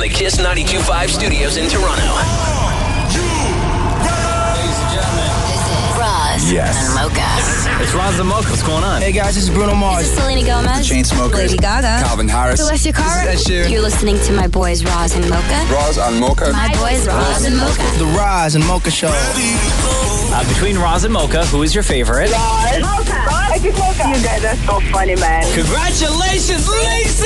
the Kiss 92.5 studios in Toronto. Ladies and gentlemen, This is Roz and Mocha. it's Roz Mocha. What's going on? Hey guys, this is Bruno Mars. This is Selena Gomez. Chainsmokers. Lady Gaga. Calvin Harris. Celestia Cara. This is Ed Sheeran. You're listening to my boys Roz and Mocha. Roz and Mocha. My boys Roz and Mocha. The Roz and Mocha Show. Between Roz and Mocha, who is your favorite? Roz. Mocha. I just Mocha. You guys are so funny, man. Congratulations, Lisa!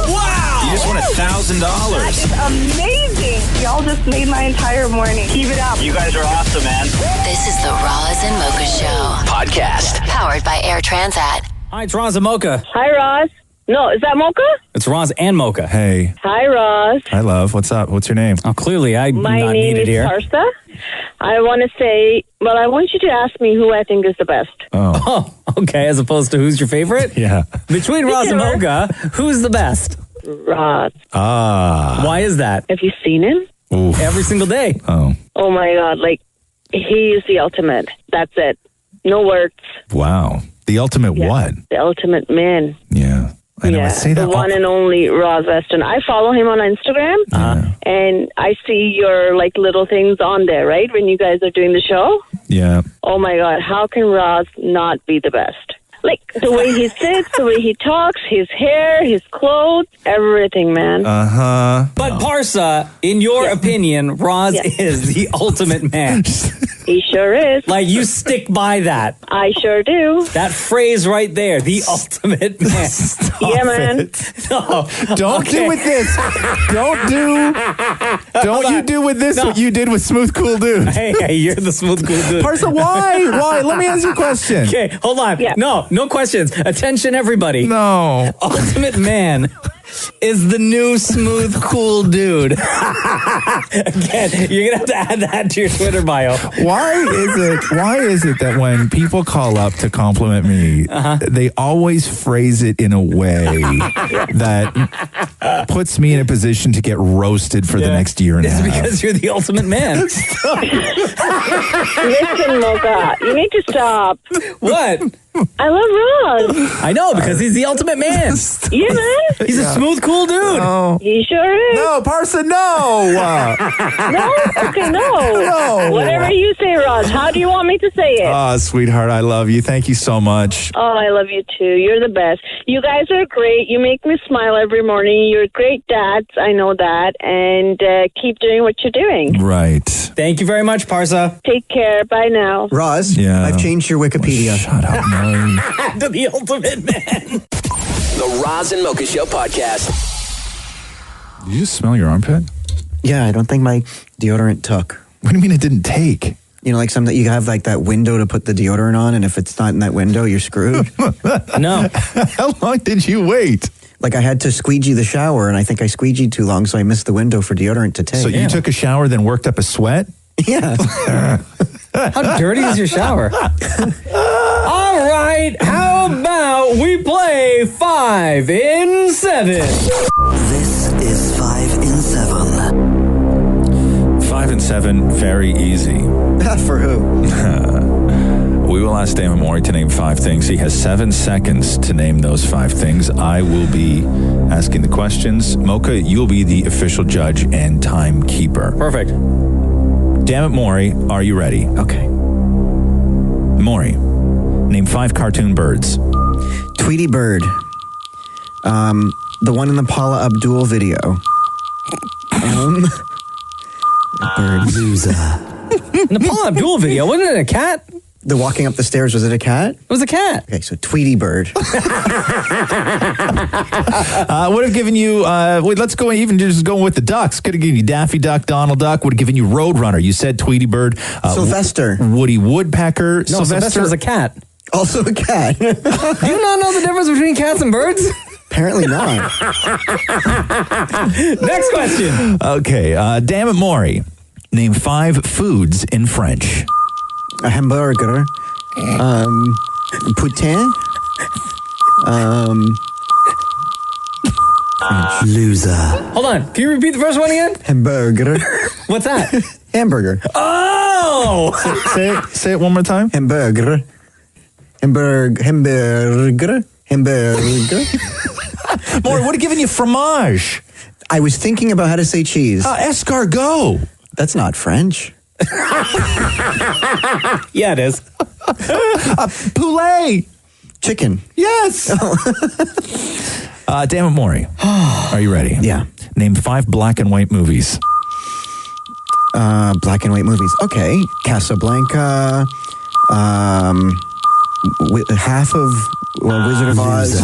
Wow! You just won $1,000. That's amazing. Y'all just made my entire morning. Keep it up. You guys are awesome, man. This is the Roz and Mocha Show. Podcast. Powered by Air Transat. Hi, it's Roz and Mocha. Hi, Roz. No, is that Mocha? It's Roz and Mocha. Hey. Hi, Roz. Hi, love. What's up? What's your name? Oh, clearly I'm My not name needed is here. Parsa. I want to say, well, I want you to ask me who I think is the best. Oh, okay. As opposed to who's your favorite? Yeah. Between Roz and Sure. Mocha, who's the best? Roz. Why is that? Have you seen him? Oof. Every single day. Oh, Oh, my God. Like, he is the ultimate. That's it. No words. wow. The ultimate Yeah. what? The ultimate man. Yeah. I know. I say that the one and only Roz Weston. I follow him on Instagram, and I see your like little things on there, right? When you guys are doing the show. Yeah. Oh my God, how can Roz not be the best? Like the way he sits, the way he talks, his hair, his clothes, everything, man. But Parsa, in your opinion, Roz Yeah. is the ultimate man. He sure is. Like, you stick by that. I sure do. That phrase right there, the ultimate man. Yeah, man. No. Don't do with this. Don't you do with this what you did with Smooth Cool Dude. Hey, you're the smooth cool dude. Parsa, why? Why? Let me ask you a question. Okay, hold on. Yeah. No questions. Attention, everybody. No. Ultimate man is the new smooth cool dude. Again, you're gonna have to add that to your Twitter bio. Why is it that when people call up to compliment me, they always phrase it in a way that puts me in a position to get roasted for the next year and a It's half? because you're the ultimate man. Listen, Mocha, you need to stop. What? I love Roz. I know, because he's the ultimate man. Yeah, man. He's a smooth cool dude. No. He sure is. No, Parsa, no. No? Okay, no. No. Whatever you say, Roz. How do you want me to say it? Oh, sweetheart, I love you. Thank you so much. Oh, I love you too. You're the best. You guys are great. You make me smile every morning. You're great dads. I know that. And keep doing what you're doing. Right. Thank you very much, Parsa. Take care. Bye now. Roz, Yeah. I've changed your Wikipedia. Shut up, Murray. To the ultimate man. The Roz and Mocha Show podcast. Did you just smell your armpit? Yeah, I don't think my deodorant took. What do you mean it didn't take? You know, like some that you have like that window to put the deodorant on, and if it's not in that window, you're screwed. No. How long did you wait? Like I had to squeegee the shower, and I think I squeegeed too long, so I missed the window for deodorant to take. So you took a shower, then worked up a sweat? Yeah. How dirty is your shower? All right, how about we play 5 in 7? This is 5 in 7. 5 and 7, very easy. For who? We will ask Damon Mori to name 5 things. He has 7 seconds to name those 5 things. I will be asking the questions. Mocha, you'll be the official judge and timekeeper. Perfect. Damn it, Maury, are you ready? Okay. Maury, name 5 cartoon birds. Tweety Bird. The one in the Paula Abdul video. Bird. Loser. In the Paula Abdul video, wasn't it a cat? The walking up the stairs, was it a cat? It was a cat. Okay, so Tweety Bird. Would have given you, let's go even just going with the ducks. Could have given you Daffy Duck, Donald Duck. Would have given you Roadrunner. You said Tweety Bird. Sylvester. Woody Woodpecker. No, Sylvester was a cat. Also a cat. Do you not know the difference between cats and birds? Apparently not. Next question. Okay, damn it, Maury. Name 5 foods in French. A hamburger. Poutine. Loser. Hold on. Can you repeat the first one again? Hamburger. What's that? Hamburger. Oh! Say it one more time. Hamburger. Hamburger. Maury would have given you fromage. I was thinking about how to say cheese. Escargot. That's not French. Yeah, it is. Poulet. Chicken. Yes. Damn it, Maury. Are you ready? Yeah. Name 5 black and white movies. Black and white movies. Okay. Casablanca. Half of Wizard of Oz.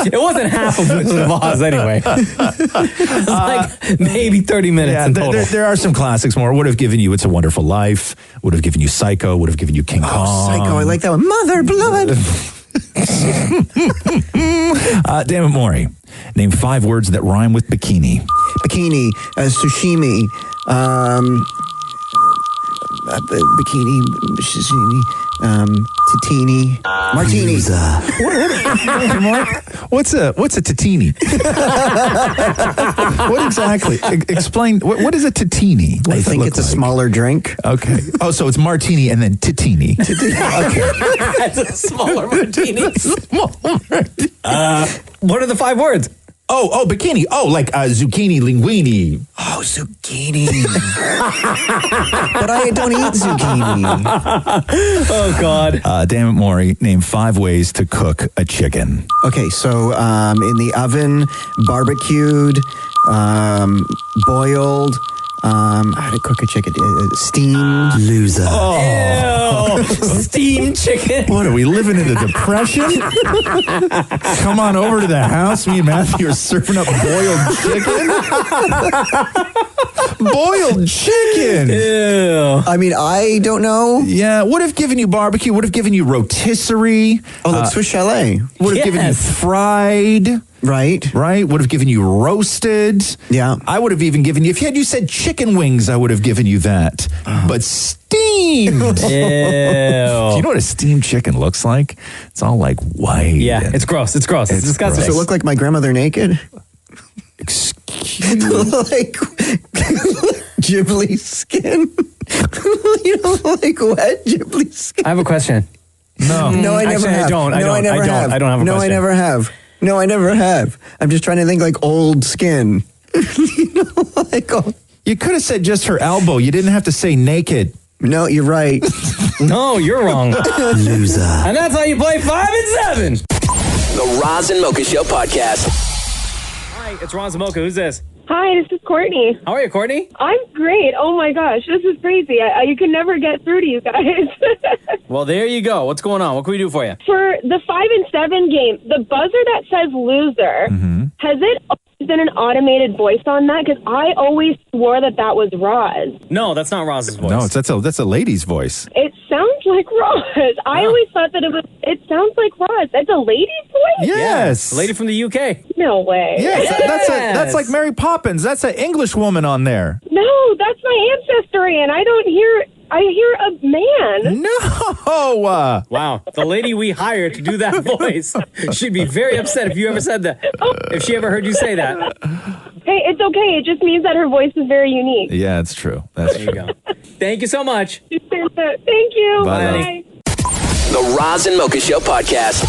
It wasn't half of Wizard of Oz anyway. It's like maybe 30 minutes in total. There are some classics more. Would have given you It's a Wonderful Life. Would have given you Psycho. Would have given you King Kong. Psycho. I like that one. Mother blood. Damn it, Maury. Name 5 words that rhyme with bikini. Bikini. Sushimi. Bikini. Sashimi. Tatini. Martini. What's a tatini? What exactly? Explain. What is a tatini? I think it's a smaller drink. Okay. Oh, so it's martini and then tatini. Okay. It's a smaller martini. What are the 5 words? Oh, bikini. Oh, like zucchini, linguine. Oh, zucchini. But I don't eat zucchini. Oh, God. Damn it, Maury. Name 5 ways to cook a chicken. Okay, so in the oven, barbecued, boiled, how to cook a chicken? Steamed. Loser. Oh. Ew. Steamed chicken. What, are we living in a depression? Come on over to the house. Me and Matthew are serving up boiled chicken. Boiled chicken. Ew. I mean, I don't know. Yeah, would have given you barbecue. Would have given you rotisserie. Oh, look, Swiss chalet. Would have given you fried. Right. Would have given you roasted. Yeah. I would have even given you, if you said chicken wings, I would have given you that. But steamed. Ew. Do you know what a steamed chicken looks like? It's all like white. Yeah, it's gross. It's gross. It's disgusting. Does it look like my grandmother naked? Excuse me. Like Ghibli skin. You know, like wet Ghibli skin. I have a question. No. No, I never Actually, have. I don't. No, I don't have a No, question. I never have. No, I never have. I'm just trying to think like old skin. You know, like You could have said just her elbow. You didn't have to say naked. No, you're right. No, you're wrong. Loser. And that's how you play 5 and 7. The Roz and Mocha Show podcast. Hi, it's Roz Mocha. Who's this? Hi, this is Courtney. How are you, Courtney? I'm great. Oh my gosh, this is crazy. You can never get through to you guys. Well, there you go. What's going on? What can we do for you? For the 5 and 7 game, the buzzer that says loser, has it always been an automated voice on that? Because I always swore that was Roz. No, that's not Roz's voice. No, that's a lady's voice. It sounds like Roz. I always thought that it sounds like Roz. That's a lady's voice? Yes. Yeah, lady from the UK. No way. Yes, that's like Mary Poppins. That's an English woman on there. No, that's my ancestry, and I hear a man. No. Wow. The lady we hired to do that voice, she'd be very upset if you ever said that. If she ever heard you say that. Hey, it's okay. It just means that her voice is very unique. Yeah, it's true. That's There you go. Thank you so much. Thank you. Bye. The Roz and Mocha Show podcast.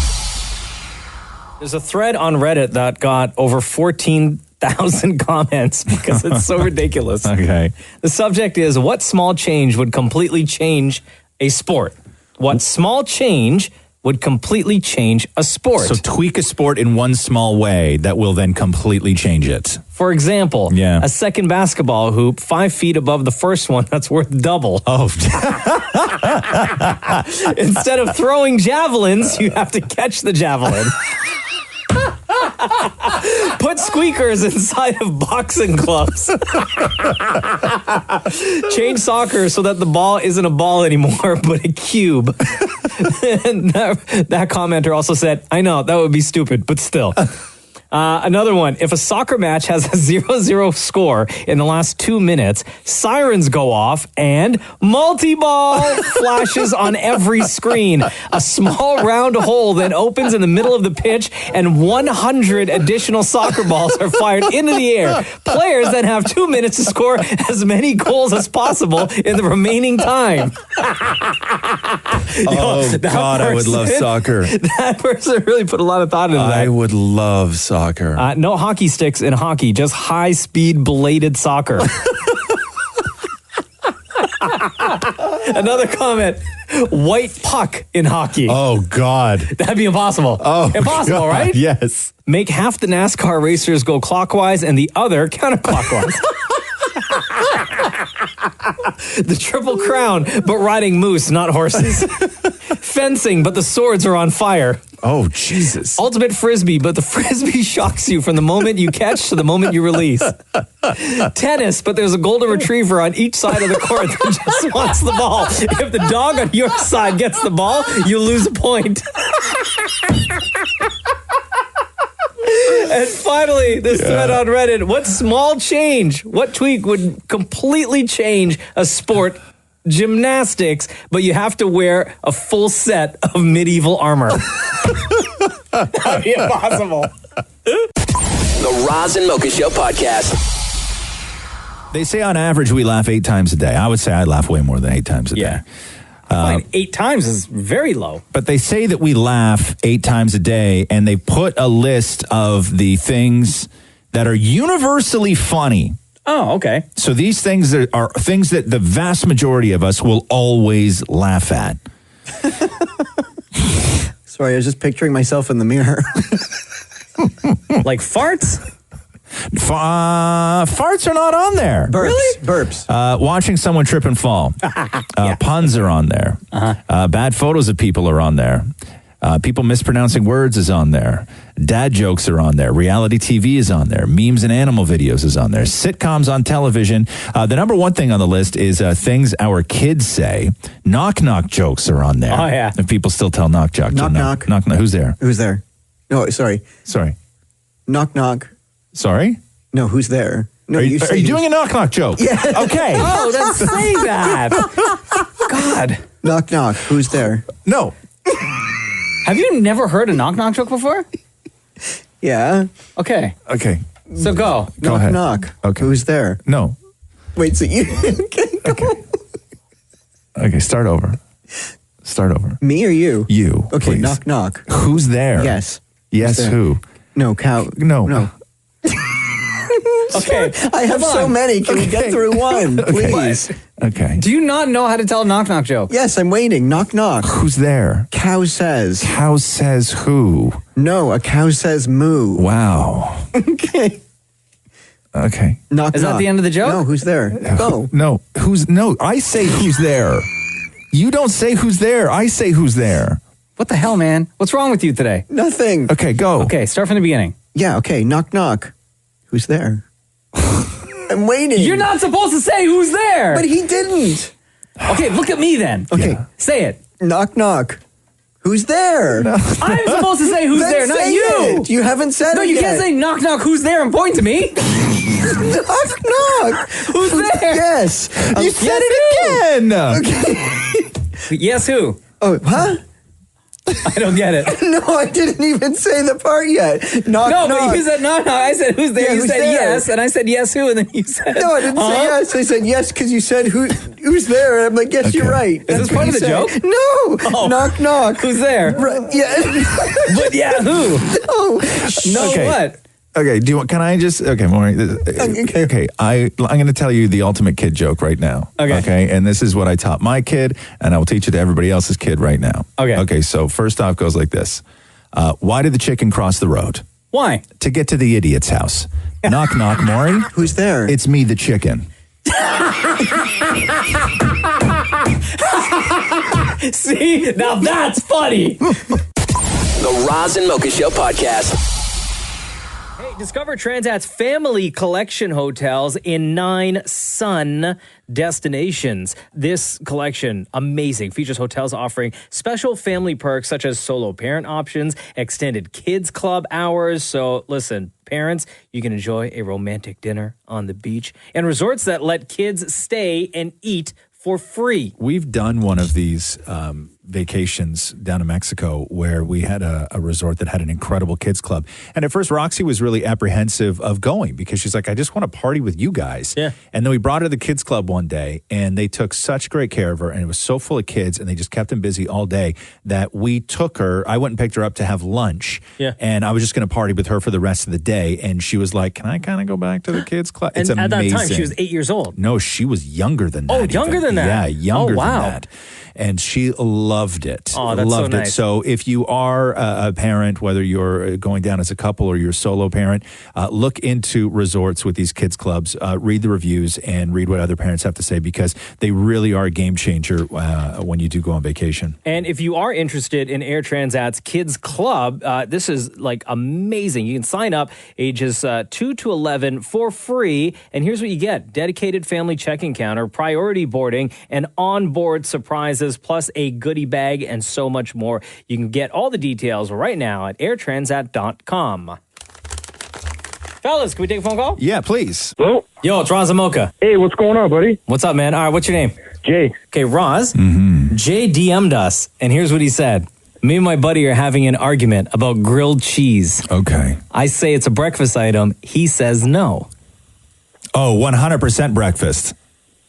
There's a thread on Reddit that got over 14,000 comments because it's so ridiculous. Okay. The subject is, what small change would completely change a sport? What small change would completely change a sport? So tweak a sport in one small way that will then completely change it. For example, Yeah. a second basketball hoop 5 feet above the first one that's worth double. Oh. Instead of throwing javelins, you have to catch the javelin. Put squeakers inside of boxing gloves. Change soccer so that the ball isn't a ball anymore, but a cube. And that commenter also said, I know, that would be stupid, but still. Another one. If a soccer match has a 0-0 score in the last 2 minutes, sirens go off and multi-ball flashes on every screen. A small round hole then opens in the middle of the pitch and 100 additional soccer balls are fired into the air. Players then have 2 minutes to score as many goals as possible in the remaining time. Oh, God, I would love soccer. That person really put a lot of thought into that. I would love soccer. No hockey sticks in hockey, just high-speed bladed soccer. Another comment, white puck in hockey. Oh, God. That'd be impossible. Oh, impossible, God, right? Yes. Make half the NASCAR racers go clockwise and the other counterclockwise. The Triple Crown, but riding moose, not horses. Fencing, but the swords are on fire. Oh, Jesus. Ultimate Frisbee, but the Frisbee shocks you from the moment you catch to the moment you release. Tennis, but there's a golden retriever on each side of the court that just wants the ball. If the dog on your side gets the ball, you lose a point. And finally, this thread on Reddit. What small change, what tweak would completely change a sport? Gymnastics, but you have to wear a full set of medieval armor. That'd be impossible. The Roz and Mocha Show podcast. They say on average we laugh 8 times a day. I would say I laugh way more than 8 times a day. Fine, 8 times is very low. But they say that we laugh 8 times a day, and they put a list of the things that are universally funny. Oh, okay. So these things are things that the vast majority of us will always laugh at. Sorry, I was just picturing myself in the mirror. Like farts? Farts are not on there. Burps. Really? Burps. Watching someone trip and fall. Puns are on there. Bad photos of people are on there. People mispronouncing words is on there. Dad jokes are on there. Reality TV is on there. Memes and animal videos is on there. Sitcoms on television. The number one thing on the list is things our kids say. Knock-knock jokes are on there. Oh, yeah. If people still tell knock-knock. Knock-knock. Knock-knock. Who's there? Who's there? No, sorry. Sorry. Knock-knock. Sorry? No, who's there? No, Are you doing a knock-knock joke? Yeah. Okay. Oh, that's say that. God. Knock-knock. Who's there? No. Have you never heard a knock-knock joke before? Yeah. Okay. Okay. So go. Go ahead. Knock. Okay. Who's there? No. Wait, so you... Okay, start over. Start over. Me or you? You. Okay, please. knock-knock. Who's there? Yes. Yes, Who's there? who? No, cow. No. Okay. I have so many. Can we get through one, please? Okay. Do you not know how to tell a knock-knock joke? Yes, I'm waiting. Knock-knock. Who's there? Cow says. Cow says who? No, a cow says moo. Wow. Okay. Okay. Knock, Is that knock. the end of the joke? No, who's there? Go. No. No, I say who's there. You don't say who's there. I say who's there. What the hell, man? What's wrong with you today? Nothing. Okay, go. Okay, start from the beginning. Yeah, okay. Knock, knock. Who's there? I'm waiting. You're not supposed to say who's there. But he didn't. Okay, look at me then. Okay. Yeah. Say it. Knock, knock. Who's there? I'm supposed to say who's Then there, not say you. it. You haven't said No, it you yet. can't say knock, knock, who's there and point to me. knock, knock. Who's there? Yes. You said it again. Okay. Yes, who? Oh, huh? I don't get it. No, I didn't even say the part yet. Knock, No, knock. but you said knock, knock. I said who's there. Yeah, You who's said there? yes, and I said yes, who, and then you said No, I didn't say yes. I said yes because you said who's there, and I'm like, yes, you're right. Is this That's what part of you the said. joke? No. Oh. Knock, knock. Who's there? Right, yeah. But yeah, who? No. No, Okay. what? Okay, can I just, okay, Maureen. Okay, I'm going to tell you the ultimate kid joke right now. Okay. And this is what I taught my kid, and I will teach it to everybody else's kid right now. Okay. Okay, so first off goes like this. Why did the chicken cross the road? Why? To get to the idiot's house. Knock, knock, Maureen. Who's there? It's me, the chicken. See? Now that's funny. The Roz and Mocha Show podcast. Hey, discover Transat's family collection hotels in 9 sun destinations. This collection, amazing, features hotels offering special family perks such as solo parent options, extended kids club hours. So listen, parents, you can enjoy a romantic dinner on the beach, and resorts that let kids stay and eat for free. We've done one of these vacations down in Mexico where we had a resort that had an incredible kids club. And at first, Roxy was really apprehensive of going because she's like, I just want to party with you guys. Yeah. And then we brought her to the kids club one day, and they took such great care of her, and it was so full of kids, and they just kept them busy all day that we took her. I went and picked her up to have lunch. Yeah. And I was just going to party with her for the rest of the day. And she was like, can I kind of go back to the kids club? And It's amazing. at that time, she was 8 years old. No, she was younger than that. Oh, younger than that? Yeah, younger Oh, wow. than that. And she loved it. Oh, that's loved so it. nice. So if you are a parent, whether you're going down as a couple or you're a solo parent, look into resorts with these kids clubs, read the reviews, and read what other parents have to say, because they really are a game changer when you do go on vacation. And if you are interested in Air Transat's Kids Club, this is like amazing. You can sign up ages 2 to 11 for free. And here's what you get: dedicated family check-in counter, priority boarding, and onboard surprises, plus a goodie bag, and so much more. You can get all the details right now at airtransat.com. Fellas, can we take a phone call? Yeah, please. Hello? Yo, it's Roz Mocha. Hey, what's going on, buddy? What's up, man? All right, what's your name? Jay. Okay, Roz. Jay DM'd us, and here's what he said. Me and my buddy are having an argument about grilled cheese. Okay. I say it's a breakfast item. He says no. Oh, 100% breakfast.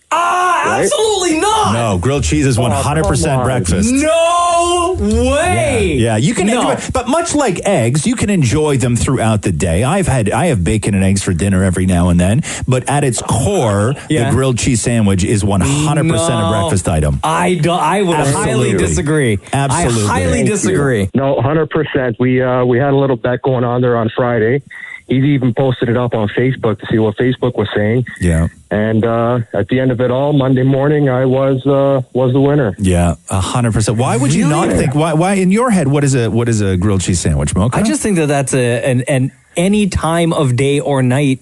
Ah, absolutely not. No, grilled cheese is 100% come on. breakfast. No way. Yeah, you can No. enjoy, but much like eggs, you can enjoy them throughout the day. I have bacon and eggs for dinner every now and then, but at its core, Yeah. the grilled cheese sandwich is 100% a breakfast item. I would highly Absolutely. disagree. Absolutely. I highly Thank disagree. you. No, 100%. We had a little bet going on there on Friday. He even posted it up on Facebook to see what Facebook was saying. Yeah. And at the end of it all, Monday morning, I was the winner. Yeah, 100%. Why would you not think? Why in your head? What is a grilled cheese sandwich, Mocha? I just think that that's an any time of day or night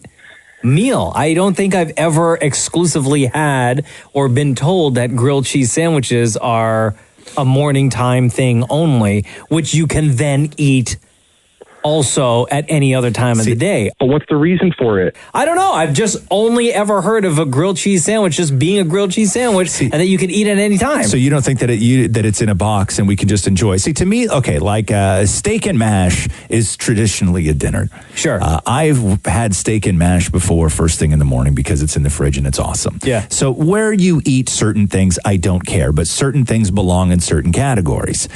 meal. I don't think I've ever exclusively had or been told that grilled cheese sandwiches are a morning time thing only, which you can then eat also at any other time of the day. But what's the reason for it? I don't know. I've just only ever heard of a grilled cheese sandwich just being a grilled cheese sandwich and that you can eat at any time. So you don't think that that it's in a box and we can just enjoy? See, to me, okay, like steak and mash is traditionally a dinner. Sure. I've had steak and mash before first thing in the morning because it's in the fridge and it's awesome. Yeah. So where you eat certain things, I don't care, but certain things belong in certain categories.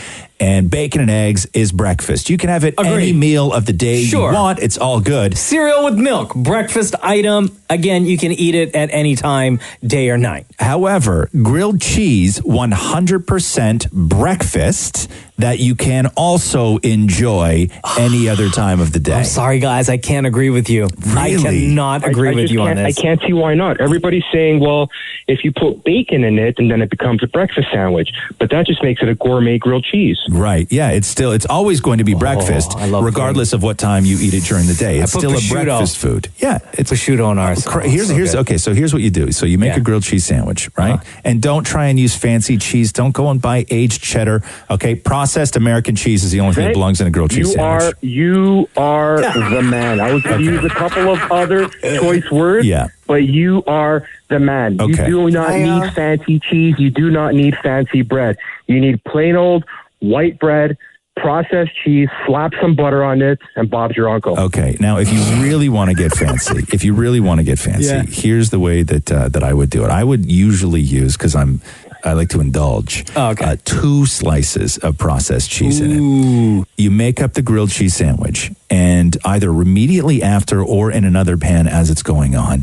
And bacon and eggs is breakfast. You can have it any meal of the day you want. It's all good. Cereal with milk, breakfast item. Again, you can eat it at any time, day or night. However, grilled cheese, 100% breakfast that you can also enjoy any other time of the day. I'm sorry, guys. I can't agree with you. I cannot agree with you on this. I can't see why not. Everybody's saying, well, if you put bacon in it, and then it becomes a breakfast sandwich. But that just makes it a gourmet grilled cheese. Right. Yeah, it's always going to be breakfast, regardless of what time you eat it during the day. It's still a breakfast food. Yeah, it's prosciutto on ours. So here's what you do. So you make a grilled cheese sandwich, right? And don't try and use fancy cheese. Don't go and buy aged cheddar. Okay, processed American cheese is the only thing that belongs in a grilled cheese sandwich. You are the man. I was going to use a couple of other choice words. Yeah. But you are the man. Okay. You do not need fancy cheese. You do not need fancy bread. You need plain old white bread, processed cheese, slap some butter on it, and Bob's your uncle. Okay. Now, if you really want to get fancy, here's the way that I would do it. I would usually use, because I like to indulge, 2 slices of processed cheese in it. You make up the grilled cheese sandwich, and either immediately after or in another pan as it's going on,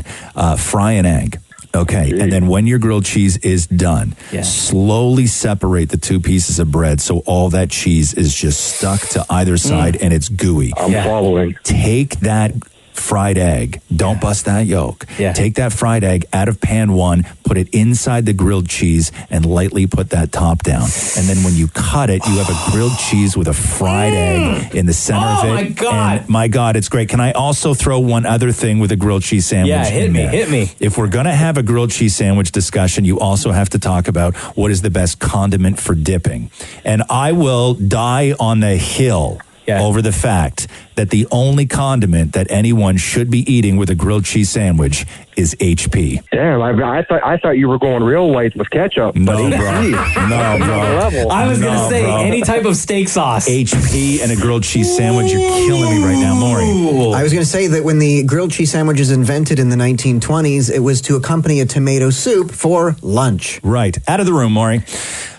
fry an egg. Okay, and then when your grilled cheese is done, slowly separate the 2 pieces of bread so all that cheese is just stuck to either side and it's gooey. I'm following. Take that fried egg. Don't bust that yolk. Yeah. Take that fried egg out of pan 1, put it inside the grilled cheese, and lightly put that top down. And then when you cut it, you have a grilled cheese with a fried egg in the center of it. Oh, my God. And my God, it's great. Can I also throw one other thing with a grilled cheese sandwich? Yeah, hit me. If we're going to have a grilled cheese sandwich discussion, you also have to talk about what is the best condiment for dipping. And I will die on the hill over the fact that the only condiment that anyone should be eating with a grilled cheese sandwich is HP. Damn, I thought you were going real white with ketchup. No, bro. No, bro. I was going to say, any type of steak sauce. HP and a grilled cheese sandwich. You're killing me right now, Maury. I was going to say that when the grilled cheese sandwich was invented in the 1920s, it was to accompany a tomato soup for lunch. Right. Out of the room, Maury.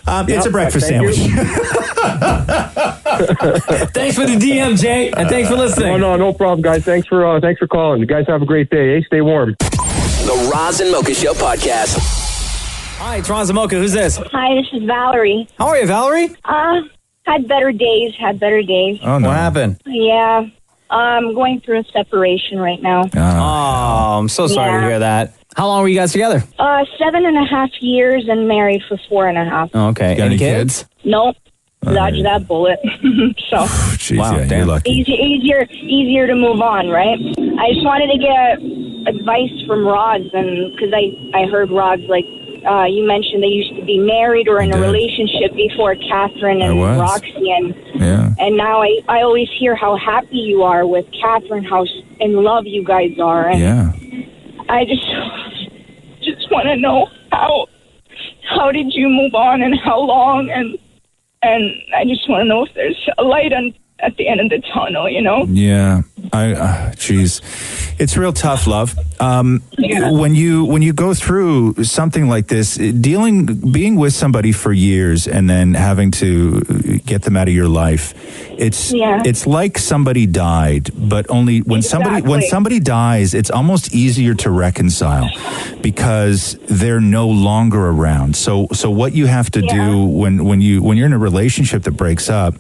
It's a breakfast sandwich. Thanks for the DM, Jay, and thanks for listening. No problem, guys. Thanks for calling. You guys have a great day. Stay warm. The Roz and Mocha Show podcast. Hi, it's Roz Mocha. Who's this? Hi, this is Valerie. How are you, Valerie? Had better days. Oh, no. What happened? Yeah. I'm going through a separation right now. Oh, I'm so sorry to hear that. How long were you guys together? 7.5 years and married for 4.5. Oh, okay. Any kids? Nope. Dodge that bullet. So Jeez, wow, you're lucky. easier to move on, right? I just wanted to get advice from Roz, and because I heard Roz, like you mentioned, they used to be married or in a relationship before Catherine and Roxy, and now I always hear how happy you are with Catherine, how in love you guys are, and I just want to know how did you move on and how long, and I just want to know if there's a light at the end of the tunnel, you know? Yeah. Geez. It's real tough, love. When you go through something like this, being with somebody for years and then having to get them out of your life, it's like somebody died, but only when somebody dies, it's almost easier to reconcile because they're no longer around. So what you have to do when you're in a relationship that breaks up,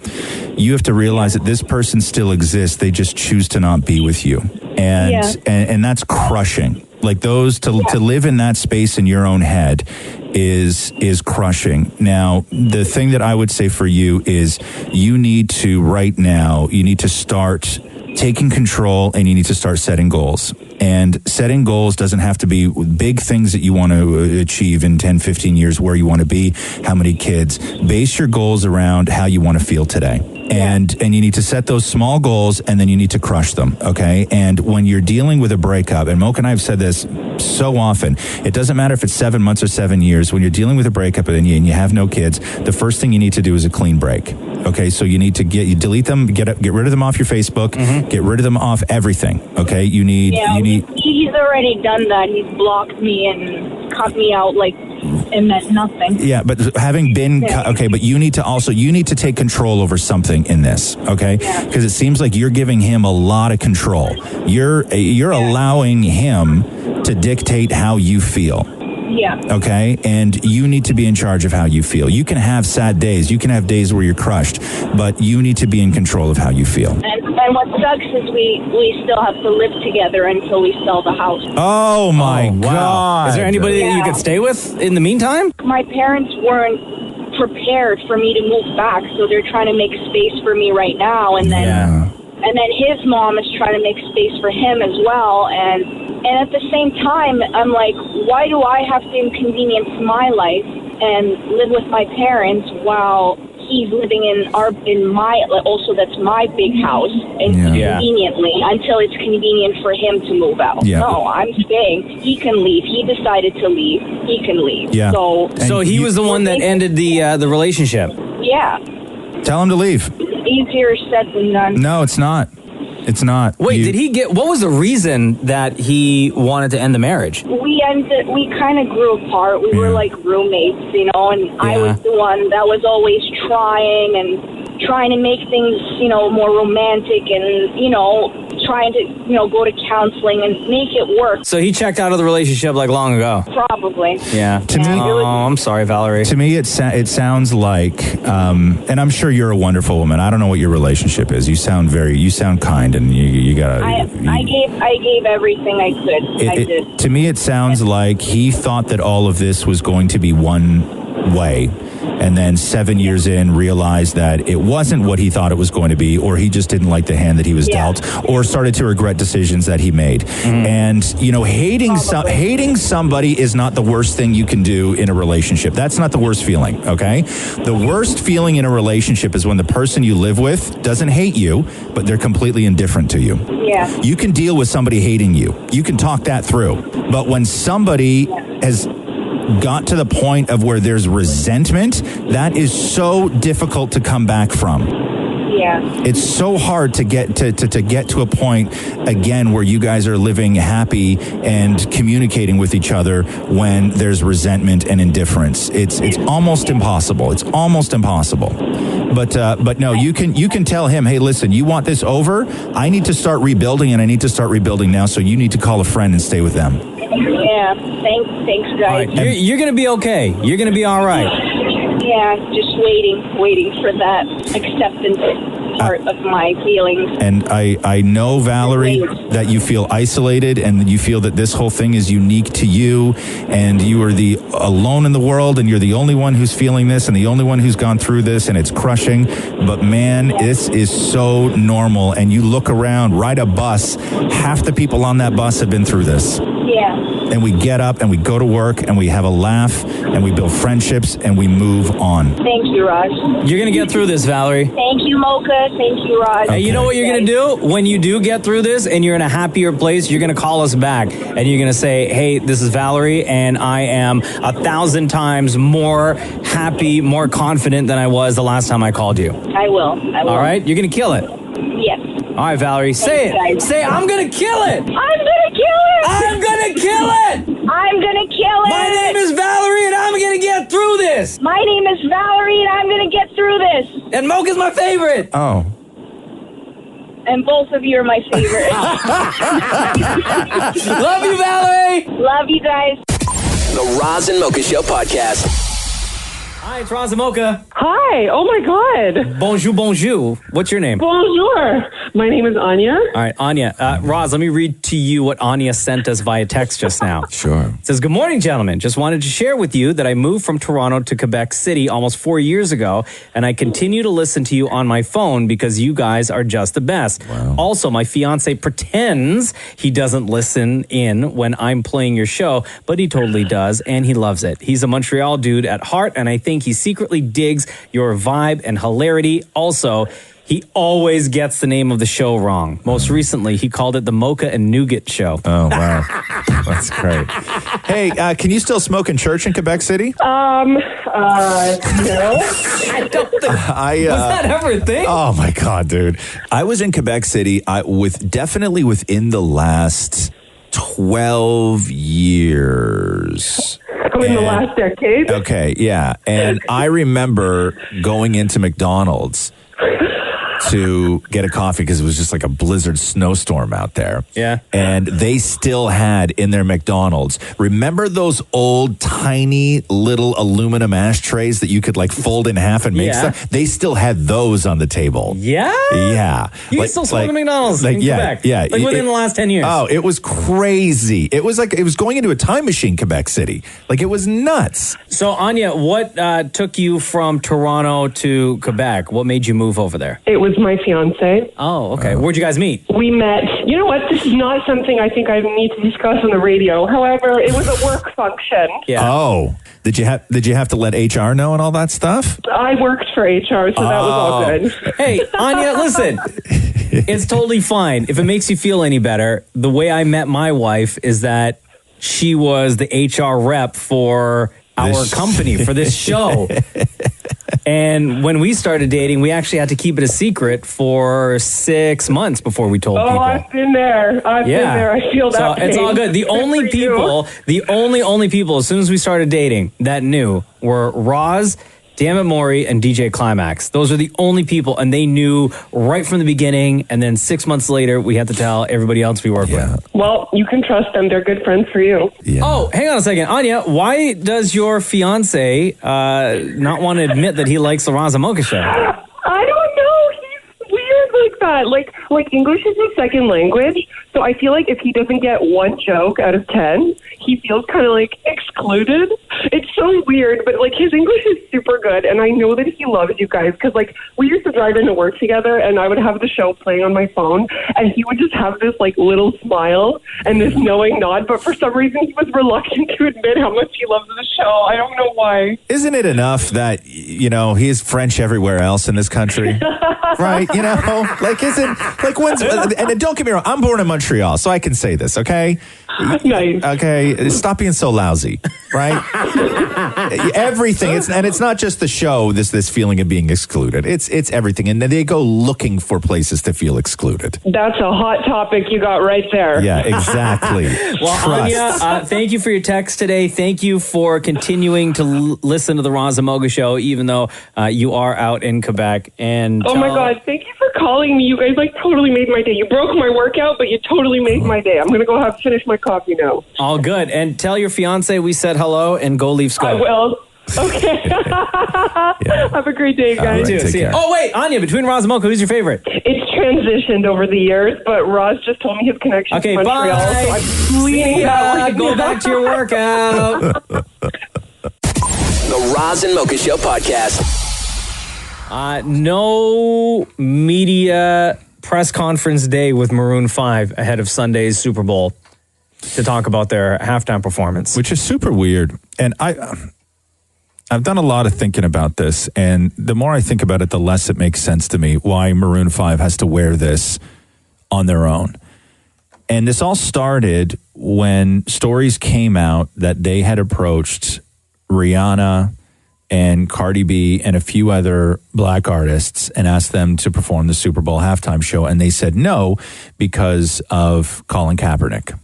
you have to realize that this person still exists. They just choose to not be with you. And that's crushing. Like to live in that space in your own head is crushing. Now, the thing that I would say for you is you need to start taking control, and you need to start setting goals. And setting goals doesn't have to be big things that you want to achieve in 10, 15 years, where you want to be, how many kids. Base your goals around how you want to feel today. And you need to set those small goals, and then you need to crush them, okay? And when you're dealing with a breakup, and Mocha and I have said this so often, it doesn't matter if it's 7 months or 7 years, when you're dealing with a breakup and you have no kids, the first thing you need to do is a clean break, okay? So you need to delete them, get rid of them off your Facebook, get rid of them off everything, okay? He's already done that. He's blocked me and cut me out like it meant nothing. Yeah, but having been okay, but you need to take control over something in this, okay? Because it seems like you're giving him a lot of control. You're allowing him to dictate how you feel. Yeah. Okay? And you need to be in charge of how you feel. You can have sad days. You can have days where you're crushed, but you need to be in control of how you feel. And what sucks is we still have to live together until we sell the house. Oh, my God. Is there anybody that you could stay with in the meantime? My parents weren't prepared for me to move back, so they're trying to make space for me right now. And then his mom is trying to make space for him as well. And at the same time, I'm like, why do I have to inconvenience my life and live with my parents while he's living in my, also that's my big house, and conveniently until it's convenient for him to move out. Yeah. No, I'm staying. He can leave. He decided to leave. He can leave. Yeah. So he was the one that ended the relationship. Yeah. Tell him to leave. Easier said than done. No, it's not. It's not. Wait, what was the reason that he wanted to end the marriage? We kind of grew apart. We were like roommates, you know, and I was the one that was always trying to make things, you know, more romantic and, you know, trying to, go to counseling and make it work. So he checked out of the relationship like long ago. Probably. Yeah. To me, I'm sorry, Valerie. To me, it sounds like, and I'm sure you're a wonderful woman. I don't know what your relationship is. You sound kind, and you gotta. I gave everything I could. I did. To me, it sounds like he thought that all of this was going to be one way, and then 7 years in realized that it wasn't what he thought it was going to be, or he just didn't like the hand that he was dealt, or started to regret decisions that he made. And hating somebody is not the worst thing you can do in a relationship. That's not the worst feeling, okay? The worst feeling in a relationship is when the person you live with doesn't hate you, but they're completely indifferent to you. Yeah. You can deal with somebody hating you. You can talk that through. But when somebody has got to the point of where there's resentment, that is so difficult to come back from. Yeah. It's so hard to get to a point again where you guys are living happy and communicating with each other when there's resentment and indifference. It's almost impossible. It's almost impossible. But no, you can tell him, hey, listen, you want this over? I need to start rebuilding, and I need to start rebuilding now. So you need to call a friend and stay with them. Yeah. Thanks, guys. All right. You're going to be okay. You're going to be all right. Yeah, just waiting for that acceptance part of my feelings. And I know, Valerie, that you feel isolated, and you feel that this whole thing is unique to you, and you are the alone in the world, and you're the only one who's feeling this, and the only one who's gone through this, and it's crushing. But man, this is so normal. And you look around, ride a bus, half the people on that bus have been through this. Yeah. And we get up and we go to work and we have a laugh and we build friendships and we move on. Thank you, Roz. You're going to get through this, Valerie. Thank you, Mocha. Thank you, Roz. Hey, you know what you're going to do? When you do get through this and you're in a happier place, you're going to call us back and you're going to say, hey, this is Valerie, and I am 1,000 times more happy, more confident than I was the last time I called you. I will. All right? You're going to kill it. Yes. All right, Valerie, say it. Guys. Say, I'm going to kill it. I'm going to kill it. I'm going to kill it. I'm going to kill it. My name is Valerie, and I'm going to get through this. My name is Valerie, and I'm going to get through this. And Mocha's my favorite. Oh. And both of you are my favorite. Love you, Valerie. Love you guys. The Roz and Mocha Show podcast. Hi, it's Roz Mocha. Hi. Oh, my God. Bonjour, bonjour. What's your name? Bonjour. My name is Anya. All right, Anya. Roz, let me read to you what Anya sent us via text just now. Sure. It says, good morning, gentlemen. Just wanted to share with you that I moved from Toronto to Quebec City almost 4 years ago, and I continue to listen to you on my phone because you guys are just the best. Wow. Also, my fiance pretends he doesn't listen in when I'm playing your show, but he totally does, and he loves it. He's a Montreal dude at heart, and I think he secretly digs your vibe and hilarity. Also, he always gets the name of the show wrong. Most recently, he called it the Mocha and Nougat Show. Oh, wow. That's great. Hey, can you still smoke in church in Quebec City? No. I don't think... was that ever a thing? Oh, my God, dude. I was in Quebec City definitely within the last 12 years. In the last decade? Okay, yeah. And I remember going into McDonald's to get a coffee because it was just like a blizzard snowstorm out there. Yeah. And they still had in their McDonald's, remember those old tiny little aluminum ashtrays that you could like fold in half and make stuff? They still had those on the table. Yeah? Yeah. You can still smoke at McDonald's in Quebec. Yeah. Like within the last 10 years. Oh, it was crazy. It was like, it was going into a time machine, Quebec City. Like it was nuts. So, Anya, what took you from Toronto to Quebec? What made you move over there? It was my fiance. Oh, okay. Where'd you guys meet? We met. You know what? This is not something I think I need to discuss on the radio. However, it was a work function. Yeah. Oh, did you have to let HR know and all that stuff? I worked for HR, so that was all good. Hey, Anya, listen. It's totally fine. If it makes you feel any better, the way I met my wife is that she was the HR rep for our company, for this show. And when we started dating, we actually had to keep it a secret for 6 months before we told people. I've been there. I've been there. I feel that pain. It's all good. The only people, as soon as we started dating that knew were Roz Dammit Maury and DJ Climax. Those are the only people, and they knew right from the beginning, and then 6 months later, we had to tell everybody else we work with. Well, you can trust them. They're good friends for you. Yeah. Oh, hang on a second. Anya, why does your fiance not want to admit that he likes the Roz and Mocha show? I don't know. He's weird like that. Like English is his second language, so I feel like if he doesn't get one joke out of 10, he feels kind of like excluded. It's so weird, but like his English is super good, and I know that he loves you guys because like we used to drive into work together, and I would have the show playing on my phone, and he would just have this like little smile and this knowing nod, but for some reason he was reluctant to admit how much he loves the show. I don't know why. Isn't it enough that, you know, he's French everywhere else in this country? Right? You know, like, isn't, like, when's, and don't get me wrong, I'm born in Montreal, so I can say this, okay? Nice. Okay, stop being so lousy, right? Everything, it's not just the show, this feeling of being excluded. It's everything, and they go looking for places to feel excluded. That's a hot topic you got right there. Yeah, exactly. Well, Anya, thank you for your text today. Thank you for continuing to listen to the Roz and Mocha show, even though you are out in Quebec. And oh my God, thank you for calling me. You guys like totally made my day. You broke my workout, but you totally made my day. I'm going to go finish my coffee now. All good. And tell your fiance we said hello and go Leafs go. I will. Okay. Have a great day, guys. Right, See you. Oh, wait, Anya, between Roz and Mocha, who's your favorite? It's transitioned over the years, but Roz just told me his connection to Montreal. Bye. So I'm bleeding out. Go back to your workout. The Roz and Mocha Show podcast. No media press conference day with Maroon 5 ahead of Sunday's Super Bowl to talk about their halftime performance. Which is super weird. And I've done a lot of thinking about this, and the more I think about it, the less it makes sense to me why Maroon 5 has to wear this on their own. And this all started when stories came out that they had approached Rihanna and Cardi B and a few other black artists and asked them to perform the Super Bowl halftime show, and they said no because of Colin Kaepernick.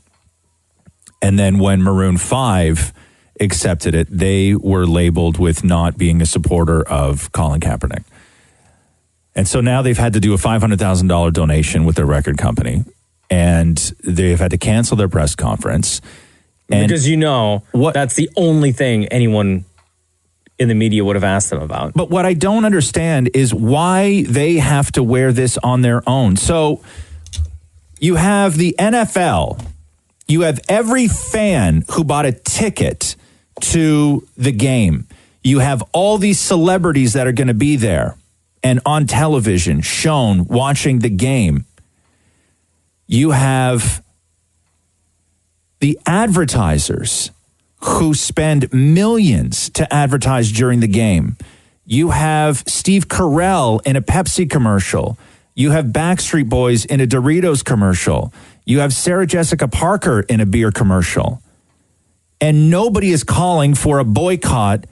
And then when Maroon 5 accepted it, they were labeled with not being a supporter of Colin Kaepernick. And so now they've had to do a $500,000 donation with their record company, and they've had to cancel their press conference. And because that's the only thing anyone in the media would have asked them about. But what I don't understand is why they have to wear this on their own. So you have the NFL, you have every fan who bought a ticket to the game. You have all these celebrities that are going to be there and on television shown watching the game. You have the advertisers who spend millions to advertise during the game. You have Steve Carell in a Pepsi commercial. You have Backstreet Boys in a Doritos commercial. You have Sarah Jessica Parker in a beer commercial. And nobody is calling for a boycott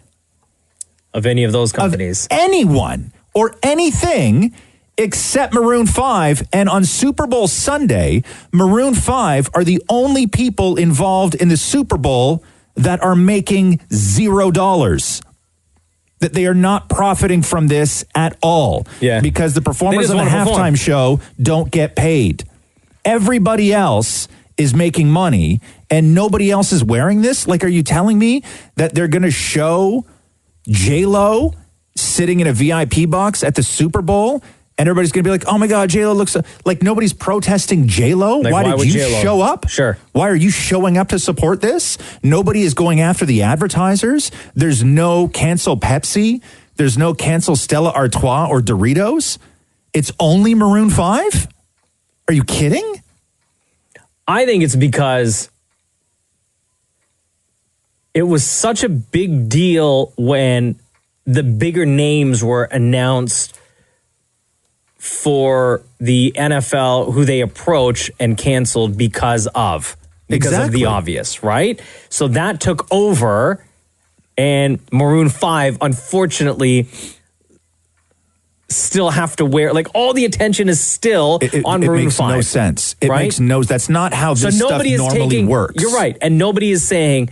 of any of those companies. Of anyone or anything except Maroon 5. And on Super Bowl Sunday, Maroon 5 are the only people involved in the Super Bowl that are making $0. That they are not profiting from this at all. Yeah. Because the performers on the halftime show don't get paid. Everybody else is making money and nobody else is wearing this? Like, are you telling me that they're going to show J-Lo sitting in a VIP box at the Super Bowl and everybody's going to be like, oh my God, J-Lo looks like nobody's protesting J-Lo? Like, why did you J-Lo show up? Sure. Why are you showing up to support this? Nobody is going after the advertisers. There's no cancel Pepsi. There's no cancel Stella Artois or Doritos. It's only Maroon 5? Are you kidding? I think it's because it was such a big deal when the bigger names were announced for the NFL, who they approach and canceled because of the obvious, right? So that took over, and Maroon 5, unfortunately, still have to wear, like, all the attention is still on Maroon 5. It makes no sense. It right? makes no, that's not how this stuff normally works. You're right. And nobody is saying,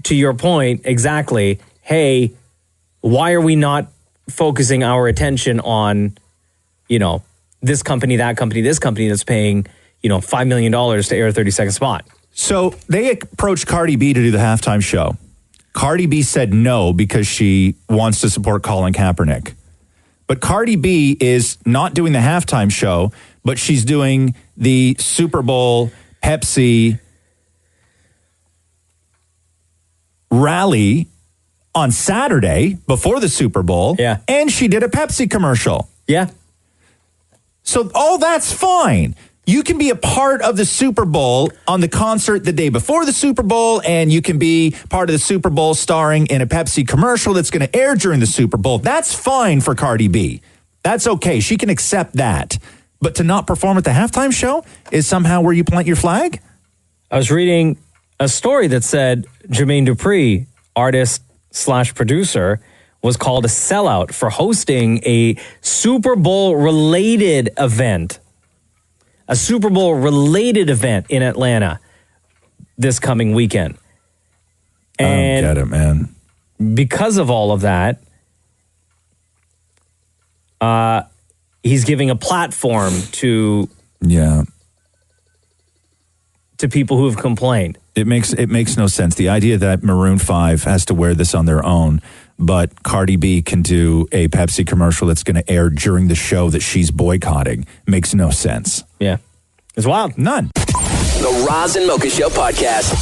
to your point, exactly, hey, why are we not focusing our attention on, this company, that company, this company that's paying, $5 million to air a 30-second spot? So they approached Cardi B to do the halftime show. Cardi B said no because she wants to support Colin Kaepernick. But Cardi B is not doing the halftime show, but she's doing the Super Bowl Pepsi rally on Saturday before the Super Bowl. Yeah. And she did a Pepsi commercial. Yeah. So all that's fine. You can be a part of the Super Bowl on the concert the day before the Super Bowl, and you can be part of the Super Bowl starring in a Pepsi commercial that's going to air during the Super Bowl. That's fine for Cardi B. That's okay. She can accept that. But to not perform at the halftime show is somehow where you plant your flag? I was reading a story that said Jermaine Dupri, artist/producer, was called a sellout for hosting a Super Bowl-related event. A Super Bowl-related event in Atlanta this coming weekend. And I don't get it, man. Because of all of that, he's giving a platform to people who have complained. It makes no sense. The idea that Maroon 5 has to wear this on their own, but Cardi B can do a Pepsi commercial that's going to air during the show that she's boycotting makes no sense. Yeah. It's wild. None. The Roz and Mocha Show podcast.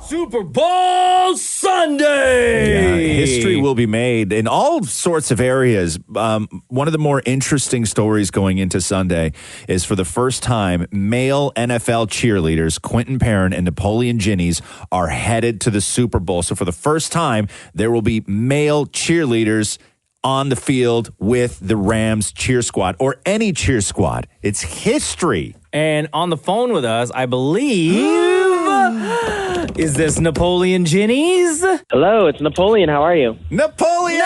Super Bowl Sunday! Yeah, history will be made in all sorts of areas. One of the more interesting stories going into Sunday is, for the first time, male NFL cheerleaders, Quinton Peron and Napoleon Jinnies, are headed to the Super Bowl. So for the first time, there will be male cheerleaders on the field with the Rams cheer squad, or any cheer squad. It's history. And on the phone with us, I believe... Is this Napoleon Jinnies? Hello, it's Napoleon. How are you? Napoleon!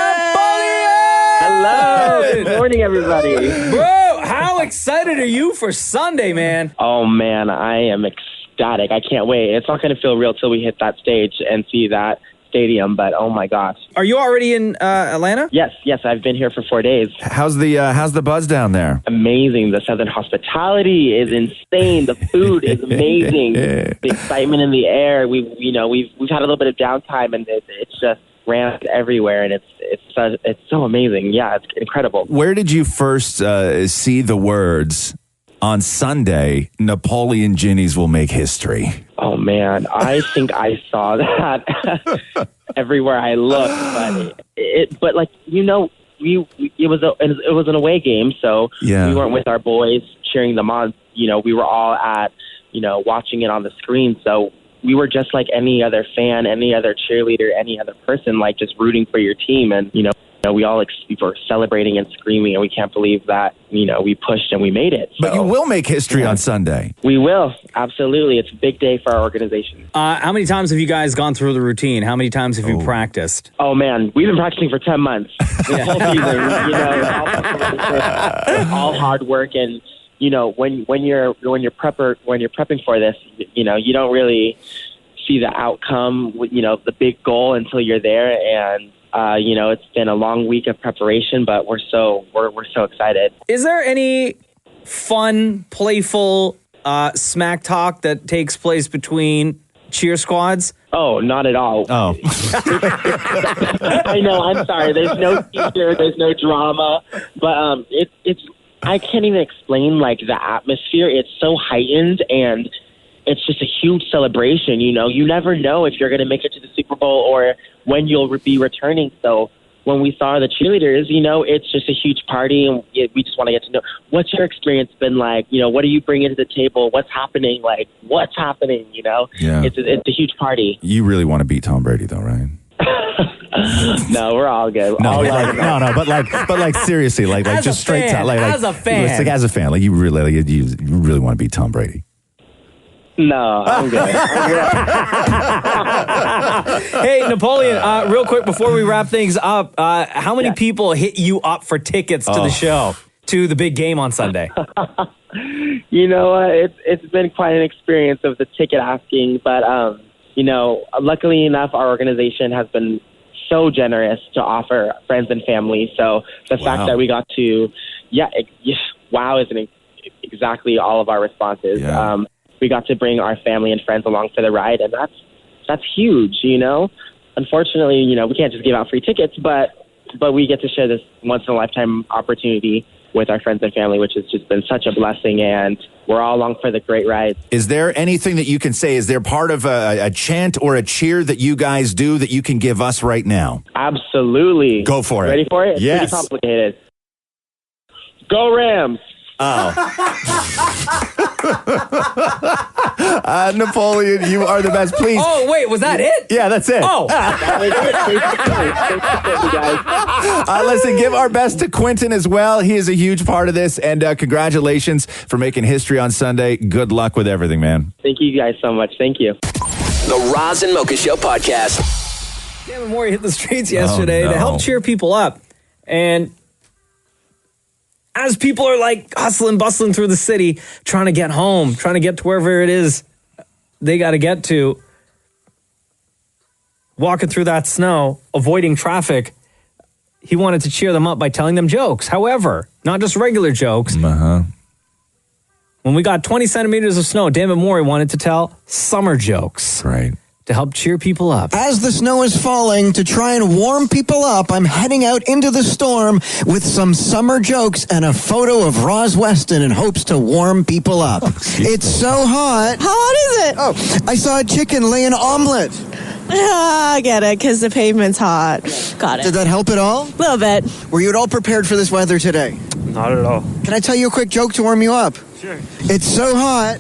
Hello! Good morning, everybody. Bro, how excited are you for Sunday, man? Oh, man, I am ecstatic. I can't wait. It's not going to feel real till we hit that stage and see that stadium, but oh my gosh. Are you already in Atlanta? Yes, I've been here for 4 days. How's the buzz down there? Amazing. The Southern hospitality is insane. The food is amazing. The excitement in the air. We've had a little bit of downtime, and it's just rammed everywhere, and it's so amazing. Yeah, it's incredible. Where did you first see the words, "On Sunday, Napoleon Jinnies will make history"? Oh man, I think I saw that everywhere I looked, but it was an away game, so we weren't with our boys cheering them on. We were all at watching it on the screen, so we were just like any other fan, any other cheerleader, any other person, like just rooting for your team, and we all were celebrating and screaming, and we can't believe that, we pushed and we made it. But you will make history on Sunday. We will. Absolutely. It's a big day for our organization. How many times have you guys gone through the routine? How many times have you practiced? Oh, man. We've been practicing for 10 months. This whole season, all hard work. And, when you're prepping for this, you don't really see the outcome, the big goal until you're there. And, it's been a long week of preparation, but we're so excited. Is there any fun, playful smack talk that takes place between cheer squads? Oh, not at all. Oh. I know, I'm sorry. There's no feature, there's no drama, but it's I can't even explain the atmosphere. It's so heightened, and it's just a huge celebration. You never know if you're going to make it to the Super Bowl or when you'll be returning. So when we saw the cheerleaders, it's just a huge party, and we just want to get to know what's your experience been like. What are you bringing to the table? What's happening? What's happening? Yeah. It's a huge party. You really want to beat Tom Brady, though, right? No, we're all good. But seriously, as just a straight fan, out, as a fan, as a fan, you really want to beat Tom Brady. No, I'm good. Hey, Napoleon, real quick before we wrap things up, how many people hit you up for tickets to the show, to the big game on Sunday? You know what? It's been quite an experience of the ticket asking, but luckily enough, our organization has been so generous to offer friends and family. So the fact that we got to, wow isn't exactly all of our responses. Yeah. We got to bring our family and friends along for the ride, and that's huge, you know. Unfortunately, you know, we can't just give out free tickets, but we get to share this once-in-a-lifetime opportunity with our friends and family, which has just been such a blessing, and we're all along for the great ride. Is there anything that you can say? Is there part of a chant or a cheer that you guys do that you can give us right now? Absolutely. Go for it. Ready for it? It's yes. pretty complicated. Go Rams! Oh. Napoleon, you are the best. Please. Oh, wait, was that it? Yeah, that's it. Oh. Listen, give our best to Quinton as well. He is a huge part of this, and congratulations for making history on Sunday. Good luck with everything, man. Thank you guys so much. Thank you. The Roz and Mocha Show podcast. Dan Mori hit the streets yesterday to help cheer people up. And as people are like hustling, bustling through the city, trying to get home, trying to get to wherever it is they got to get to, walking through that snow, avoiding traffic, he wanted to cheer them up by telling them jokes. However, not just regular jokes. Uh-huh. When we got 20 centimeters of snow, David Morey wanted to tell summer jokes. Right. To help cheer people up. As the snow is falling, to try and warm people up, I'm heading out into the storm with some summer jokes and a photo of Roz Weston in hopes to warm people up. It's so hot. How hot is it? Oh, I saw a chicken lay an omelet. I get it, because the pavement's hot. Got it. Did that help at all? A little bit. Were you at all prepared for this weather today? Not at all. Can I tell you a quick joke to warm you up? Sure. It's so hot.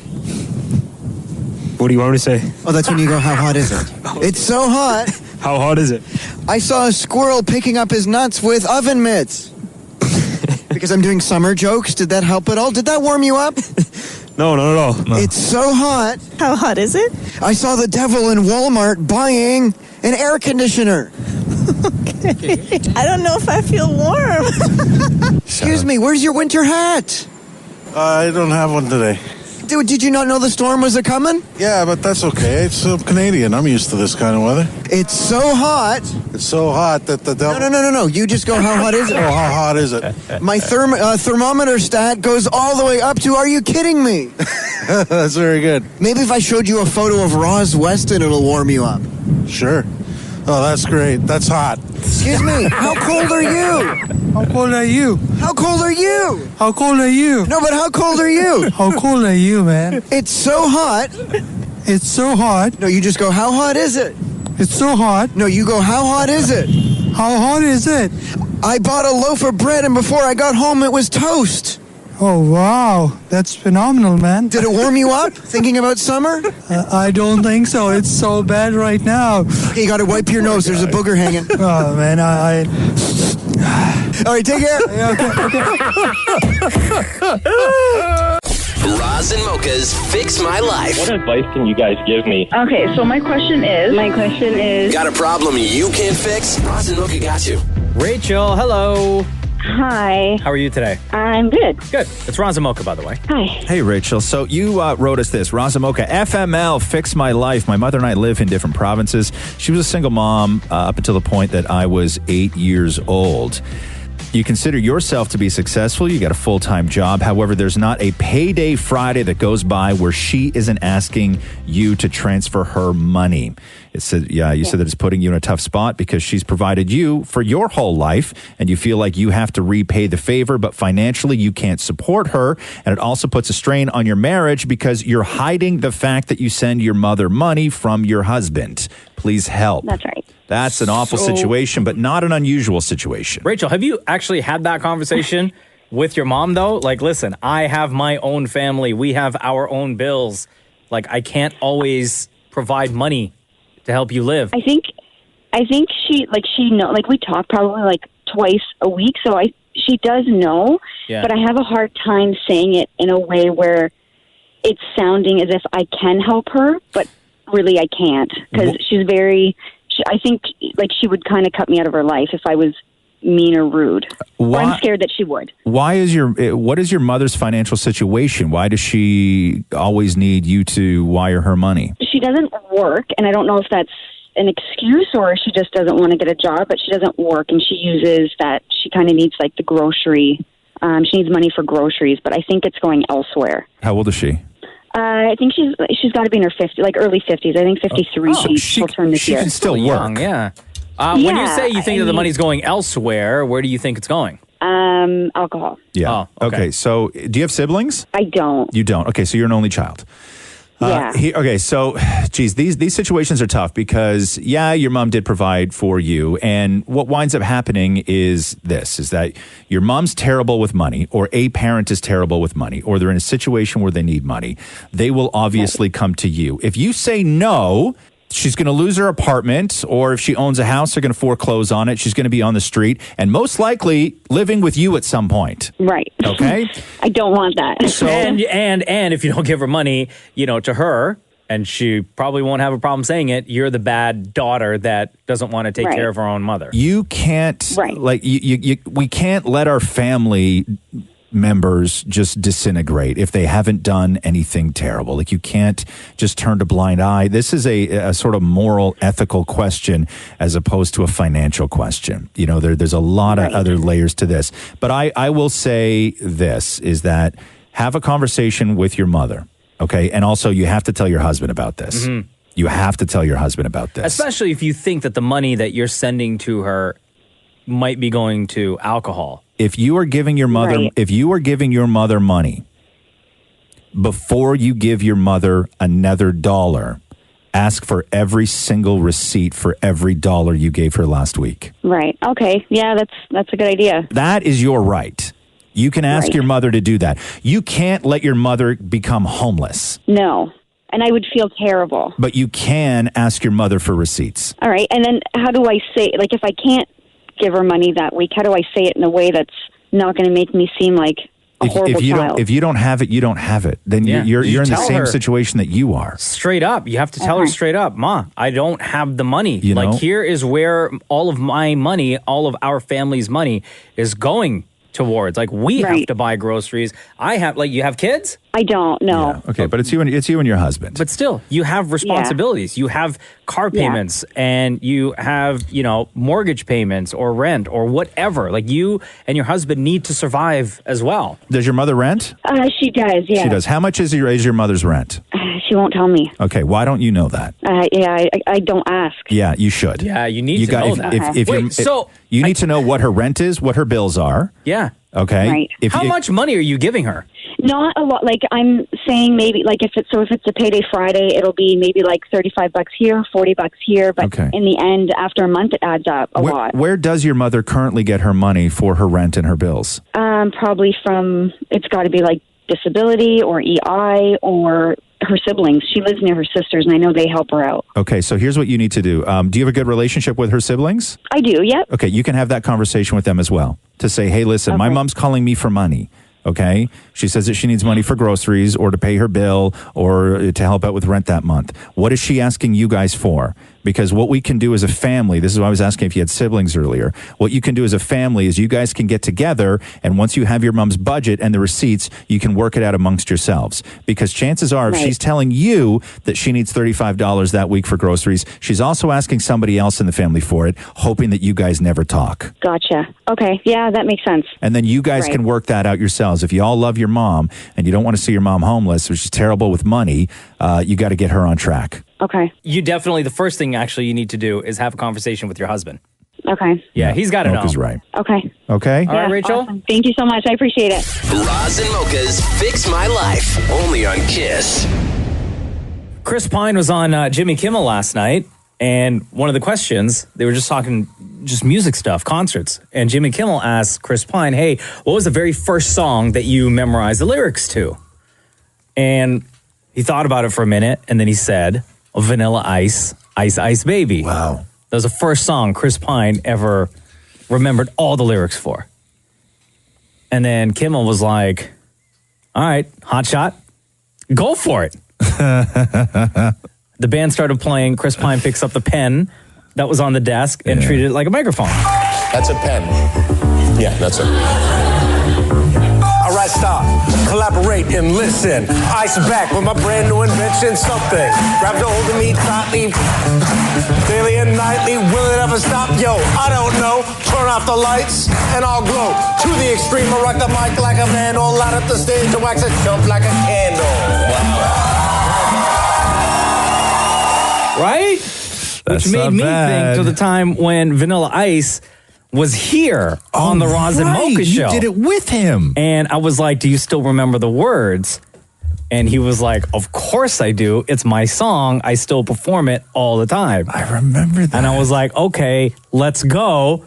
What do you want me to say? Oh, that's when you go, how hot is it? It's so hot. How hot is it? I saw a squirrel picking up his nuts with oven mitts. Because I'm doing summer jokes. Did that help at all? Did that warm you up? No, not at all. No. It's so hot. How hot is it? I saw the devil in Walmart buying an air conditioner. Okay. I don't know if I feel warm. Excuse me, where's your winter hat? I don't have one today. Did you not know the storm was a-coming? Yeah, but that's okay. It's Canadian. I'm used to this kind of weather. It's so hot. It's so hot that the devil... No. You just go, how hot is it? Oh, how hot is it? My thermometer stat goes all the way up to, are you kidding me? That's very good. Maybe if I showed you a photo of Roz Weston, it'll warm you up. Sure. Oh, that's great. That's hot. Excuse me, how cold are you? How cold are you? How cold are you? How cold are you? No, but how cold are you? How cold are you, man? It's so hot. It's so hot. No, you just go, how hot is it? It's so hot. No, you go, how hot is it? How hot is it? I bought a loaf of bread, and before I got home, it was toast. Oh, wow. That's phenomenal, man. Did it warm you up, thinking about summer? I don't think so. It's so bad right now. Okay, you got to wipe your nose. There's a booger hanging. Oh, man, All right, take care. Okay. Roz and Mocha's Fix My Life. What advice can you guys give me? Okay, so my question is... Got a problem you can't fix? Roz and Mocha got you. Rachel, hello. Hi. How are you today? I'm good. Good. It's Roz Mocha, by the way. Hi. Hey, Rachel. So you wrote us this. Roz Mocha, FML, Fix My Life. My mother and I live in different provinces. She was a single mom up until the point that I was 8 years old. You consider yourself to be successful. You got a full-time job. However, there's not a payday Friday that goes by where she isn't asking you to transfer her money. It said, you said that it's putting you in a tough spot because she's provided you for your whole life and you feel like you have to repay the favor, but financially you can't support her. And it also puts a strain on your marriage because you're hiding the fact that you send your mother money from your husband. Please help. That's right. That's an awful situation, but not an unusual situation. Rachel, have you actually had that conversation with your mom, though? Like, listen, I have my own family. We have our own bills. Like, I can't always provide money to help you live. I think she know, like, we talk probably like twice a week, so she does know, but I have a hard time saying it in a way where it's sounding as if I can help her, but really I can't, because she's very... I think like she would kind of cut me out of her life if I was mean or rude. Or I'm scared that she would. What is your mother's financial situation? Why does she always need you to wire her money? She doesn't work, and I don't know if that's an excuse or she just doesn't want to get a job, but she doesn't work and she uses that she kind of needs like the grocery. She needs money for groceries, but I think it's going elsewhere. How old is she? I think she's got to be in her 50s, like early 50s. I think 53. She'll turn this year. She can still work. Young, yeah. When you say you think that the money's going elsewhere, where do you think it's going? Alcohol. Yeah. Oh, okay. So, do you have siblings? I don't. You don't. Okay, so you're an only child. Yeah. Okay, so, geez, these situations are tough because, yeah, your mom did provide for you, and what winds up happening is that your mom's terrible with money, or a parent is terrible with money, or they're in a situation where they need money. They will obviously come to you. If you say no, she's going to lose her apartment, or if she owns a house, they're going to foreclose on it. She's going to be on the street, and most likely living with you at some point. Right. Okay? I don't want that. So, and if you don't give her money, to her, and she probably won't have a problem saying it, you're the bad daughter that doesn't want to take care of her own mother. You can't, we can't let our family members just disintegrate if they haven't done anything terrible. Like, you can't just turn a blind eye. This is a sort of moral, ethical question as opposed to a financial question. There's a lot of other layers to this. But I will say this, is that have a conversation with your mother, okay? And also, you have to tell your husband about this. Mm-hmm. You have to tell your husband about this. Especially if you think that the money that you're sending to her might be going to alcohol. If you are giving your mother money, before you give your mother another dollar, ask for every single receipt for every dollar you gave her last week. Right. Okay. Yeah, that's a good idea. That is your right. You can ask your mother to do that. You can't let your mother become homeless. No. And I would feel terrible. But you can ask your mother for receipts. All right. And then how do I say, like, if I can't give her money that week, how do I say it in a way that's not going to make me seem like a horrible child? If you don't have it, you don't have it. Then you're in the same situation that you are. Straight up. You have to tell her straight up, Ma, I don't have the money. You know? Here is where all of my money, all of our family's money is going towards. Like, we have to buy groceries. You have kids? I don't, no. Yeah. Okay, but it's you and your husband. But still, you have responsibilities. You have car payments and you have, mortgage payments or rent or whatever. Like, you and your husband need to survive as well. Does your mother rent? She does, yeah. She does. How much is your mother's rent? She won't tell me. Okay, why don't you know that? I don't ask. Yeah, you should. Yeah, you need to know that. You need to know what her rent is, what her bills are. Yeah. Okay. Right. How much money are you giving her? Not a lot. Like, I'm saying maybe, like, if it's a payday Friday, it'll be maybe like $35 here, $40 here. But in the end, after a month, it adds up a lot. Where does your mother currently get her money for her rent and her bills? Probably from, it's got to be like disability or EI or her siblings. She lives near her sisters, and I know they help her out. Okay, so here's what you need to do. Do you have a good relationship with her siblings? I do, yep. Okay, you can have that conversation with them as well to say, hey, listen, my mom's calling me for money. Okay. She says that she needs money for groceries or to pay her bill or to help out with rent that month. What is she asking you guys for? Because what we can do as a family, this is why I was asking if you had siblings earlier. What you can do as a family is you guys can get together, and once you have your mom's budget and the receipts, you can work it out amongst yourselves. Because chances are, if she's telling you that she needs $35 that week for groceries, she's also asking somebody else in the family for it, hoping that you guys never talk. Gotcha. Okay. Yeah, that makes sense. And then you guys can work that out yourselves. If you all love your mom and you don't want to see your mom homeless, which is terrible with money, you got to get her on track. Okay. You definitely, the first thing actually you need to do is have a conversation with your husband. Okay. Yeah, he's got to know. Mocha's right. Okay. Okay? All right, Rachel? Awesome. Thank you so much. I appreciate it. Roz and Mocha's Fix My Life, only on Kiss. Chris Pine was on Jimmy Kimmel last night, and one of the questions, they were just talking just music stuff, concerts, and Jimmy Kimmel asked Chris Pine, hey, what was the very first song that you memorized the lyrics to? And he thought about it for a minute, and then he said, Vanilla Ice, Ice Ice Baby. Wow. That was the first song Chris Pine ever remembered all the lyrics for. And then Kimmel was like, all right, hot shot, go for it. The band started playing. Chris Pine picks up the pen that was on the desk and treated it like a microphone. That's a pen. Yeah, that's it. All I stop, collaborate and listen. Ice back with my brand new invention, something. Grab a hold of me tightly, daily and nightly. Will it ever stop? Yo, I don't know. Turn off the lights and I'll glow. To the extreme, I rock the mic like a vandal. Light up the stage and wax a jump like a candle. Right? Which made me think to the time when Vanilla Ice was here on the Roz and Mocha show. You did it with him. And I was like, do you still remember the words? And he was like, of course I do. It's my song. I still perform it all the time. I remember that. And I was like, okay, let's go.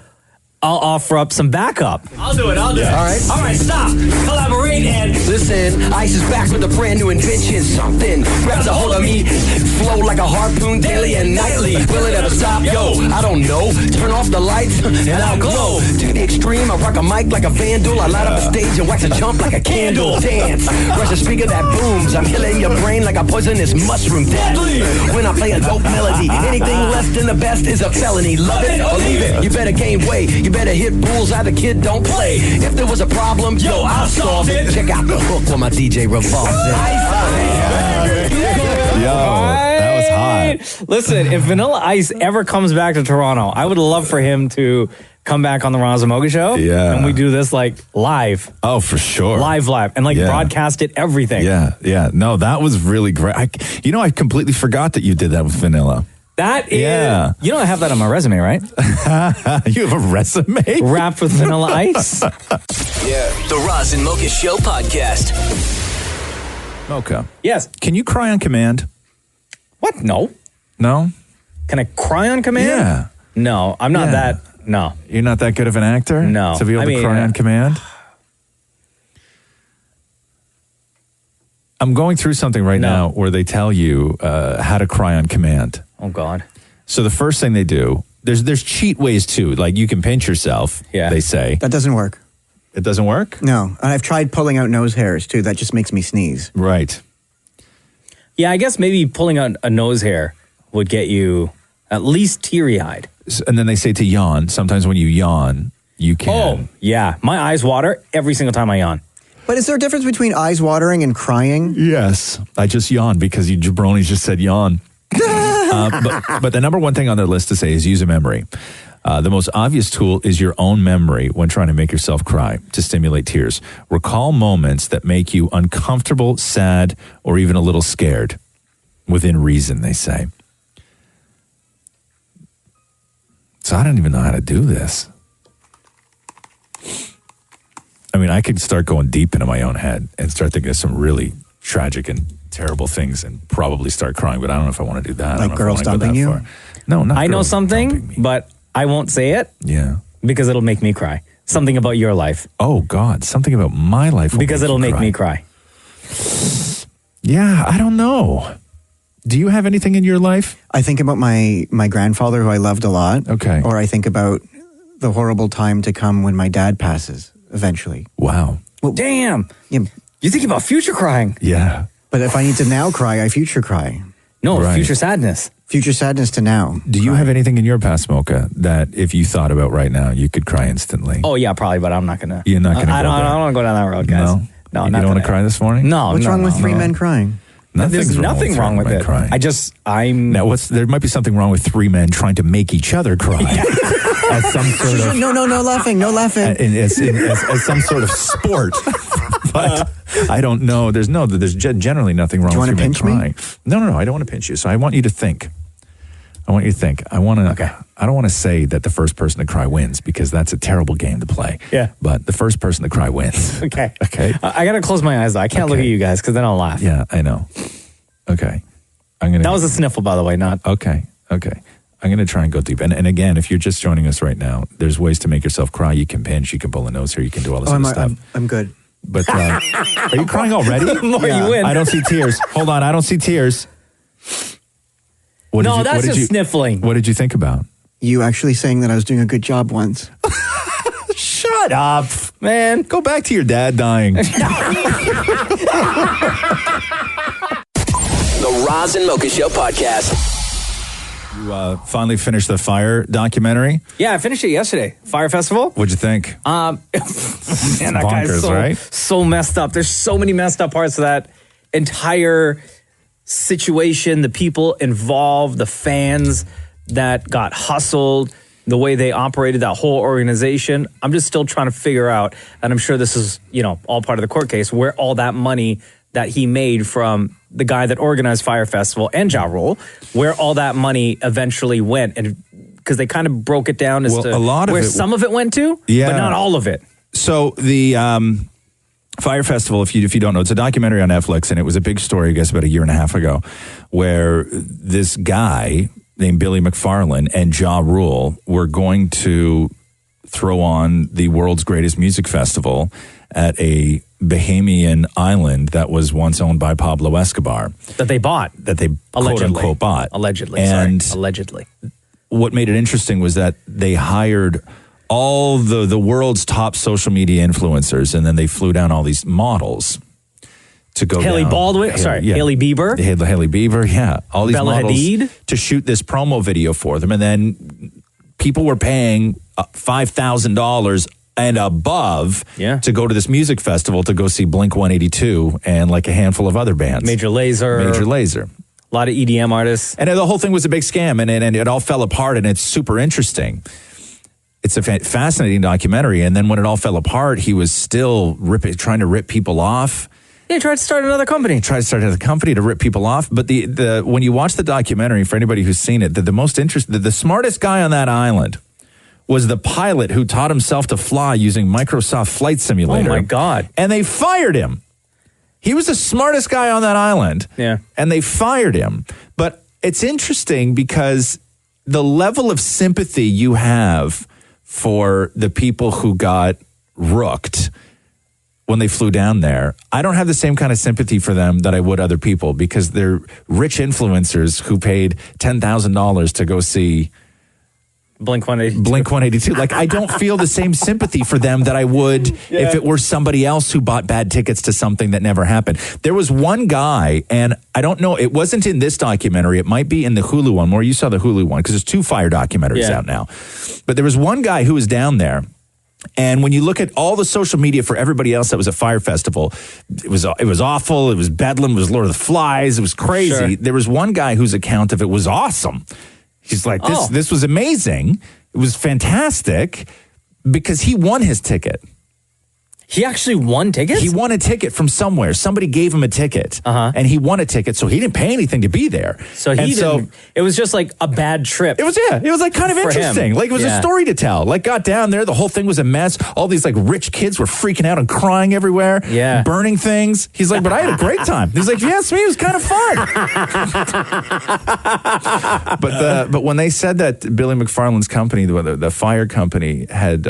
I'll offer up some backup. I'll do it. All right, stop. Collaborate and listen. Ice is back with a brand new invention. Something grabs a hold of me. Flow like a harpoon daily and nightly. Will it ever stop? Yo, I don't know. Turn off the lights and I'll glow. To the extreme, I rock a mic like a vandal. I light up a stage and wax a jump like a candle. Dance. Rush a speaker that booms. I'm killing your brain like a poisonous mushroom. Deadly. When I play a dope melody, anything less than the best is a felony. Love it or leave it. You better gain weight. You better hit bullseye, the kid don't play. If there was a problem, yo, I'll solve it. Check out the hook while my DJ revolves it. That was hot. Listen, if Vanilla Ice ever comes back to Toronto, I would love for him to come back on the Roz and Mocha show. Yeah. And we do this like live. Oh, for sure. Live. And like broadcast it, everything. Yeah. No, that was really great. I completely forgot that you did that with Vanilla. That is, you know, I have that on my resume, right? You have a resume? Wrapped with Vanilla Ice. The Roz and Mocha Show podcast. Mocha. Yes. Can you cry on command? What? No. No? Can I cry on command? Yeah. No, I'm not that. No. You're not that good of an actor? No. To be able to cry on command? I'm going through something right now where they tell you how to cry on command. Oh, God. So the first thing they do, there's cheat ways too. Like you can pinch yourself, they say. That doesn't work. It doesn't work? No. And I've tried pulling out nose hairs too. That just makes me sneeze. Right. Yeah, I guess maybe pulling out a nose hair would get you at least teary-eyed. And then they say to yawn. Sometimes when you yawn, you can. Oh, yeah. My eyes water every single time I yawn. But is there a difference between eyes watering and crying? Yes. I just yawned because you jabronis just said yawn. But the number one thing on their list to say is use a memory. The most obvious tool is your own memory when trying to make yourself cry to stimulate tears. Recall moments that make you uncomfortable, sad, or even a little scared. Within reason, they say. So I don't even know how to do this. I mean, I could start going deep into my own head and start thinking of some really tragic and terrible things and probably start crying, but I don't know if I want to do that. Like girls dumping you? Far. No, not I know girls something, dumping me. but I won't say it. Yeah. Because it'll make me cry. Something about your life. Oh, God. Something about my life. Because it'll make me cry. Yeah, I don't know. Do you have anything in your life? I think about my grandfather, who I loved a lot. Okay. Or I think about the horrible time to come when my dad passes eventually. Wow. Well, damn. Yeah. You think about future crying. Yeah. But if I need to now cry, I future cry. No, Right. future sadness. Future sadness to now. Do you have anything in your past, Mocha, that if you thought about right now, you could cry instantly? Oh, yeah, probably, but I'm not going to. You're not going to I don't want to go down that road, guys. No, you don't want to cry this morning? No. What's wrong with three men crying? There's nothing wrong with it. Crying. Now, there might be something wrong with three men trying to make each other cry. As some sort of No laughing. as some sort of sport. But I don't know. There's generally nothing wrong Do you with wanna three men pinch me? crying. No, I don't want to pinch you. So I want you to think. I don't want to say that the first person to cry wins, because that's a terrible game to play. Yeah. But the first person to cry wins. Okay. Okay. I got to close my eyes, though. I can't look at you guys because then I'll laugh. Yeah, I know. Okay. That was a sniffle, by the way, not. Okay. I'm going to try and go deep. And again, if you're just joining us right now, there's ways to make yourself cry. You can pinch, you can pull a nose here, you can do all this other stuff. I'm good. But are you crying already? The more you win. I don't see tears. Hold on, I don't see tears. That's just sniffling. What did you think about? You actually saying that I was doing a good job once. Shut up, man. Go back to your dad dying. The Roz and Mocha Show podcast. You finally finished the Fire documentary? Yeah, I finished it yesterday. Fire Festival. What'd you think? Man, that guy's bonkers, so messed up. There's so many messed up parts of that entire situation. The people involved, the fans that got hustled, the way they operated that whole organization. I'm just still trying to figure out, and I'm sure this is, all part of the court case, where all that money that he made from the guy that organized Fire Festival and Ja Rule, where all that money eventually went. And because they kind of broke it down as to a lot of where it, some of it went to, but not all of it. So the Fire Festival, if you don't know, it's a documentary on Netflix, and it was a big story, I guess, about a year and a half ago, where this guy named Billy McFarlane and Ja Rule were going to throw on the world's greatest music festival at a Bahamian island that was once owned by Pablo Escobar. That they bought. That they quote-unquote bought. Allegedly. What made it interesting was that they hired all the world's top social media influencers, and then they flew down all these models to go Haley down. Baldwin, Haley Bieber. Haley Bieber, yeah. All these Bella models Hadid. to shoot this promo video for them. And then people were paying $5,000 and above to go to this music festival to go see Blink-182 and like a handful of other bands. Major Lazer. A lot of EDM artists. And the whole thing was a big scam, and it all fell apart, and it's super interesting. It's a fascinating documentary. And then when it all fell apart, he was still trying to rip people off. Yeah, he tried to start another company. To rip people off. But the when you watch the documentary, for anybody who's seen it, the smartest guy on that island was the pilot who taught himself to fly using Microsoft Flight Simulator. Oh, my God. And they fired him. He was the smartest guy on that island. Yeah. And they fired him. But it's interesting because the level of sympathy you have for the people who got rooked when they flew down there, I don't have the same kind of sympathy for them that I would other people, because they're rich influencers who paid $10,000 to go see Blink-182. Like, I don't feel the same sympathy for them that I would if it were somebody else who bought bad tickets to something that never happened. There was one guy, and I don't know, it wasn't in this documentary. It might be in the Hulu one, more you saw the Hulu one, because there's 2 Fire documentaries out now. But there was one guy who was down there, and when you look at all the social media for everybody else that was at Fire Festival, it was awful. It was bedlam. It was Lord of the Flies. It was crazy. Sure. There was one guy whose account of it was awesome. He's like, this was amazing. It was fantastic because he won his ticket. He actually won tickets? He won a ticket from somewhere. Somebody gave him a ticket, and he won a ticket, so he didn't pay anything to be there. So it was just like a bad trip. It was like kind of interesting. Like, it was a story to tell. Like, got down there, the whole thing was a mess. All these like rich kids were freaking out and crying everywhere, burning things. He's like, but I had a great time. He's like, yes, me, it was kind of fun. But when they said that Billy McFarlane's company, the Fire company, had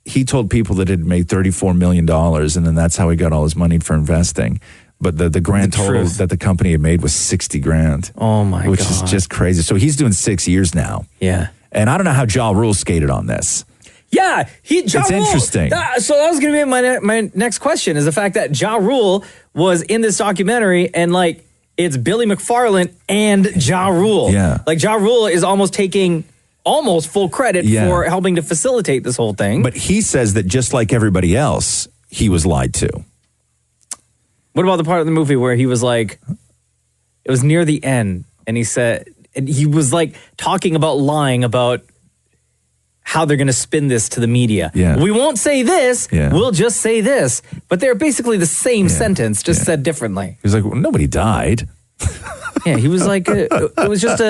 he told people that it had made $34 million, and then that's how he got all his money for investing. But the grand total that the company had made was $60,000. Oh my God. Which is just crazy. So he's doing 6 years now. Yeah. And I don't know how Ja Rule skated on this. Yeah, it's interesting. So that was going to be my next question, is the fact that Ja Rule was in this documentary, and like, it's Billy McFarlane and Ja Rule. Yeah. Like, Ja Rule is almost taking full credit for helping to facilitate this whole thing. But he says that just like everybody else, he was lied to. What about the part of the movie where he was like, it was near the end, and he said, and he was like talking about lying about how they're going to spin this to the media. Yeah. We won't say this, we'll just say this. But they're basically the same sentence, just said differently. He was like, well, nobody died. Yeah, he was like, it was just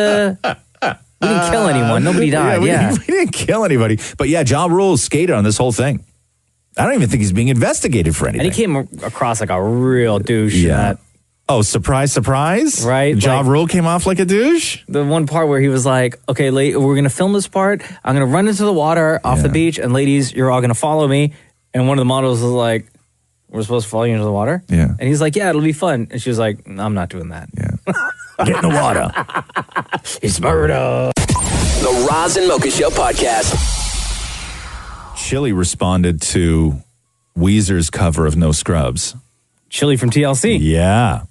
we didn't kill anyone. Nobody died. We didn't kill anybody. But yeah, Ja Rule skated on this whole thing. I don't even think he's being investigated for anything. And he came across like a real douche. Yeah. Oh, surprise, surprise. Right? Ja Rule came off like a douche? The one part where he was like, okay, we're going to film this part. I'm going to run into the water off the beach, and ladies, you're all going to follow me. And one of the models was like, we're supposed to follow you into the water? Yeah. And he's like, yeah, it'll be fun. And she was like, I'm not doing that. Yeah. Get in the water. It's murder. The Roz and Mocha Show podcast. Chili responded to Weezer's cover of No Scrubs. Chili from TLC. Yeah.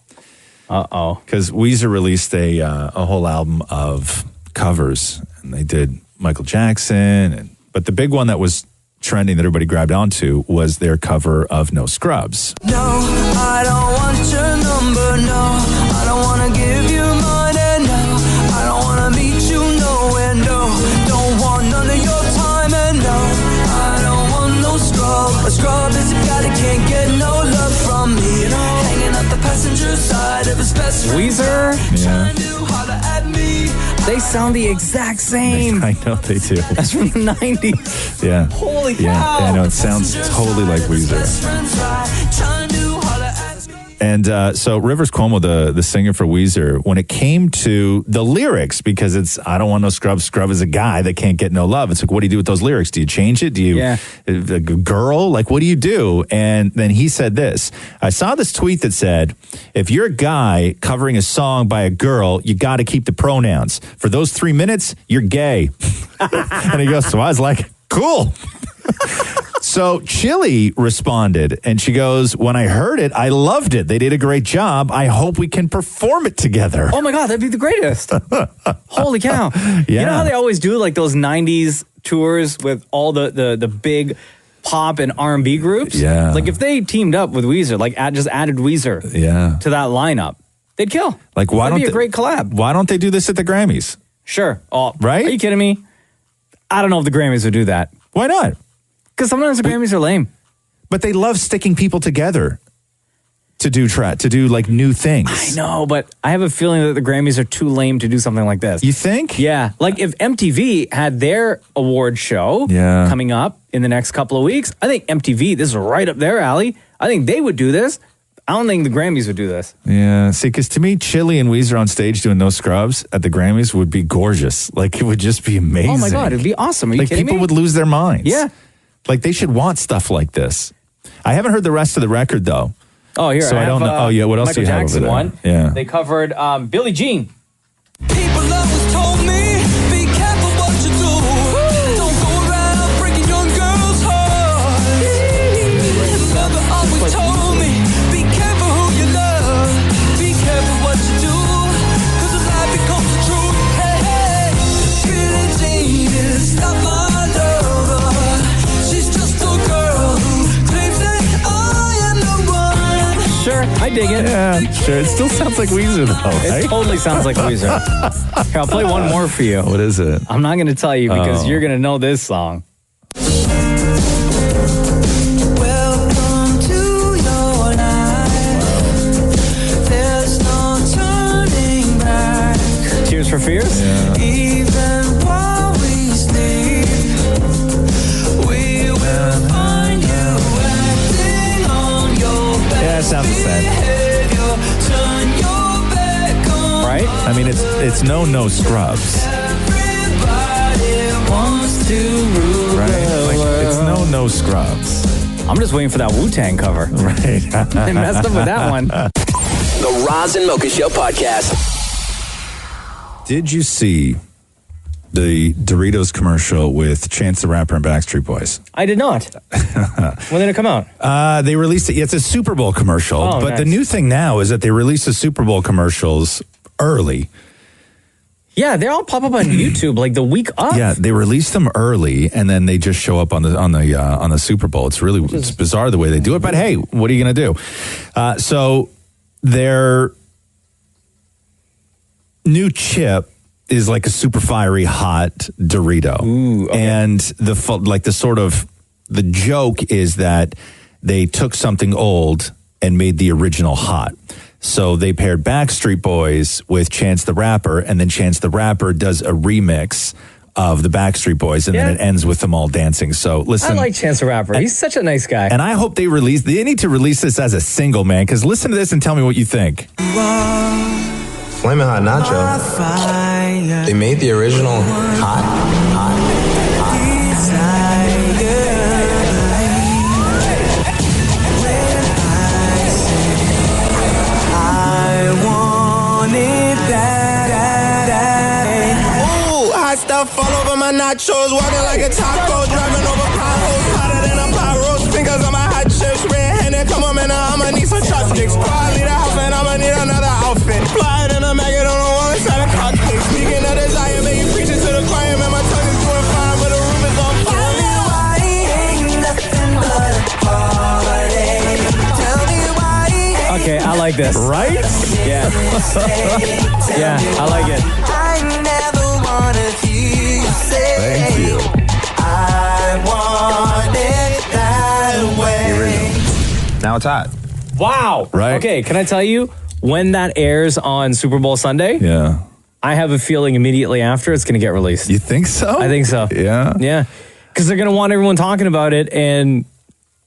Uh-oh. Because Weezer released a whole album of covers, and they did Michael Jackson. But the big one that was trending that everybody grabbed onto was their cover of No Scrubs. No, I don't want your number, no. I don't want to give you money, no. I don't want to meet you nowhere, no. Don't want none of your time, and no. I don't want no scrub. A scrub is a guy that can't get no love from me. Hanging out the passenger side of his best friend. Weezer? Yeah. They sound the exact same. I know they do. That's from the 90s. Yeah. Holy cow. Yeah, I know. It sounds totally like Weezer. And so Rivers Cuomo, the singer for Weezer, when it came to the lyrics, because it's, I don't want no scrub. Scrub is a guy that can't get no love. It's like, what do you do with those lyrics? Do you change it? Do you, a girl? Like, what do you do? And then he said this. I saw this tweet that said, if you're a guy covering a song by a girl, you got to keep the pronouns. For those 3 minutes, you're gay. And he goes, so I was like, cool. So Chili responded, and she goes, when I heard it, I loved it. They did a great job. I hope we can perform it together. Oh, my God. That'd be the greatest. Holy cow. Yeah. You know how they always do, like, those 90s tours with all the big pop and R&B groups? Yeah. Like, if they teamed up with Weezer, like, just added Weezer to that lineup, they'd kill. Like, why That'd don't be a great collab. Why don't they do this at the Grammys? Sure. Oh, right? Are you kidding me? I don't know if the Grammys would do that. Why not? Because sometimes the Grammys are lame. But they love sticking people together to do like new things. I know, but I have a feeling that the Grammys are too lame to do something like this. You think? Yeah. Like if MTV had their award show coming up in the next couple of weeks, I think MTV, this is right up their alley. I think they would do this. I don't think the Grammys would do this. Yeah, see, because to me, Chili and Weezer on stage doing No Scrubs at the Grammys would be gorgeous. Like, it would just be amazing. Oh, my God, it'd be awesome. Are you kidding me? People would lose their minds. Yeah. Like, they should want stuff like this. I haven't heard the rest of the record, though. Oh, here, so I don't know. Oh, yeah, what else do you have over there? One. Yeah. They covered Billie Jean. People always told me, be careful what you do. Don't go around breaking young girls' hearts. Mother always told me, be careful who you love. Be careful what you do, cause a lie becomes the truth. Hey, hey, Billie Jean is not my lover. She's just a girl who claims that I am the one. Sure, I dig it. Yeah, sure. It still sounds like Weezer, though, right? It totally sounds like Weezer. Here, I'll play one more for you. What is it? I'm not going to tell you because you're going to know this song. Welcome to your life. There's no turning back. Tears for Fears? Yeah. Even while we sleep, we will find you acting on your best Yeah, it sounds the same. behavior. Turn your back on. Right? I mean, it's no Scrubs. Everybody wants to rule. Right? Like, it's no Scrubs. I'm just waiting for that Wu-Tang cover. Right. They messed up with that one. The Roz and Mocha Show podcast. Did you see the Doritos commercial with Chance the Rapper and Backstreet Boys? I did not. When did it come out? They released it. Yeah, it's a Super Bowl commercial. Oh, but nice. the new thing now is that they release the Super Bowl commercials early. Yeah, they all pop up on YouTube like the week of. Yeah, they release them early, and then they just show up on the Super Bowl. It's bizarre the way they do it, but hey, what are you going to do? So their new chip is like a super fiery hot Dorito. Ooh, okay. And the joke is that they took something old and made the original hot. So they paired Backstreet Boys with Chance the Rapper, and then Chance the Rapper does a remix of the Backstreet Boys, and then it ends with them all dancing. So listen, I like Chance the Rapper. He's such a nice guy. and I hope they need to release this as a single, man, because listen to this and tell me what you think. Flamin' Hot Nacho. They made the original hot. Stuff all over my nachos, walking like a taco, driving over potholes, hotter than a pot roast. Fingers on my hot chips, red-handed, come on, man, I'ma need some chopsticks. Before I leave the house, man, I'ma need another outfit. like this. Right? Yeah. Yeah, I like it. I never wanted you to say. Thank you. I want it that way. Now it's hot. Wow. Right. Okay, can I tell you, when that airs on Super Bowl Sunday, Yeah. I have a feeling immediately after it's going to get released. You think so? I think so. Yeah. Yeah. Because they're going to want everyone talking about it and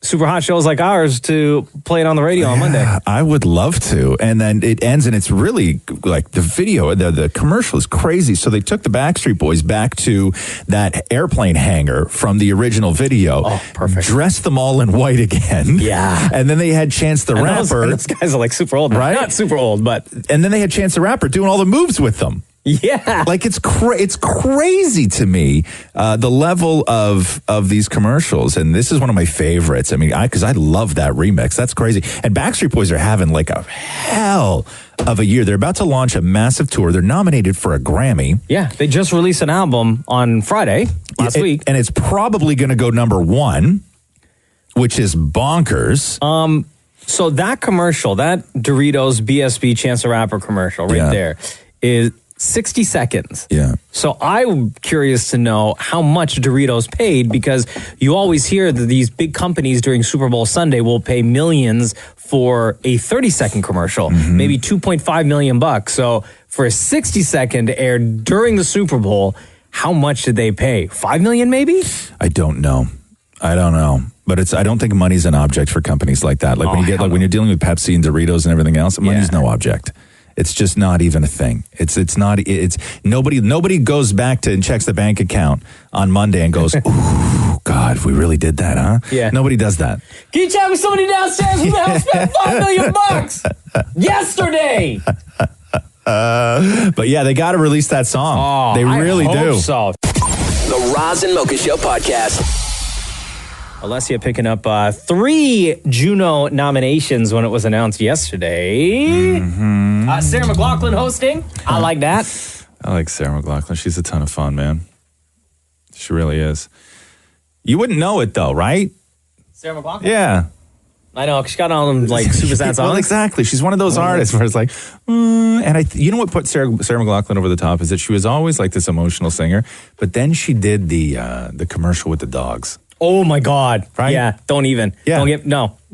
super hot shows like ours to play it on the radio on Monday. I would love to. And then it ends, and it's really like the video, the commercial is crazy. So they took the Backstreet Boys back to that airplane hangar from the original video. Oh, perfect. Dressed them all in white again. Yeah. And then they had Chance the Rapper. Those guys are like super old. Right? Not super old, but. And then they had Chance the Rapper doing all the moves with them. Yeah. Like it's crazy to me, the level of these commercials. And this is one of my favorites. I mean, because I love that remix. That's crazy. And Backstreet Boys are having like a hell of a year. They're about to launch a massive tour. They're nominated for a Grammy. Yeah. They just released an album on Friday last week. And it's probably going to go number one, which is bonkers. So that commercial, that Doritos BSB Chance the Rapper commercial right there is 60 seconds. Yeah. So I'm curious to know how much Doritos paid, because you always hear that these big companies during Super Bowl Sunday will pay millions for a 30-second commercial, maybe $2.5 million bucks. So for a 60-second air during the Super Bowl, how much did they pay? $5 million maybe? I don't know. But I don't think money's an object for companies like that. Like when you're dealing with Pepsi and Doritos and everything else, money's no object. It's just not even a thing. Nobody goes back and checks the bank account on Monday and goes, ooh, God, we really did that, huh? Yeah. Nobody does that. Can you tell me somebody downstairs who the hell spent $5 million bucks yesterday? But yeah, they got to release that song. They really do. So. The Roz and Mocha Show podcast. Alessia picking up 3 Juno nominations when it was announced yesterday. Sarah McLachlan hosting. I like that. I like Sarah McLachlan. She's a ton of fun, man. She really is. You wouldn't know it though, right? Sarah McLachlan? Yeah. I know. She got all them like super sad songs. Well, exactly. She's one of those artists where it's like, and you know what put Sarah McLachlan over the top is that she was always like this emotional singer, but then she did the commercial with the dogs. Oh my God! Right? Yeah. Don't even. Yeah.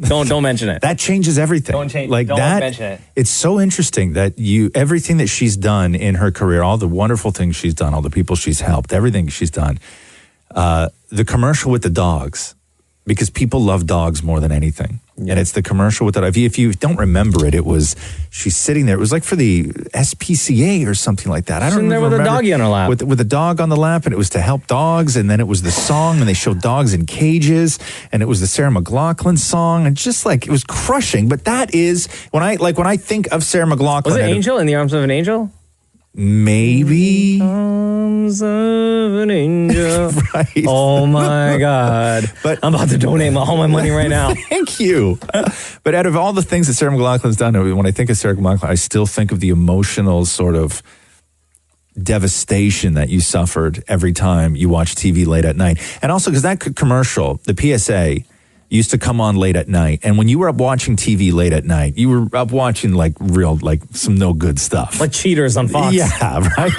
Don't mention it. That changes everything. Don't change. Like don't that. mention it. It's so interesting that everything that she's done in her career, all the wonderful things she's done, all the people she's helped, everything she's done. The commercial with the dogs, because people love dogs more than anything. Yeah. And it's the commercial with that. If you don't remember it, she's sitting there. It was like for the SPCA or something like that. I don't remember. With a doggy on her lap. With a dog on the lap, and it was to help dogs. And then it was the song, and they showed dogs in cages, and it was the Sarah McLachlan song, and just like it was crushing. But that is when I think of Sarah McLachlan. Was it Angel in the Arms of an Angel? Maybe. Arms of an angel. Right. Oh my God. But I'm about to donate all my money right now. Thank you. But out of all the things that Sarah McLachlan's done, when I think of Sarah McLachlan, I still think of the emotional sort of devastation that you suffered every time you watch TV late at night. And also because that commercial, the PSA, used to come on late at night. And when you were up watching TV late at night, you were up watching like some no good stuff. Like Cheaters on Fox. Yeah, right?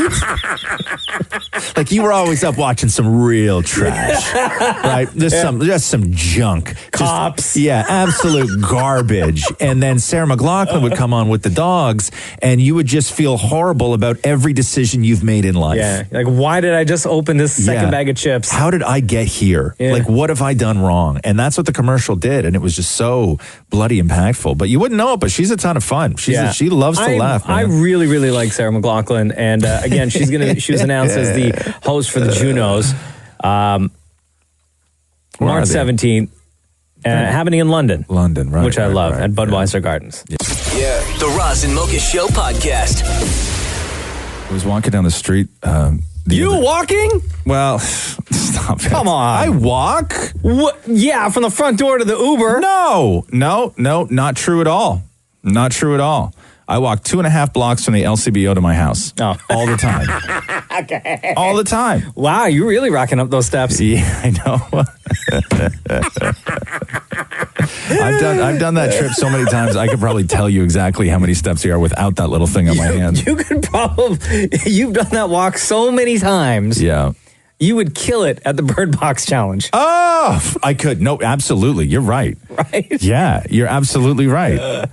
Like you were always up watching some real trash, right? Just some junk. Cops. Absolute garbage. And then Sarah McLachlan would come on with the dogs, and you would just feel horrible about every decision you've made in life. Yeah, like why did I just open this second bag of chips? How did I get here? Yeah. Like what have I done wrong? And that's what the commercial did, and it was just so bloody impactful. But you wouldn't know it, but she's a ton of fun. She loves to laugh, man. I really, really like Sarah McLachlan, and again, she was announced as the host for the Junos, March 17th, happening in London. London, right. Which I love, at Budweiser Gardens. Yeah. The Roz and Mocha Show podcast. I was walking down the street. Walking? Well, stop it. Come on. I walk? What? Yeah, from the front door to the Uber. No, not true at all. Not true at all. I walk 2.5 blocks from the LCBO to my house. Oh. All the time. Okay. All the time. Wow, you're really rocking up those steps. Yeah, I know. I've done that trip so many times. I could probably tell you exactly how many steps they are without that little thing on my hand. You've done that walk so many times. Yeah. You would kill it at the Bird Box Challenge. Oh, I could. No, absolutely. You're right. Right? Yeah, you're absolutely right.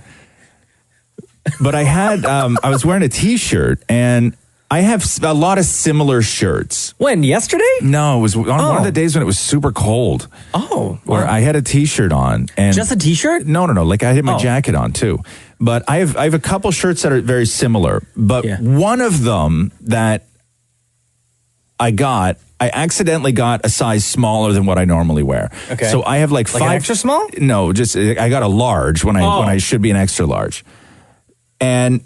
But I had, I was wearing a T-shirt, and I have a lot of similar shirts. When, yesterday? No, it was on one of the days when it was super cold. Oh. Where I had a T-shirt on. And just a T-shirt? No. Like I had my jacket on too. But I have a couple shirts that are very similar. But one of them that I accidentally got a size smaller than what I normally wear. Okay. So I have like an extra small? No, just I got a large when I should be an extra large. And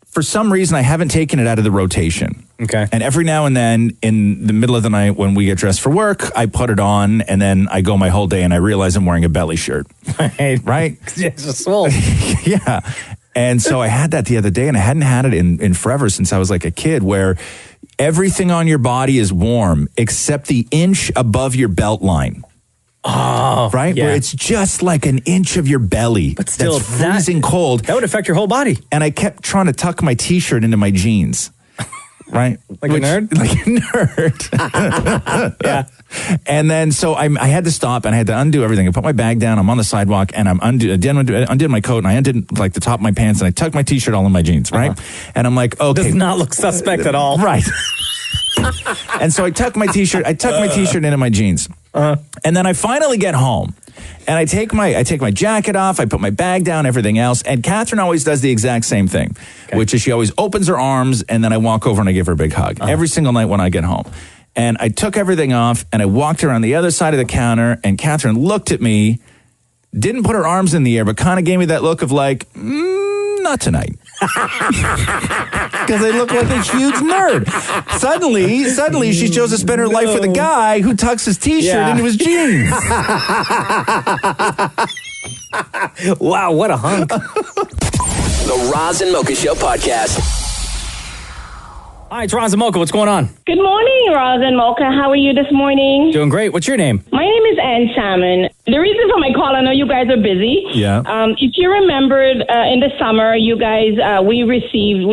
for some reason, I haven't taken it out of the rotation. Okay. And every now and then, in the middle of the night when we get dressed for work, I put it on, and then I go my whole day, and I realize I'm wearing a belly shirt. Right? It's a swole. Yeah. And so I had that the other day, and I hadn't had it in forever since I was like a kid, where everything on your body is warm except the inch above your belt line. Oh, right? Yeah. Where it's just like an inch of your belly. But still, that's freezing cold. That would affect your whole body. And I kept trying to tuck my T-shirt into my jeans. Right? Like a nerd? Like a nerd. Yeah. And then so I had to stop, and I had to undo everything. I put my bag down. I'm on the sidewalk, and I undid my coat, and I undid like the top of my pants, and I tucked my T-shirt all in my jeans, right? And I'm like, okay. Does not look suspect at all. Right. And so I tuck my T-shirt into my jeans. And then I finally get home, and I take my jacket off, I put my bag down, everything else, and Catherine always does the exact same thing, which is she always opens her arms, and then I walk over and I give her a big hug every single night when I get home. And I took everything off, and I walked around the other side of the counter, and Catherine looked at me, didn't put her arms in the air, but kind of gave me that look of like, not tonight. Because I look like a huge nerd. Suddenly, she chose to spend her life with a guy who tucks his T-shirt into his jeans. Wow, what a hunk. The Roz and Mocha Show podcast. Hi, it's Roz and Mocha. What's going on? Good morning, Roz and Mocha. How are you this morning? Doing great. What's your name? My name is Ann Salmon. The reason for my call, I know you guys are busy. Yeah. If you remembered, in the summer, you guys, we received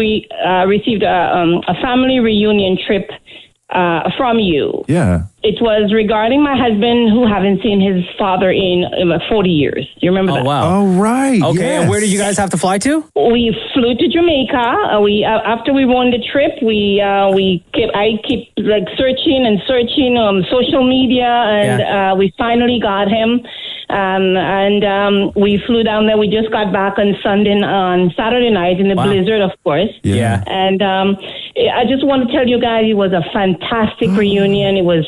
a family reunion trip from you. Yeah. It was regarding my husband who haven't seen his father in 40 years. Do you remember that? Oh, wow. Oh, right. Okay, yes. And where did you guys have to fly to? We flew to Jamaica. After we won the trip, I keep like searching on social media, and we finally got him. We flew down there. We just got back on Saturday night in the blizzard, of course. Yeah. And I just want to tell you guys, it was a fantastic reunion. It was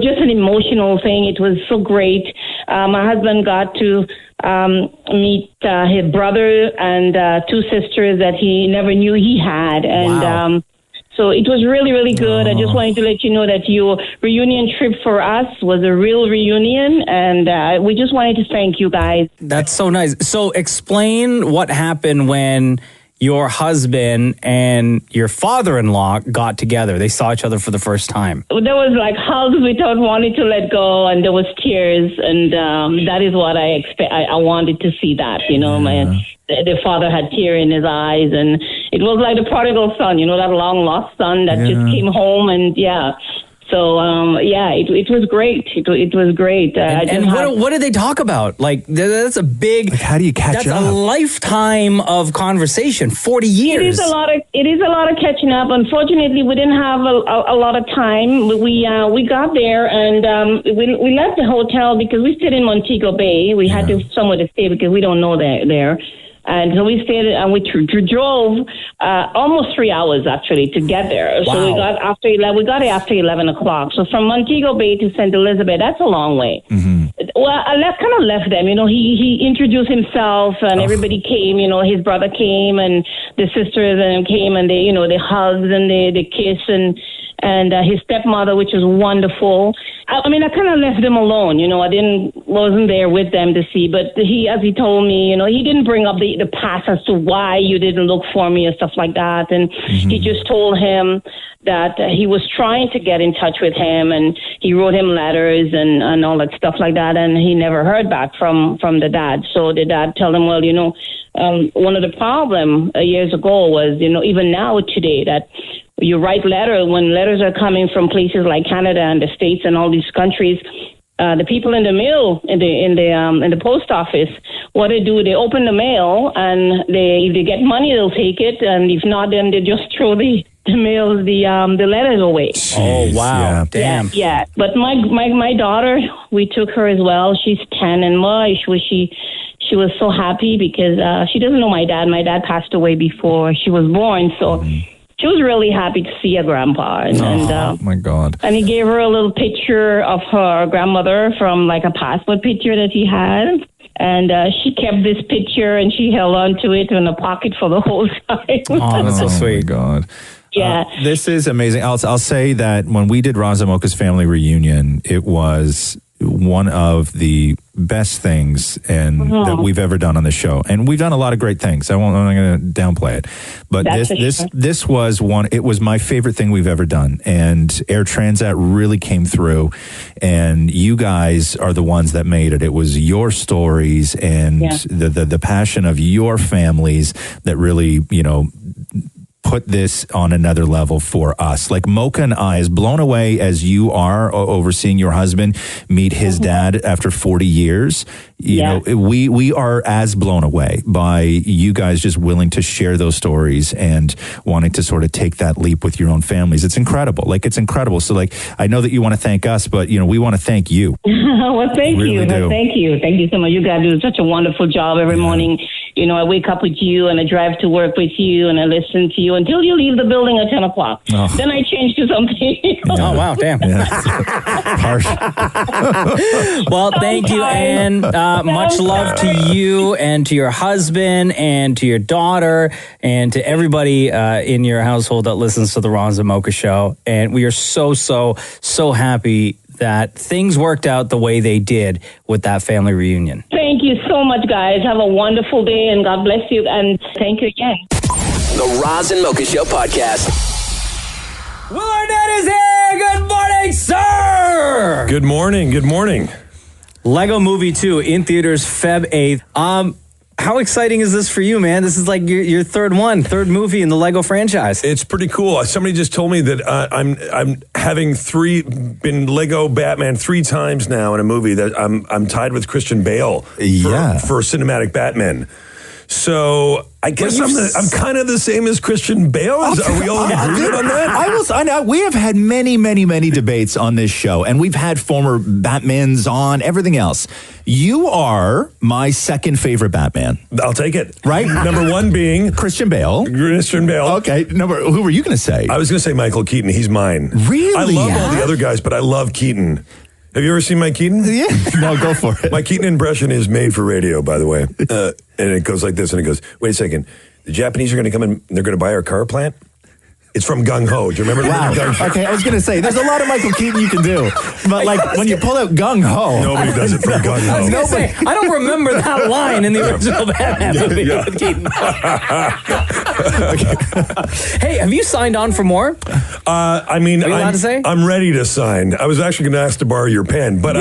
just an emotional thing. It was so great. My husband got to meet his brother and two sisters that he never knew he had. And so it was really, really good. I just wanted to let you know that your reunion trip for us was a real reunion, and we just wanted to thank you guys. That's so nice. So explain what happened when your husband and your father-in-law got together. They saw each other for the first time. There was like hugs without wanting to let go, and there was tears, and that is what I expect. I wanted to see that, the father had tear in his eyes, and it was like the prodigal son, that long lost son that just came home, and So, it was great. It was great. What did they talk about? Like, that's a big... Like, how do you catch up? That's a lifetime of conversation, 40 years. It is a lot of catching up. Unfortunately, we didn't have a lot of time. We got there, and we left the hotel because we stayed in Montego Bay. We had to somewhere to stay because we don't know there. And so we stayed, and we drove almost 3 hours actually to get there. Wow. So we got there after 11 o'clock. So from Montego Bay to St. Elizabeth, that's a long way. Mm-hmm. Well, I kind of left them. He introduced himself, and everybody came. His brother came, and the sisters and came, and they hugged and they kissed, and and his stepmother, which was wonderful. I mean, I kind of left them alone. You know, wasn't there with them to see. But as he told me, you know, he didn't bring up the past as to why you didn't look for me or stuff like that. And he just told him that he was trying to get in touch with him, and he wrote him letters and all that stuff like that. And he never heard back from the dad. So the dad told him, well, you know, one of the problem years ago was, you know, even now today, that you write letters, when letters are coming from places like Canada and the States and all these countries, the people in the mail, in the post office, what they do, they open the mail, and if they get money, they'll take it, and if not, then they just throw the letters away. Jeez, oh wow! Yeah. Damn. Yeah. But my daughter, we took her as well. She's 10, and she was so happy because she doesn't know my dad. My dad passed away before she was born, so. She was really happy to see her grandpa. Oh my God. And he gave her a little picture of her grandmother from like a passport picture that he had. And she kept this picture and she held on to it in a pocket for the whole time. Oh, that's so sweet. Oh my God. Yeah. This is amazing. I'll say that when we did Roz Mocha's family reunion, it was one of the best things that we've ever done on the show, and we've done a lot of great things. I'm not going to downplay it, but this was one. It was my favorite thing we've ever done, and Air Transat really came through, and you guys are the ones that made it. It was your stories and the passion of your families that really, you know, put this on another level for us. Like Mocha and I, as blown away as you are overseeing your husband meet his dad after 40 years, you know, we are as blown away by you guys just willing to share those stories and wanting to sort of take that leap with your own families. It's incredible. Like, it's incredible. So, like, I know that you want to thank us, but, you know, we want to thank you. Well, thank really you. do. Thank you. Thank you so much. You guys do such a wonderful job every morning. You know, I wake up with you and I drive to work with you and I listen to you until you leave the building at 10 o'clock. Oh. Then I change to something. Oh, wow. Damn. Harsh. Well, thank you, Anne. Much love to you and to your husband and to your daughter and to everybody in your household that listens to the Roz and Mocha show. And we are so happy that things worked out the way they did with that family reunion. Thank you so much, guys. Have a wonderful day, and God bless you, and thank you again. The Roz and Mocha Show podcast. Will Arnett is here! Good morning, sir! Good morning, good morning. Lego Movie 2 in theaters Feb 8th. How exciting is this for you, man? This is like your third movie in the Lego franchise. It's pretty cool. Somebody just told me that I'm having been Lego Batman 3 times now in a movie, that I'm tied with Christian Bale for cinematic Batman. So I guess I'm kind of the same as Christian Bale. Are we all agreed on that? We have had many debates on this show, and we've had former Batmans on, everything else. You are my second favorite Batman. I'll take it. Right? Number 1 being Christian Bale. Okay. Who were you going to say? I was going to say Michael Keaton. He's mine. Really? I love all the other guys, but I love Keaton. Have you ever seen my Keaton? Yeah. No, go for it. My Keaton impression is made for radio, by the way. And it goes like this, and it goes, wait a second. The Japanese are going to come in, they're going to buy our car plant? It's from Gung Ho. Do you remember that? Wow. Okay, I was going to say, there's a lot of Michael Keaton you can do. But, like, when you pull out Gung Ho. Nobody does it from Gung Ho. I was going to say, I don't remember that line in the original Batman movie with Keaton. Hey, have you signed on for more? I mean, Are you allowed to say? I'm ready to sign. I was actually going to ask to borrow your pen, but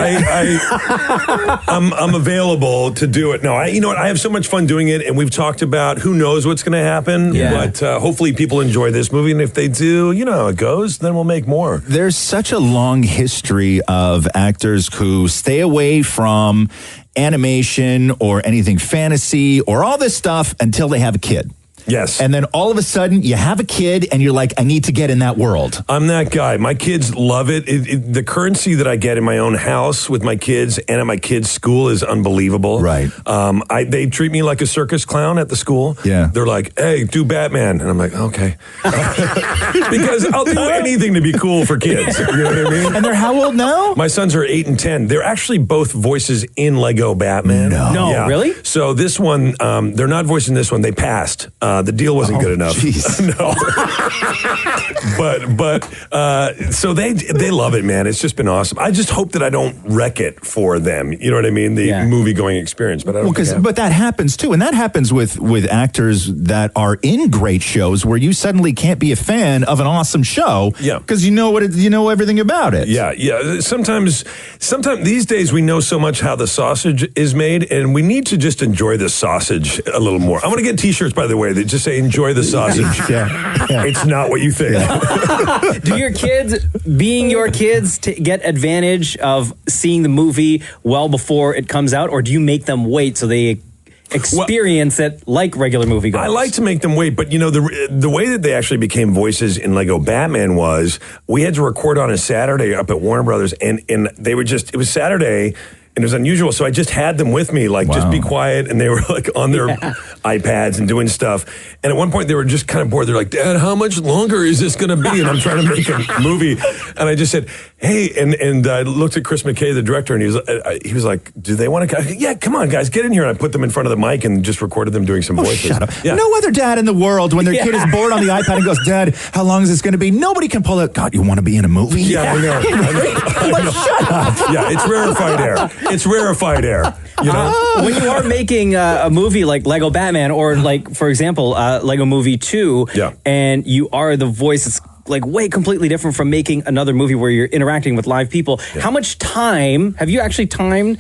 I'm available to do it. No, you know what? I have so much fun doing it, and we've talked about who knows what's going to happen, but hopefully people enjoy this movie, and if they do, you know how it goes, then we'll make more. There's such a long history of actors who stay away from animation or anything fantasy or all this stuff until they have a kid. Yes. And then all of a sudden you have a kid and you're like, I need to get in that world. I'm that guy. My kids love it. The currency that I get in my own house with my kids and at my kids' school is unbelievable. Right. They treat me like a circus clown at the school. Yeah. They're like, hey, do Batman. And I'm like, okay. Because I'll do anything to be cool for kids. You know what I mean? And they're how old now? My sons are 8 and 10. They're actually both voices in Lego Batman. No, really? So this one, they're not voicing this one. They passed. The deal wasn't good enough. Jeez. No. So they love it, man. It's just been awesome. I just hope that I don't wreck it for them. You know what I mean? The movie going experience. But I don't but that happens too, and that happens with actors that are in great shows where you suddenly can't be a fan of an awesome show because you know everything about it. Yeah. Sometimes these days we know so much how the sausage is made, and we need to just enjoy the sausage a little more. I want to get T-shirts, by the way, that just say "Enjoy the sausage." It's not what you think. Do your kids, being your kids, get advantage of seeing the movie well before it comes out, or do you make them wait so they experience it like regular moviegoers? I like to make them wait, but the way that they actually became voices in Lego Batman was we had to record on a Saturday up at Warner Brothers, and they were it was Saturday. And it was unusual, so I just had them with me, just be quiet, and they were on their iPads and doing stuff. And at one point, they were just kind of bored. They're like, "Dad, how much longer is this going to be?" And I'm trying to make a movie, and I just said, "Hey," and I looked at Chris McKay, the director, and he was like, "Do they want to?" Yeah, come on, guys, get in here. And I put them in front of the mic and just recorded them doing some voices. Shut up! Yeah. No other dad in the world, when their kid is bored on the iPad and goes, "Dad, how long is this going to be?" Nobody can pull out. God, you want to be in a movie? Yeah, I know. Shut up! Yeah, it's rarefied air. It's rarefied air. When you are making a movie like Lego Batman, or like, for example, Lego Movie 2, and you are the voice, it's like way completely different from making another movie where you're interacting with live people. How much time have you actually timed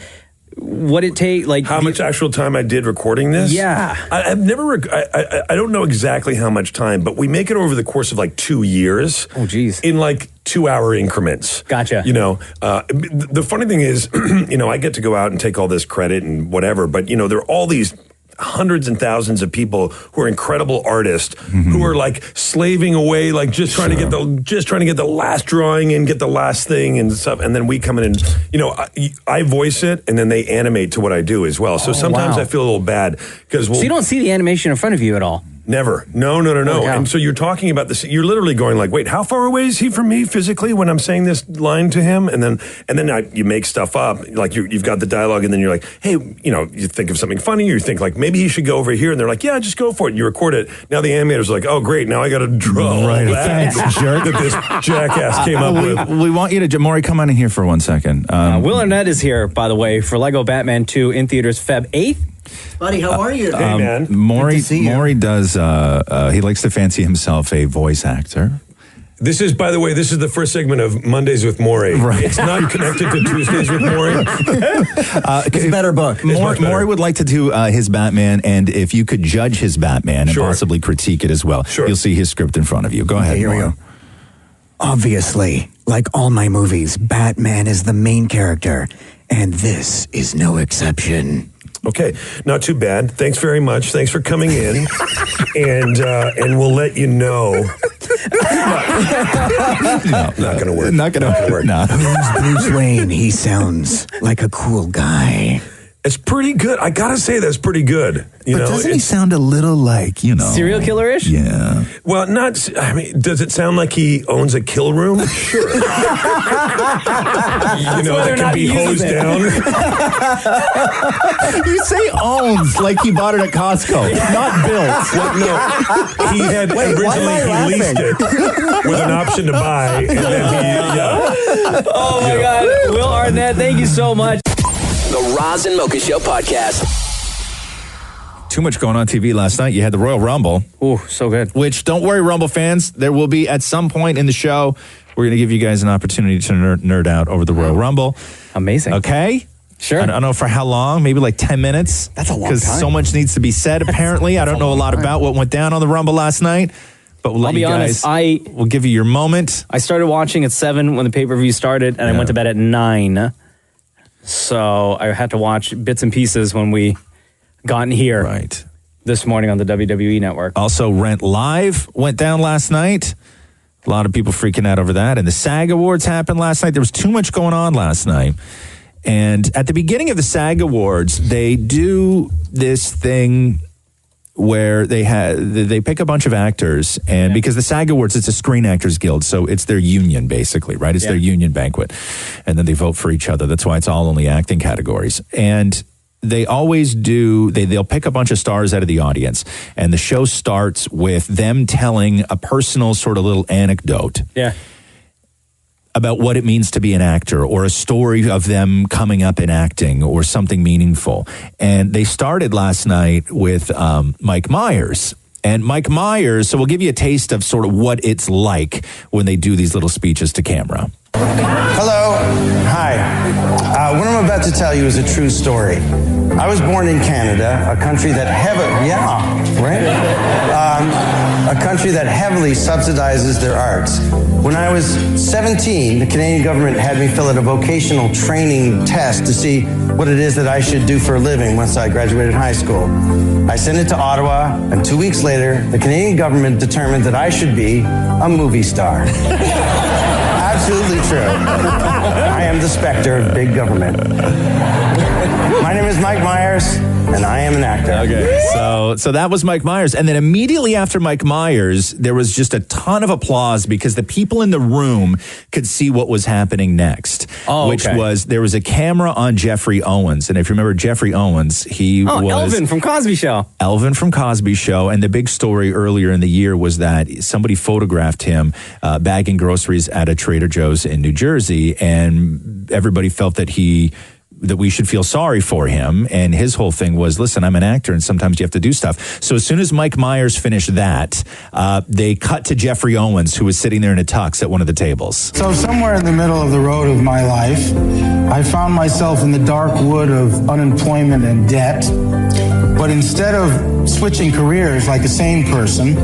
what it take? Like how much actual time I did recording this? Yeah, I've never. I don't know exactly how much time, but we make it over the course of 2 years. Oh, geez. In 2-hour increments. Gotcha. The funny thing is, I get to go out and take all this credit and whatever, but there are all these hundreds and thousands of people who are incredible artists who are slaving away, just trying to get the last drawing and get the last thing and stuff, and then we come in and I voice it, and then they animate to what I do as well. So sometimes I feel a little bad because so you don't see the animation in front of you at all. Never. No. And so you're talking about this. You're literally going wait, how far away is he from me physically when I'm saying this line to him? And then you make stuff up. You've got the dialogue, and then you're like, hey, you think of something funny. You think maybe he should go over here, and they're like, yeah, just go for it. And you record it. Now the animators are like, oh great, now I got to draw that this jackass came up with. We want you to, Maury, come on in here for 1 second. Will Arnett is here, by the way, for Lego Batman 2 in theaters Feb 8th. Buddy, how are you? Hey, man. Maury does, he likes to fancy himself a voice actor. This is, by the way, the first segment of Mondays with Maury. Right. It's not connected to Tuesdays with Maury. It's a better book. Maury would like to do his Batman, and if you could judge his Batman and possibly critique it as well, you'll see his script in front of you. Go ahead, here Maury. we go. Obviously, like all my movies, Batman is the main character, and this is no exception. Okay, not too bad. Thanks very much. Thanks for coming in, and we'll let you know. No, not going to work. Not going to work. No. Who's Bruce Wayne? He sounds like a cool guy. It's pretty good. I gotta say, that's pretty good. But doesn't he sound a little like, serial killer-ish? Yeah. Well, does it sound like he owns a kill room? Sure. That can be hosed down. You say owns like he bought it at Costco, not built. Well, no, he had originally leased it with an option to buy, and then Oh my God, Will Arnett, thank you so much. The Roz and Mocha Show podcast. Too much going on TV last night. You had the Royal Rumble. Ooh, so good. Which, don't worry, Rumble fans, there will be at some point in the show, we're going to give you guys an opportunity to nerd out over the Royal Rumble. Amazing. Okay? Sure. I don't know for how long, maybe 10 minutes. That's a long time. Because so much needs to be said, apparently. I don't know a lot about what went down on the Rumble last night. But we'll let you guys, we'll give you your moment. I started watching at 7 when the pay-per-view started, and I went to bed at 9. So I had to watch bits and pieces when we got in here this morning on the WWE Network. Also, Rent Live went down last night. A lot of people freaking out over that. And the SAG Awards happened last night. There was too much going on last night. And at the beginning of the SAG Awards, they do this thing where they pick a bunch of actors, and because the SAG Awards, it's a Screen Actors Guild, so it's their union, basically, right? It's their union banquet. And then they vote for each other. That's why it's all only acting categories. And they always do, they'll pick a bunch of stars out of the audience, and the show starts with them telling a personal sort of little anecdote. Yeah. About what it means to be an actor, or a story of them coming up in acting, or something meaningful. And they started last night with Mike Myers. And Mike Myers, so we'll give you a taste of sort of what it's like when they do these little speeches to camera. Hello. Hi. What I'm about to tell you is a true story. I was born in Canada, a country that a country that heavily subsidizes their arts. When I was 17, the Canadian government had me fill out a vocational training test to see what it is that I should do for a living once I graduated high school. I sent it to Ottawa, and 2 weeks later, the Canadian government determined that I should be a movie star. Absolutely true. I am the specter of big government. My name is Mike Myers, and I am an actor. Okay, so that was Mike Myers. And then immediately after Mike Myers, there was just a ton of applause because the people in the room could see what was happening next. Which was, there was a camera on Jeffrey Owens. And if you remember Jeffrey Owens, he was... Elvin from Cosby Show. Elvin from Cosby Show. And the big story earlier in the year was that somebody photographed him bagging groceries at a Trader Joe's in New Jersey. And everybody felt that we should feel sorry for him. And his whole thing was, listen, I'm an actor and sometimes you have to do stuff. So as soon as Mike Myers finished that, they cut to Jeffrey Owens, who was sitting there in a tux at one of the tables. So somewhere in the middle of the road of my life, I found myself in the dark wood of unemployment and debt. But instead of switching careers like a sane person,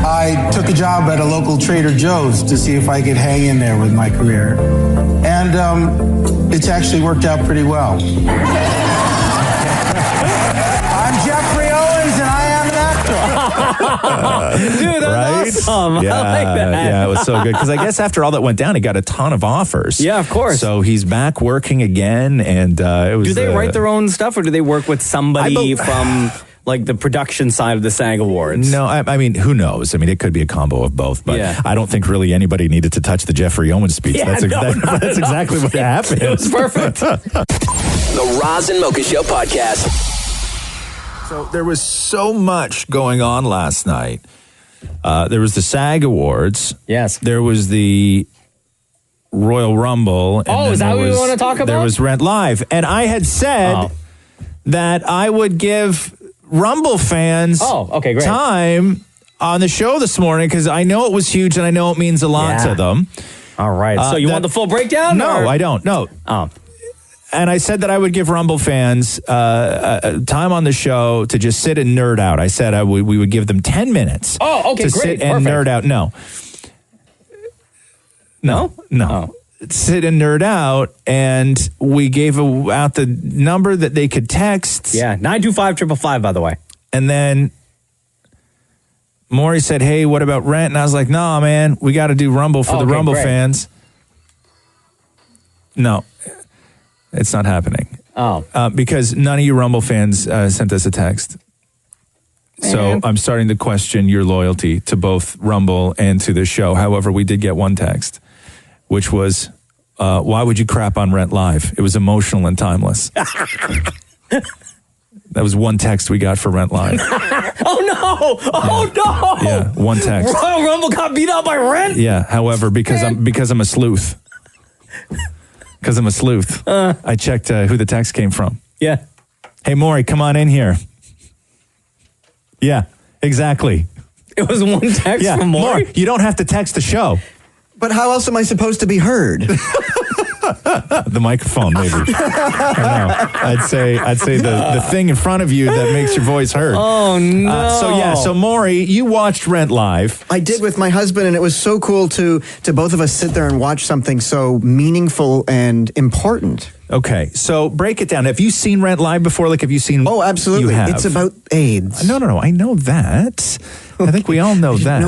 I took a job at a local Trader Joe's to see if I could hang in there with my career. And it's actually worked out pretty well. I'm Jeffrey Owens, and I am an actor. Dude, that's awesome. Yeah, I like that. Yeah, it was so good. Because I guess after all that went down, he got a ton of offers. Yeah, of course. So he's back working again, and it was... Do they write their own stuff, or do they work with somebody from... like the production side of the SAG Awards? No, I mean, who knows? I mean, it could be a combo of both, but I don't think really anybody needed to touch the Jeffrey Owens speech. Yeah, That's exactly what happened. It was perfect. The Roz and Mocha Show podcast. So there was so much going on last night. There was the SAG Awards. Yes. There was the Royal Rumble. And is that what we want to talk about? There was Rent Live. And I had said that I would give Rumble fans time on the show this morning because I know it was huge and I know it means a lot to them. All right. So you want the full breakdown? No, I don't. No. Oh. And I said that I would give Rumble fans time on the show to just sit and nerd out. I said we would give them 10 minutes to sit and nerd out. No. Sit and nerd out, and we gave out the number that they could text. Yeah, 925-555, by the way. And then Maury said, hey, what about Rent? And I was like, nah, man, we got to do Rumble for the Rumble fans. No, it's not happening. Because none of you Rumble fans sent us a text. So I'm starting to question your loyalty to both Rumble and to the show. However, we did get one text, which was, why would you crap on Rent Live? It was emotional and timeless. That was one text we got for Rent Live. Oh no! Yeah, one text. Royal Rumble got beat out by Rent? Yeah, however, because I'm a sleuth. Because I'm a sleuth. I checked who the text came from. Yeah. Hey, Maury, come on in here. Yeah, exactly. It was one text from Maury? You don't have to text the show. But how else am I supposed to be heard? The microphone, maybe. I know. I'd say the thing in front of you that makes your voice heard. Oh no! So Maury, you watched Rent Live. I did with my husband, and it was so cool to both of us sit there and watch something so meaningful and important. Okay, so break it down. Have you seen Rent Live before? Like, have you seen? Oh, absolutely. You have. It's about AIDS. No. I know that. I think we all know that.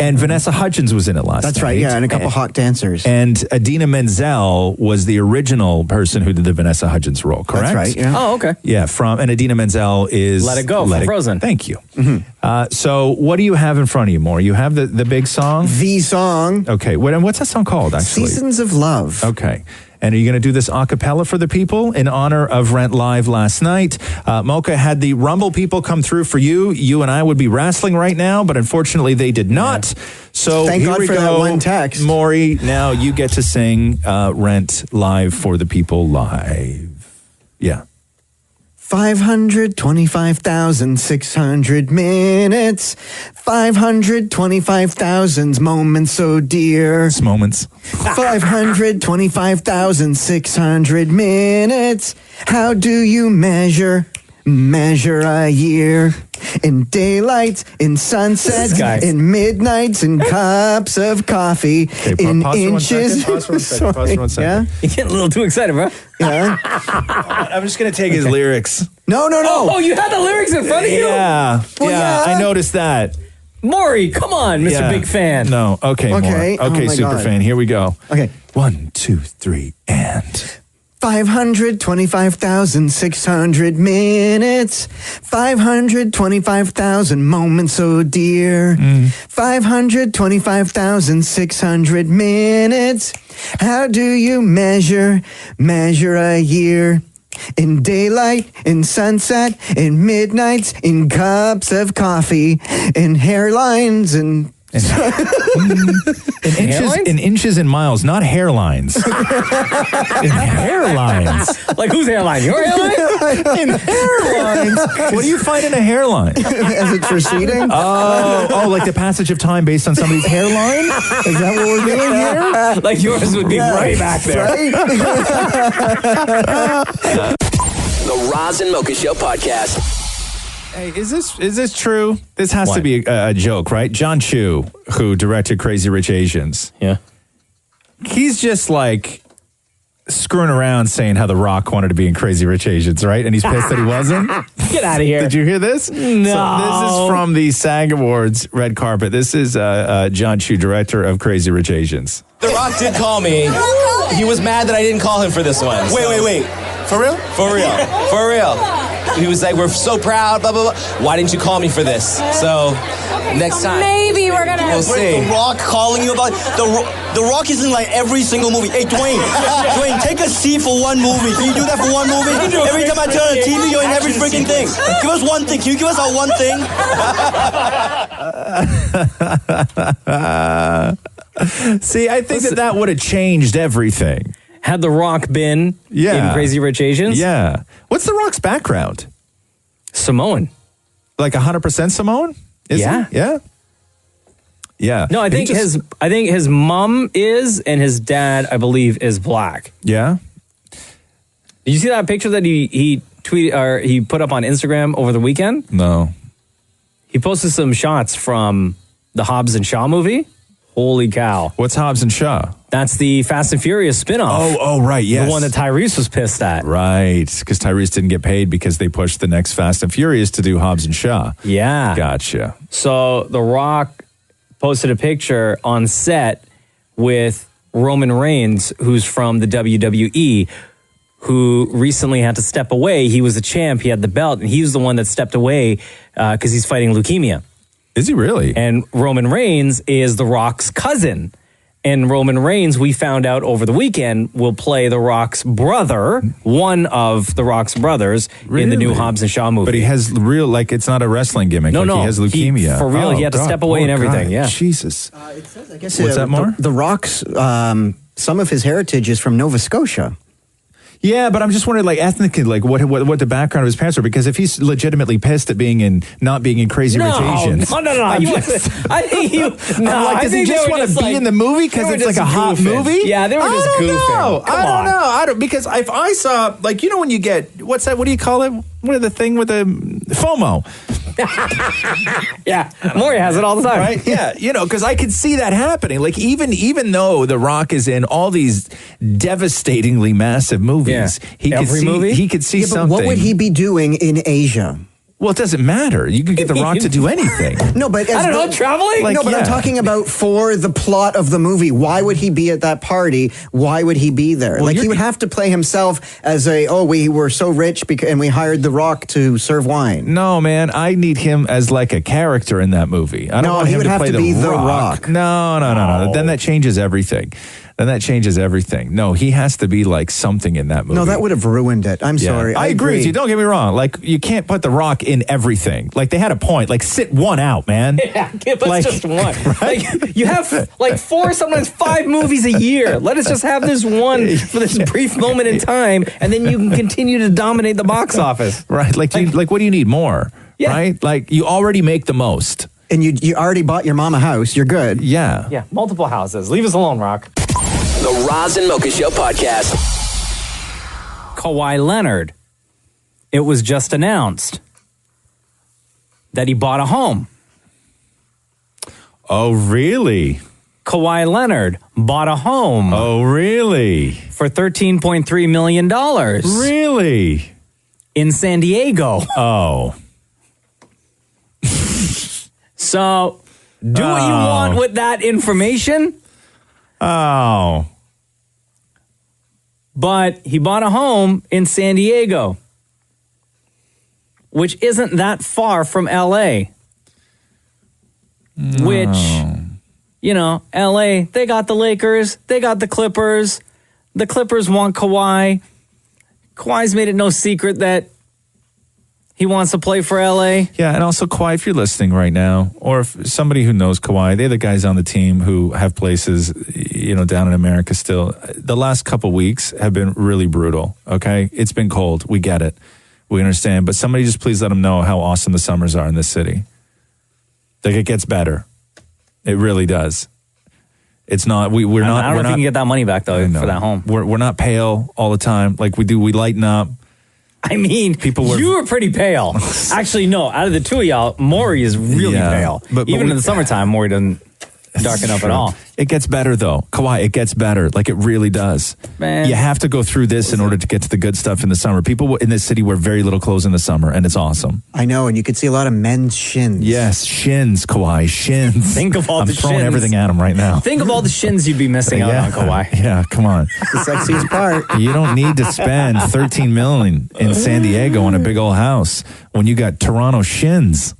And Vanessa Hudgens was in it last night. That's right, yeah, and a couple hot dancers. And Idina Menzel was the original person who did the Vanessa Hudgens role, correct? That's right, yeah. Oh, okay. Yeah, and Idina Menzel is... Let It Go from Frozen. Thank you. Mm-hmm. So what do you have in front of you, More? You have the big song? The song. Okay, what's that song called, actually? Seasons of Love. Okay. And are you going to do this a cappella for the people in honor of Rent Live last night? Mocha had the Rumble people come through for you. You and I would be wrestling right now, but unfortunately they did not. So Thank here God we for go. that one text. Maury, now you get to sing Rent Live for the people live. Yeah. 525,600 minutes, 525,000 moments so dear. Moments. 525,600 minutes. How do you measure a year? In daylight, in sunsets, in midnights, in cups of coffee, in inches. Pause for 1 second. Yeah? You're getting a little too excited, bro. Yeah. I'm just going to take his lyrics. No. Oh, you had the lyrics in front of you? Yeah. I noticed that. Maury, come on, Mr. Big Fan. No. Okay, Okay. More. Okay, Oh my super God. fan. Here we go. Okay. 1, 2, 3, and... 525,600 minutes, 525,000 moments so dear, 525,600 minutes. How do you measure a year? In daylight, in sunset, in midnights, in cups of coffee, in hairlines, and in inches and miles, not hairlines. In hairlines. Like whose hairline? Your hairline? In hairlines. What do you find in a hairline? As it's receding? Oh, like the passage of time based on somebody's hairline? Is that what we're doing here? Like yours would be way back there. Right? The Roz and Mocha Show podcast. Hey, is this true? This has to be a joke, right? John Chu, who directed Crazy Rich Asians. Yeah. He's just like screwing around saying how The Rock wanted to be in Crazy Rich Asians, right? And he's pissed that he wasn't. Get out of here. Did you hear this? No. So this is from the SAG Awards red carpet. This is John Chu, director of Crazy Rich Asians. The Rock did call me. He was mad that I didn't call him for this one. Wait. For real? For real. He was like, we're so proud, blah, blah, blah. Why didn't you call me for this? So, next time. Maybe we're going to We'll see. The Rock calling you about... The Rock is in like every single movie. Hey, Dwayne, take a seat for one movie. Can you do that for one movie? Every time I turn on the TV, you're in every freaking thing. Give us one thing. Can you give us our one thing? See, I think that would have changed everything. Had The Rock been in Crazy Rich Asians? Yeah. What's The Rock's background? Samoan. Like 100% Samoan? Is he? Yeah. Yeah. No, I think his mom is, and his dad, I believe, is black. Yeah. Did you see that picture that he tweeted or he put up on Instagram over the weekend? No. He posted some shots from the Hobbs and Shaw movie. Holy cow. What's Hobbs and Shaw? That's the Fast and Furious spinoff. Oh, right, yes. The one that Tyrese was pissed at. Right, because Tyrese didn't get paid because they pushed the next Fast and Furious to do Hobbs and Shaw. Yeah. Gotcha. So The Rock posted a picture on set with Roman Reigns, who's from the WWE, who recently had to step away. He was the champ. He had the belt, and he was the one that stepped away because he's fighting leukemia. Is he really? And Roman Reigns is The Rock's cousin. And Roman Reigns, we found out over the weekend, will play The Rock's brother, one of The Rock's brothers, in the new Hobbs and Shaw movie. But he has real, like, it's not a wrestling gimmick. No. He has leukemia. For real, he had to step away and everything. Yeah. Jesus. I guess What's that, more? The Rock's, some of his heritage is from Nova Scotia. Yeah, but I'm just wondering, like, ethnically, like, what the background of his parents were. Because if he's legitimately pissed at not being in Crazy Rich Asians. No. I think does he just want to be in the movie because it's like a hot movie? Yeah, they were just goofing. I don't know. I don't, because if I saw, like, you know, when you get, what's that? What do you call it? What is the thing with the FOMO? Yeah, Maury has it all the time. Right? Yeah, you know, because I could see that happening. Like, even though The Rock is in all these devastatingly massive movies, he could see something. But what would he be doing in Asia? Well, it doesn't matter. You could get The Rock to do anything. No, but I don't know, traveling? Like, no, but I'm talking about for the plot of the movie. Why would he be at that party? Why would he be there? Well, like, he would have to play himself as we were so rich and we hired The Rock to serve wine. No, man, I need him as like a character in that movie. I don't want him to play The Rock. No. Then that changes everything. then that changes everything. No, he has to be like something in that movie. No, that would have ruined it. I'm sorry. I agree with you. Don't get me wrong. Like, you can't put The Rock in everything. Like, they had a point. Like, sit one out, man. Yeah, give us Like, just one. right? Like, you have like 4, sometimes 5 movies a year. Let us just have this one for this brief moment in time, and then you can continue to dominate the box office. Right. Like, what do you need more? Yeah. Right? Like, you already make the most. And you already bought your mom a house. You're good. Yeah. Yeah, multiple houses. Leave us alone, Rock. The Roz and Mocha Show podcast. Kawhi Leonard. It was just announced that he bought a home. Oh, really? Kawhi Leonard bought a home. Oh, really? For $13.3 million. Really? In San Diego. Oh. So, do what you want with that information. Oh. But he bought a home in San Diego, which isn't that far from L.A. Which, you know, L.A., they got the Lakers, they got the Clippers. The Clippers want Kawhi. Kawhi's made it no secret that he wants to play for L.A. Yeah, and also Kawhi, if you're listening right now, or if somebody who knows Kawhi, they're the guys on the team who have places, you know, down in America still. The last couple weeks have been really brutal, okay? It's been cold. We get it. We understand. But somebody just please let them know how awesome the summers are in this city. Like, it gets better. It really does. It's not, we're not. I don't know if you can get that money back, though, for that home. We're not pale all the time. Like we lighten up. I mean, you were pretty pale. Actually, no. Out of the two of y'all, Maury is really pale. But even in the summertime, Maury doesn't darken up at all. It gets better, though. Kawhi, it gets better. Like, it really does. Man. You have to go through this in order to get to the good stuff in the summer. People in this city wear very little clothes in the summer, and it's awesome. I know, and you can see a lot of men's shins. Yes, shins, Kawhi, shins. Think of all I'm the throwing shins. everything at him right now. Think of all the shins you'd be missing out on, Kawhi. Yeah, come on. The sexiest part. You don't need to spend $13 million in San Diego on a big old house when you got Toronto shins.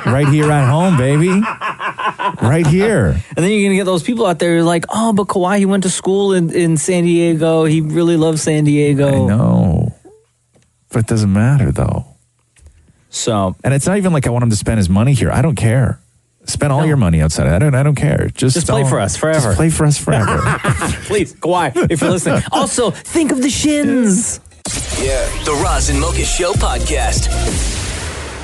Right here at home, baby. Right here. And then you're going to get those people out there who are like, oh, but Kawhi, he went to school in San Diego. He really loves San Diego. I know. But it doesn't matter, though. So. And it's not even like I want him to spend his money here. I don't care. Spend all your money outside. I don't care. Just play for us forever. Just play for us forever. Please, Kawhi, if you're listening. Also, think of the shins. Yeah. The Roz and Mocha Show podcast.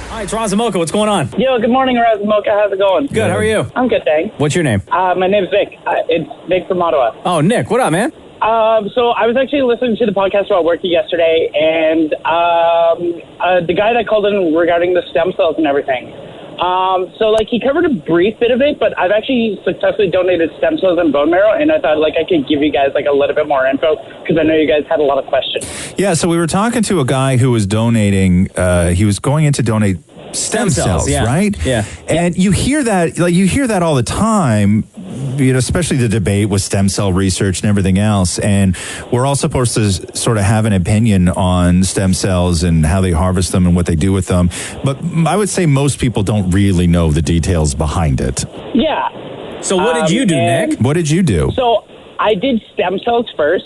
Hi, it's Roz and Mocha. What's going on? Yo, good morning, Roz Mocha. How's it going? Good. How are you? I'm good, thanks. What's your name? My name's Vic. It's Vic from Ottawa. Oh, Nick. What up, man? So I was actually listening to the podcast about working yesterday, and the guy that called in regarding the stem cells and everything. So he covered a brief bit of it, but I've actually successfully donated stem cells and bone marrow, and I thought I could give you guys a little bit more info because I know you guys had a lot of questions. Yeah, so we were talking to a guy who was donating, he was going in to donate stem cells, yeah. right? Yeah. And you hear that, all the time, especially the debate with stem cell research and everything else. And we're all supposed to sort of have an opinion on stem cells and how they harvest them and what they do with them. But I would say most people don't really know the details behind it. Yeah. So what did you do, Nick? What did you do? So I did stem cells first,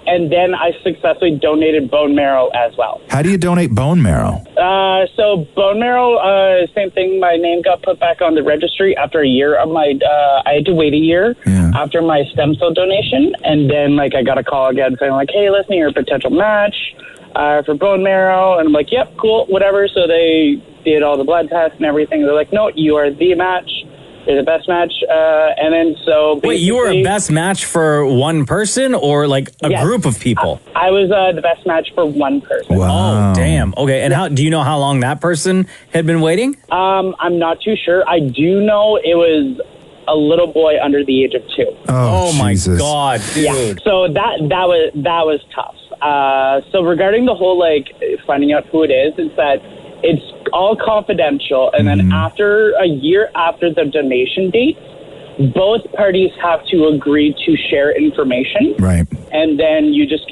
and then I successfully donated bone marrow as well. How do you donate bone marrow? So bone marrow, same thing. My name got put back on the registry after a year of my. I had to wait a year after my stem cell donation, and then I got a call again saying hey, listen, you're a potential match for bone marrow, and I'm like, yep, cool, whatever. So they did all the blood tests and everything. They're like, no, you are the match. You're the best match. And then so wait, you were a best match for one person or a group of people? I was the best match for one person. Wow. Oh, damn. Okay, and how do you know how long that person had been waiting? I'm not too sure. I do know it was a little boy under the age of 2. Oh my Jesus. God, dude. Yeah. So that was tough. So regarding the whole finding out who it is that it's all confidential, and then after a year after the donation date, both parties have to agree to share information. Right. And then you just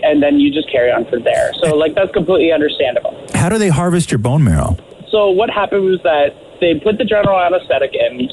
carry on from there. So that's completely understandable. How do they harvest your bone marrow? So what happened was that they put the general anesthetic in,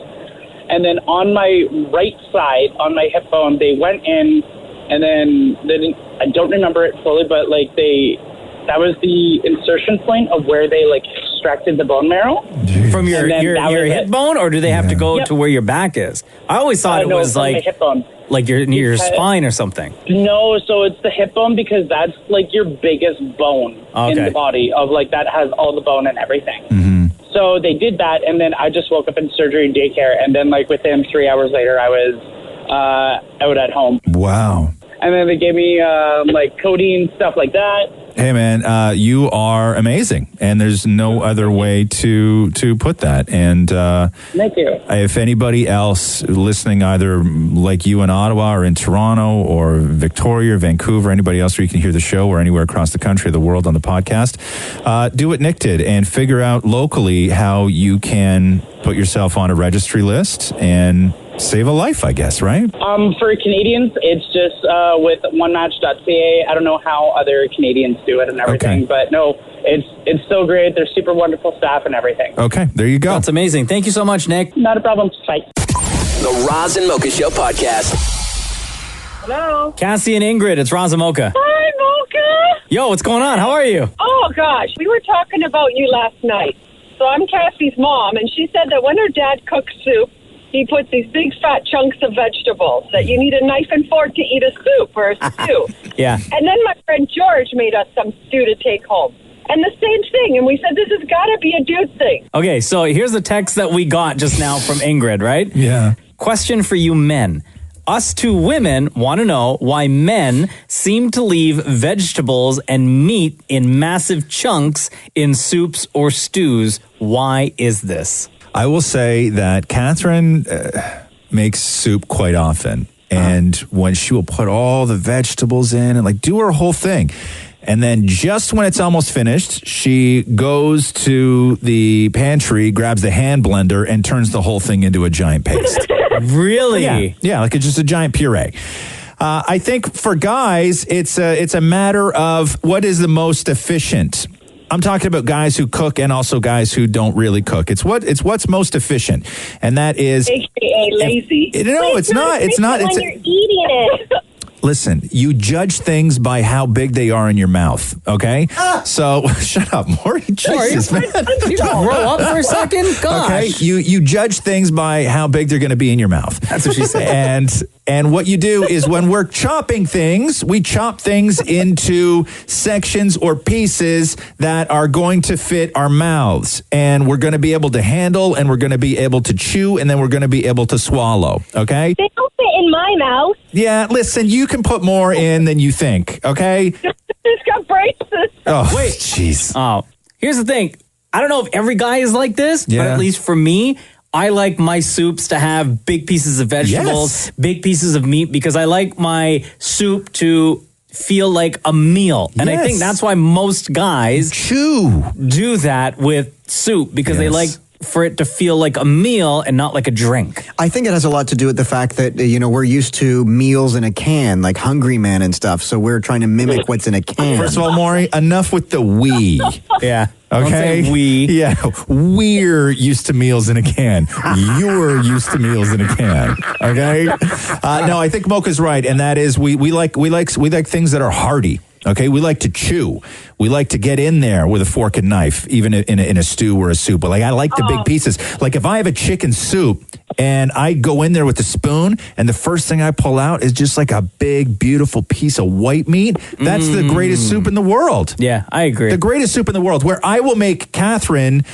And then on my right side, on my hip bone, they went in, and then I don't remember it fully, but like that was the insertion point of where they like extracted the bone marrow. From your hip bone, or do they have to go to where your back is? I always thought it was like like my hip bone. Like near your spine or something. No, so it's the hip bone because that's like your biggest bone in the body of like that has all the bone and everything. So they did that, and then I just woke up in surgery daycare, and then like within 3 hours later, I was out at home. Wow. And then they gave me like codeine, stuff like that. Hey, man, you are amazing, and there's no other way to put that. And thank you. If anybody else listening, either like you in Ottawa or in Toronto or Victoria or Vancouver, anybody else where you can hear the show or anywhere across the country or the world on the podcast, do what Nick did and figure out locally how you can put yourself on a registry list and save a life, I guess, right? For Canadians, it's just with onematch.ca. I don't know how other Canadians do it and everything, but no, it's so great. They're super wonderful staff and everything. Okay, there you go. That's amazing. Thank you so much, Nick. Not a problem. Bye. The Roz and Mocha Show podcast. Hello. Cassie and Ingrid, it's Roz and Mocha. Hi, Mocha. Yo, what's going on? How are you? Oh, gosh. We were talking about you last night. So I'm Cassie's mom, and she said that when her dad cooks soup, he puts these big fat chunks of vegetables that you need a knife and fork to eat a soup or a stew. Yeah. And then my friend George made us some stew to take home. And the same thing. And we said, this has got to be a dude thing. Okay, so here's the text that we got just now from Ingrid, right? Yeah. Question for you men. Us two women want to know why men seem to leave vegetables and meat in massive chunks in soups or stews. Why is this? I will say that Catherine makes soup quite often. And when she will put all the vegetables in and like do her whole thing. And then just when it's almost finished, she goes to the pantry, grabs the hand blender, and turns the whole thing into a giant paste. Really? Yeah, like it's just a giant puree. I think for guys, it's a matter of what is the most efficient. I'm talking about guys who cook and also guys who don't really cook. It's what's most efficient, and that is AKA lazy. No, it's not. It's not. When you're eating it. Listen, you judge things by how big they are in your mouth, okay? So, shut up, Maury. Jesus, man. You grow up for a second? Gosh. Okay, you judge things by how big they're going to be in your mouth. That's what she said. And what you do is when we're chopping things, we chop things into sections or pieces that are going to fit our mouths. And we're going to be able to handle, and we're going to be able to chew, and then we're going to be able to swallow, okay? They don't fit in my mouth. Yeah, listen, you can put more in than you think, okay? It's got braces. Oh, wait. Jeez. Oh, here's the thing. I don't know if every guy is like this, but Yeah. at least for me, I like my soups to have big pieces of vegetables, big pieces of meat, because I like my soup to feel like a meal. And I think that's why most guys do that with soup, because they like for it to feel like a meal and not like a drink. I think it has a lot to do with the fact that, we're used to meals in a can, like Hungry Man and stuff. So we're trying to mimic what's in a can. First of all, Maury, enough with the we. Yeah. Okay. Don't say we. Yeah. We're used to meals in a can. You're used to meals in a can. Okay. No, I think Mocha's right, and that is we like things that are hearty. Okay, we like to chew. We like to get in there with a fork and knife, even in a stew or a soup. But like, I like the big pieces. Like if I have a chicken soup and I go in there with the spoon, and the first thing I pull out is just like a big, beautiful piece of white meat. That's the greatest soup in the world. Yeah, I agree. The greatest soup in the world. Where I will make Catherine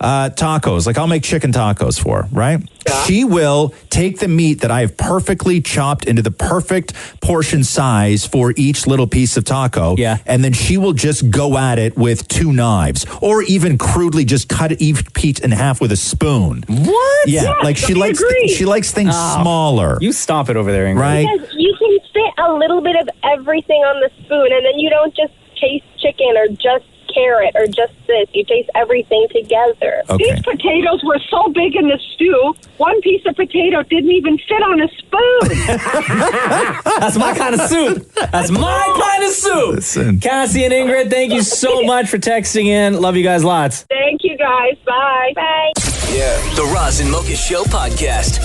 tacos. Like I'll make chicken tacos for her, right? Yeah. She will take the meat that I have perfectly chopped into the perfect portion size for each little piece of taco. Yeah. And then she will just go at it with 2 knives, or even crudely just cut each piece in half with a spoon. What? Yeah. Yes, like she likes things smaller. You stop it over there, Ingrid. Right? Because you can fit a little bit of everything on the spoon, and then you don't just taste chicken or just carrot or just this. You taste everything together. Okay. These potatoes were so big in the stew, one piece of potato didn't even fit on a spoon. That's my kind of soup. That's my kind of soup. Listen. Cassie and Ingrid, thank you so much for texting in. Love you guys lots. Thank you, guys. Bye. Bye. Yeah. The Roz and Mocha Show podcast.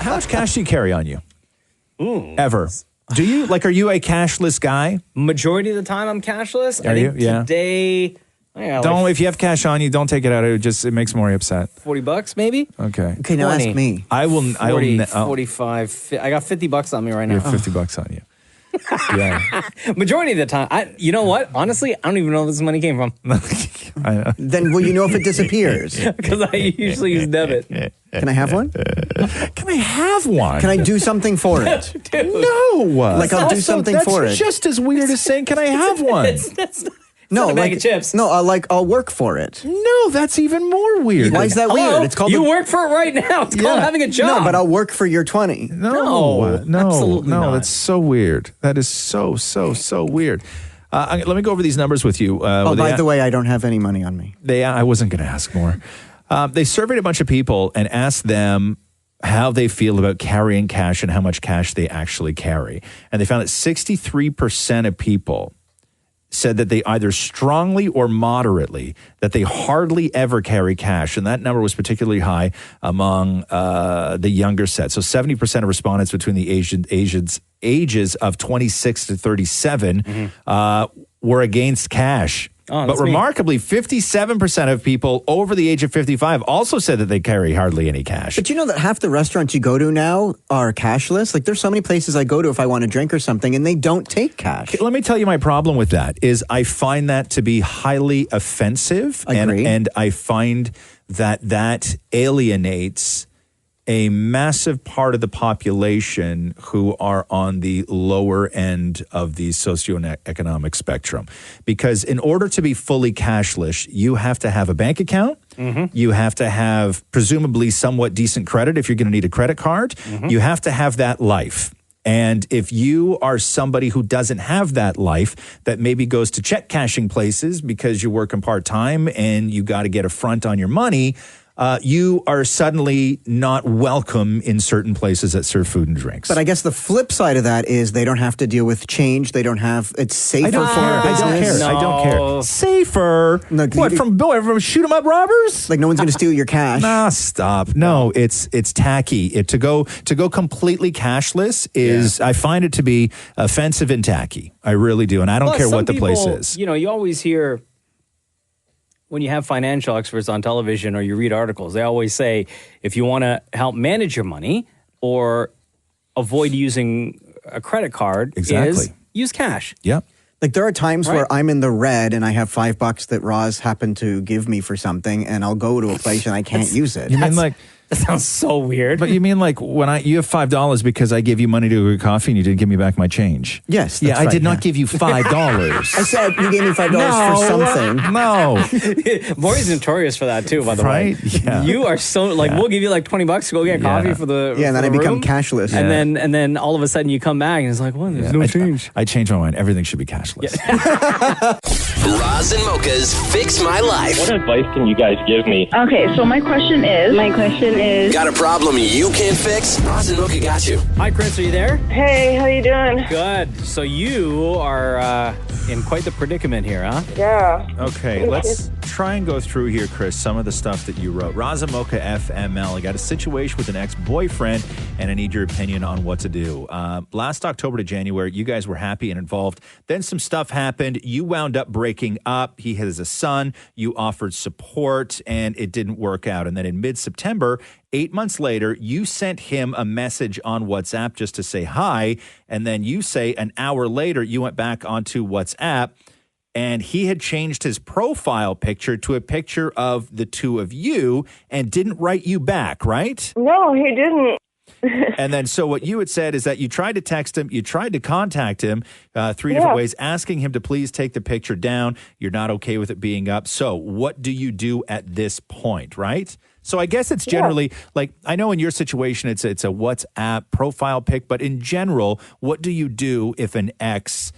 How much cash do you carry on you? Ever? Do you? Like, are you a cashless guy? Majority of the time, I'm cashless. Are you? Yeah. Today, Don't. If you have cash on you, don't take it out. It makes Maury upset. $40 maybe. Okay. Okay, now ask me. I will. 45. I got $50 on me right now. You have $50 on you. Yeah. Majority of the time, you know what? Honestly, I don't even know where this money came from. Then will you know if it disappears? Because I usually use debit. Can I have one? Can I have one? Can I do something for it? No. Like I'll do something for it. That's just as weird as saying, "Can I have one?" No, not a bag of chips. No, I'll work for it. No, that's even more weird. Why is that Hello? weird? It's called You work for it right now. It's called having a job. No, but I'll work for your 20. No, absolutely not. That's so weird. That is so weird. Let me go over these numbers with you. By the way, I don't have any money on me. I wasn't going to ask more. They surveyed a bunch of people and asked them how they feel about carrying cash and how much cash they actually carry. And they found that 63% of people said that they either strongly or moderately, that they hardly ever carry cash. And that number was particularly high among the younger set. So 70% of respondents between the ages of 26 to 37 were against cash. Oh, but remarkably, 57% of people over the age of 55 also said that they carry hardly any cash. But you know that half the restaurants you go to now are cashless? Like there's so many places I go to if I want a drink or something and they don't take cash. Let me tell you my problem with that is I find that to be highly offensive. And I find that alienates a massive part of the population who are on the lower end of the socioeconomic spectrum. Because in order to be fully cashless, you have to have a bank account. You have to have presumably somewhat decent credit if you're going to need a credit card. You have to have that life. And if you are somebody who doesn't have that life, that maybe goes to check cashing places because you're working part-time and you got to get a front on your money, you are suddenly not welcome in certain places that serve food and drinks. But I guess the flip side of that is they don't have to deal with change. They don't have, it's safer for a business. I don't care. Safer? From shoot 'em up robbers? Like no one's going to steal your cash. Nah, stop. No, it's tacky. To go completely cashless is, I find it to be offensive and tacky. I really do. And I don't care what the place is. You know, you always hear, when you have financial experts on television or you read articles, they always say, if you want to help manage your money or avoid using a credit card, is use cash. Yep. Like there are times where I'm in the red and I have $5 that Roz happened to give me for something and I'll go to a place and I can't use it. You mean like... That sounds so weird. But you mean like when you have $5 because I gave you money to go get coffee and you didn't give me back my change? Yes. Yeah, that's I did not give you $5. I said you gave me $5 for something. No. Maury's notorious for that too, by the way. Yeah. You are so we'll give you like $20 to go get coffee for the and then I become cashless. And then all of a sudden you come back and it's like, well, there's no change. I changed my mind. Everything should be cashless. Roz and Mocha's Fix My Life. What advice can you guys give me? Okay, so my question is... Got a problem you can't fix? Roz and Mocha got you. Hi, Chris. Are you there? Hey, how you doing? Good. So you are in quite the predicament here, huh? Yeah. Okay, let's try and go through here, Chris, some of the stuff that you wrote. Roz and Mocha FML. I got a situation with an ex-boyfriend, and I need your opinion on what to do. Last October to January, you guys were happy and involved. Then some stuff happened. You wound up breaking up. He has a son. You offered support, and it didn't work out. And then in mid-September, 8 months later, you sent him a message on WhatsApp just to say hi. And then you say an hour later, you went back onto WhatsApp and he had changed his profile picture to a picture of the two of you and didn't write you back, right? No, he didn't. And then so what you had said is that you tried to text him, you tried to contact him 3 different ways, asking him to please take the picture down. You're not okay with it being up. So what do you do at this point, right? So I guess it's generally like, I know in your situation, it's a WhatsApp profile pic, but in general, what do you do if an ex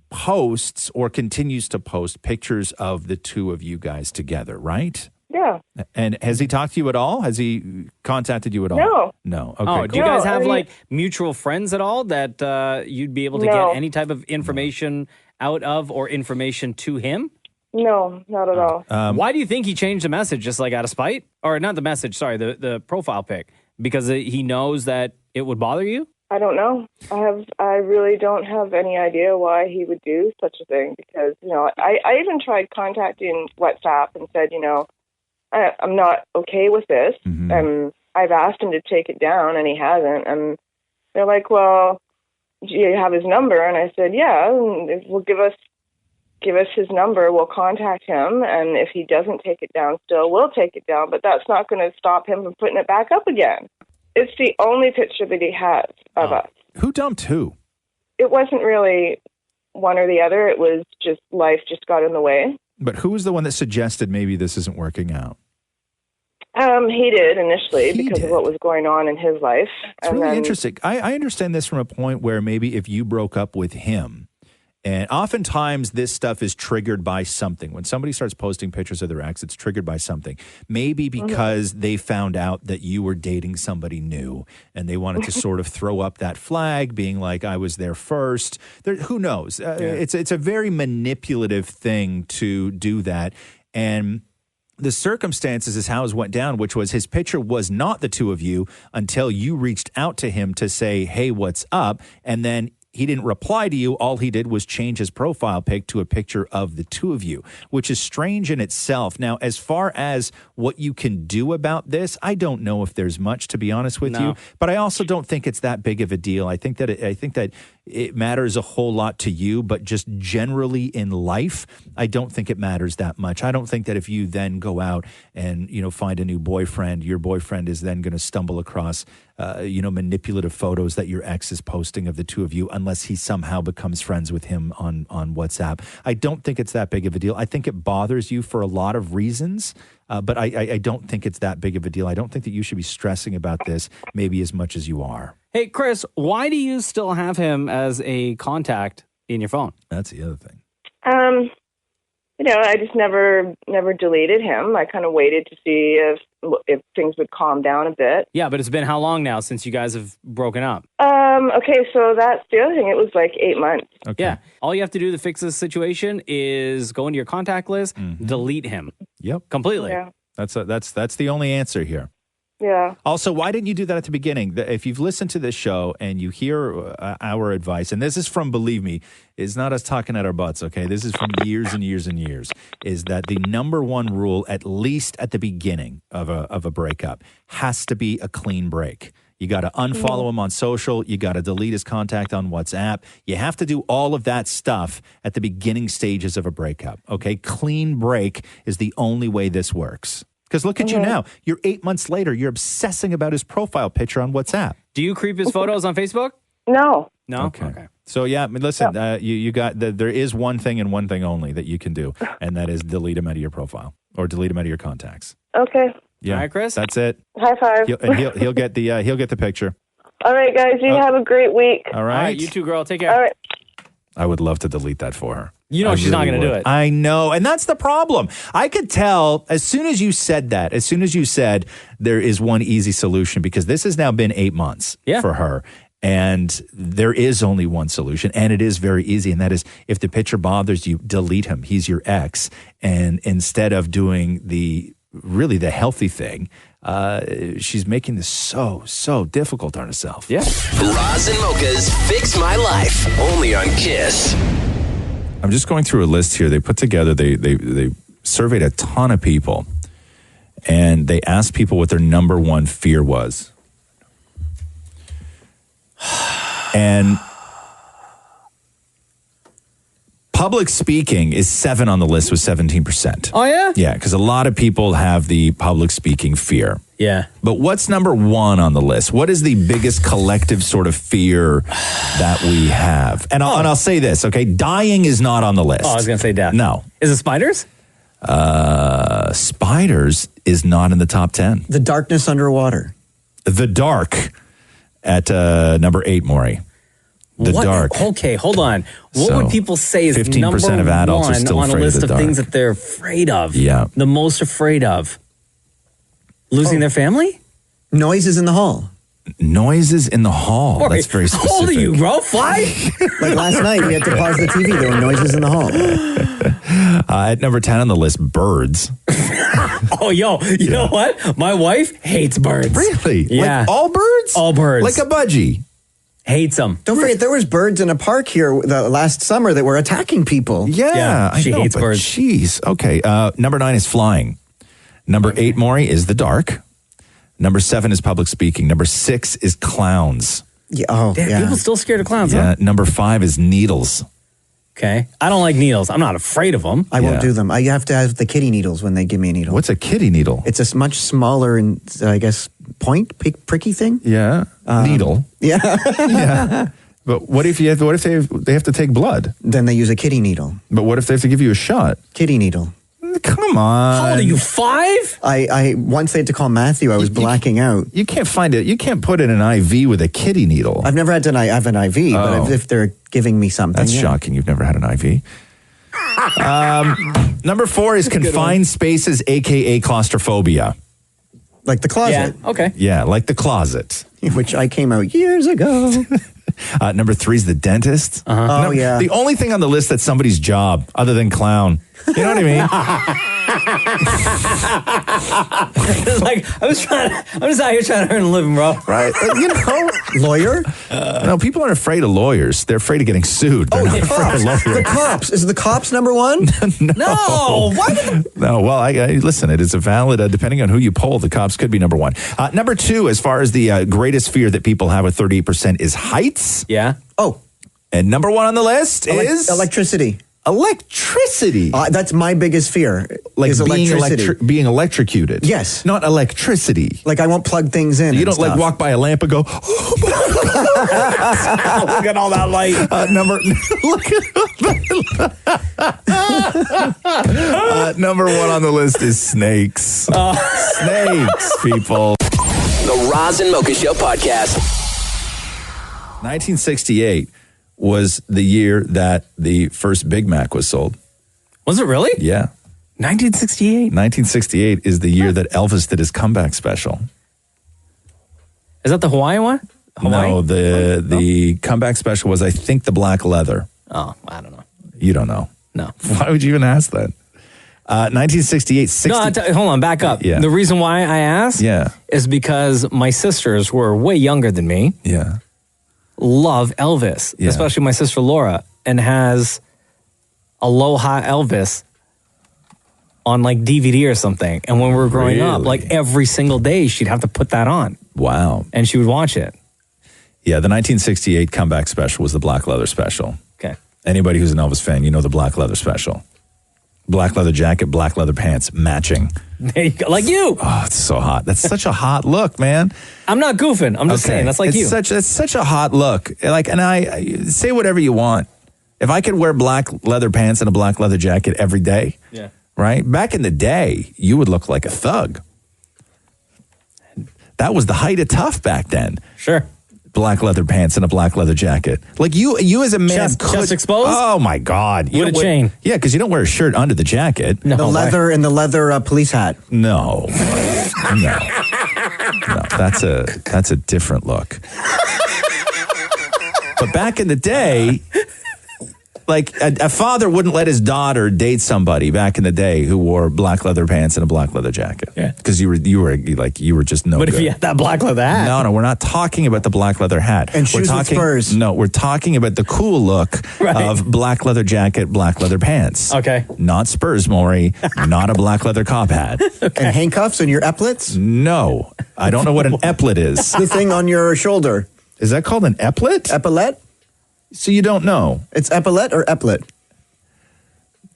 posts or continues to post pictures of the two of you guys together, right? Yeah. And has he talked to you at all? Has he contacted you at all? No. No. Okay. Oh, cool. do you guys have like mutual friends at all that you'd be able to get any type of information out of or information to him? No, not at all. Why do you think he changed the message? Just like out of spite? Or not the message, sorry, the profile pic. Because he knows that it would bother you? I don't know. I really don't have any idea why he would do such a thing because, I even tried contacting WhatsApp and said, I'm not okay with this. And I've asked him to take it down and he hasn't. And they're like, well, do you have his number? And I said, yeah, well, give us his number. We'll contact him. And if he doesn't take it down still, we'll take it down. But that's not going to stop him from putting it back up again. It's the only picture that he has of us. Who dumped who? It wasn't really one or the other. It was just life just got in the way. But who was the one that suggested maybe this isn't working out? He did initially because of what was going on in his life. It's really interesting. I understand this from a point where maybe if you broke up with him, and oftentimes this stuff is triggered by something. When somebody starts posting pictures of their ex, it's triggered by something. Maybe because they found out that you were dating somebody new and they wanted to sort of throw up that flag, being like, I was there first. Who knows? It's a very manipulative thing to do that. And the circumstances is how it went down, which was his picture was not the two of you until you reached out to him to say, hey, what's up? And then he didn't reply to you. All he did was change his profile pic to a picture of the two of you, which is strange in itself. Now, as far as what you can do about this, I don't know if there's much, to be honest with you. But I also don't think it's that big of a deal. I think that it matters a whole lot to you, but just generally in life, I don't think it matters that much. I don't think that if you then go out and, find a new boyfriend, your boyfriend is then going to stumble across, manipulative photos that your ex is posting of the two of you, unless he somehow becomes friends with him on WhatsApp. I don't think it's that big of a deal. I think it bothers you for a lot of reasons, but I don't think it's that big of a deal. I don't think that you should be stressing about this maybe as much as you are. Hey, Chris, why do you still have him as a contact in your phone? That's the other thing. I just never deleted him. I kind of waited to see if things would calm down a bit. Yeah, but it's been how long now since you guys have broken up? Okay, so that's the other thing. It was like 8 months. Okay. Yeah. All you have to do to fix this situation is go into your contact list, delete him. Yep. Completely. Yeah. That's the only answer here. Yeah. Also, why didn't you do that at the beginning? If you've listened to this show and you hear our advice, and this is from, believe me, it's not us talking at our butts, okay? This is from years and years and years, is that the number one rule, at least at the beginning of a breakup, has to be a clean break. You got to unfollow him on social. You got to delete his contact on WhatsApp. You have to do all of that stuff at the beginning stages of a breakup, okay? Clean break is the only way this works. Because look at you now. You're 8 months later. You're obsessing about his profile picture on WhatsApp. Do you creep his photos on Facebook? No. No? Okay. So, yeah, listen, you got there is one thing and one thing only that you can do, and that is delete him out of your profile or delete him out of your contacts. Okay. Yeah. All right, Chris? That's it. High five. He'll get the picture. All right, guys. You have a great week. All right. All right, you too, girl. Take care. All right. I would love to delete that for her. She's not going to do it. I know. And that's the problem. I could tell as soon as you said that, as soon as you said there is one easy solution, because this has now been 8 months for her. And there is only one solution, and it is very easy. And that is, if the picture bothers you, delete him. He's your ex. And instead of doing the healthy thing, she's making this so difficult on herself. Yeah. Roz and Mocha's Fix My Life, only on KISS. I'm just going through a list here. They put together, they surveyed a ton of people, and they asked people what their number one fear was. And public speaking is 7 on the list with 17%. Oh, yeah? Yeah, because a lot of people have the public speaking fear. Yeah. But what's number 1 on the list? What is the biggest collective sort of fear that we have? And I'll say this, okay? Dying is not on the list. Oh, I was going to say death. No. Is it spiders? Spiders is not in the top 10. The darkness underwater. The dark at number 8, Maury. The dark. Okay, hold on. What would people say is 15% number of adults are one still on a afraid of list the of dark. things that they're afraid of? Yeah. The most afraid of? Losing their family? Noises in the hall. Noises in the hall. That's very specific. How old are you, bro? 5? Like last night, we had to pause the TV. There were noises in the hall. At number 10 on the list, birds. Oh, yo, you know what? My wife hates birds. Really? Yeah. Like all birds? All birds. Like a budgie. Hates them. Don't forget, there was birds in a park here the last summer that were attacking people. Yeah, she I know, hates but birds. Jeez. Okay. Number 9 is flying. Number 8, Maury, is the dark. Number 7 is public speaking. Number 6 is clowns. Yeah. Oh, Damn, people still scared of clowns, Yeah. huh? Number 5 is needles. Okay. I don't like needles. I'm not afraid of them. I won't do them. I have to have the kitty needles when they give me a needle. What's a kitty needle? It's a much smaller and, I guess, pricky thing. Yeah. Needle. Yeah. Yeah. But what if they have to take blood? Then they use a kitty needle. But what if they have to give you a shot? Kitty needle. Come on. How old are you, 5? I once they had to call Matthew. I was blacking out. You can't find it. You can't put in an IV with a kitty needle. I've never had to have an IV, Oh. but if they're giving me something. That's shocking. You've never had an IV. Number 4 is confined spaces, aka claustrophobia. Like the closet. Yeah. Okay. Yeah, like the closet. Which I came out years ago. Number 3 is the dentist. Oh, yeah. The only thing on the list that's somebody's job other than clown. You know what I mean? It's like, I'm just out here trying to earn a living, bro. Right. You know, lawyer? No, people aren't afraid of lawyers. They're afraid of getting sued. They're not afraid of lawyers. The cops. Is the cops number 1? No. Why? No, well, I listen, it is a valid, depending on who you poll, the cops could be number 1. Number 2, as far as the greatest fear that people have with 38% is heights. Yeah. Oh. And number 1 on the list is electricity. Electricity. That's my biggest fear. Like is being electricity. being electrocuted. Yes. Not electricity. Like I won't plug things in. You don't like walk by a lamp and go, oh my God. Look at all that light. Number 1 on the list is snakes. Snakes, people. The Roz and Mocha Show podcast. 1968 was the year that the first Big Mac was sold. Was it really? Yeah. 1968? 1968 is the year that Elvis did his comeback special. Is that the Hawaiian one? No, the comeback special was, I think, the black leather. Oh, I don't know. You don't know. No. Why would you even ask that? 1968, 60. No, hold on, back up. Yeah. The reason why I asked is because my sisters were way younger than me. Yeah. Love Elvis, especially my sister Laura, and has Aloha Elvis on like DVD or something. And when we were growing up, like every single day, she'd have to put that on. Wow. And she would watch it. Yeah, the 1968 comeback special was the black leather special. Okay. Anybody who's an Elvis fan, you know the black leather special. Black leather jacket, black leather pants, matching. There you go. Like you. Oh, it's so hot. That's such a hot look, man. I'm not goofing. I'm just saying. That's like you. It's such a hot look. Like, and I say whatever you want. If I could wear black leather pants and a black leather jacket every day, right? Back in the day, you would look like a thug. That was the height of tough back then. Sure. Black leather pants and a black leather jacket. Like you as a man, chest exposed. Oh my God! With a chain. Yeah, because you don't wear a shirt under the jacket. No, the leather and the leather police hat. No, no. That's a different look. But back in the day, like a father wouldn't let his daughter date somebody back in the day who wore black leather pants and a black leather jacket. Yeah, because you were just no. But good. if you had that black leather hat, no, we're not talking about the black leather hat. And shoes with spurs. No, we're talking about the cool look of black leather jacket, black leather pants. Okay, not spurs, Maury. Not a black leather cop hat. And handcuffs and your epaulets. No, I don't know what an epaulet is. The thing on your shoulder. Is that called an epaulet? Epaulette? So you don't know? It's epaulette or epaulet?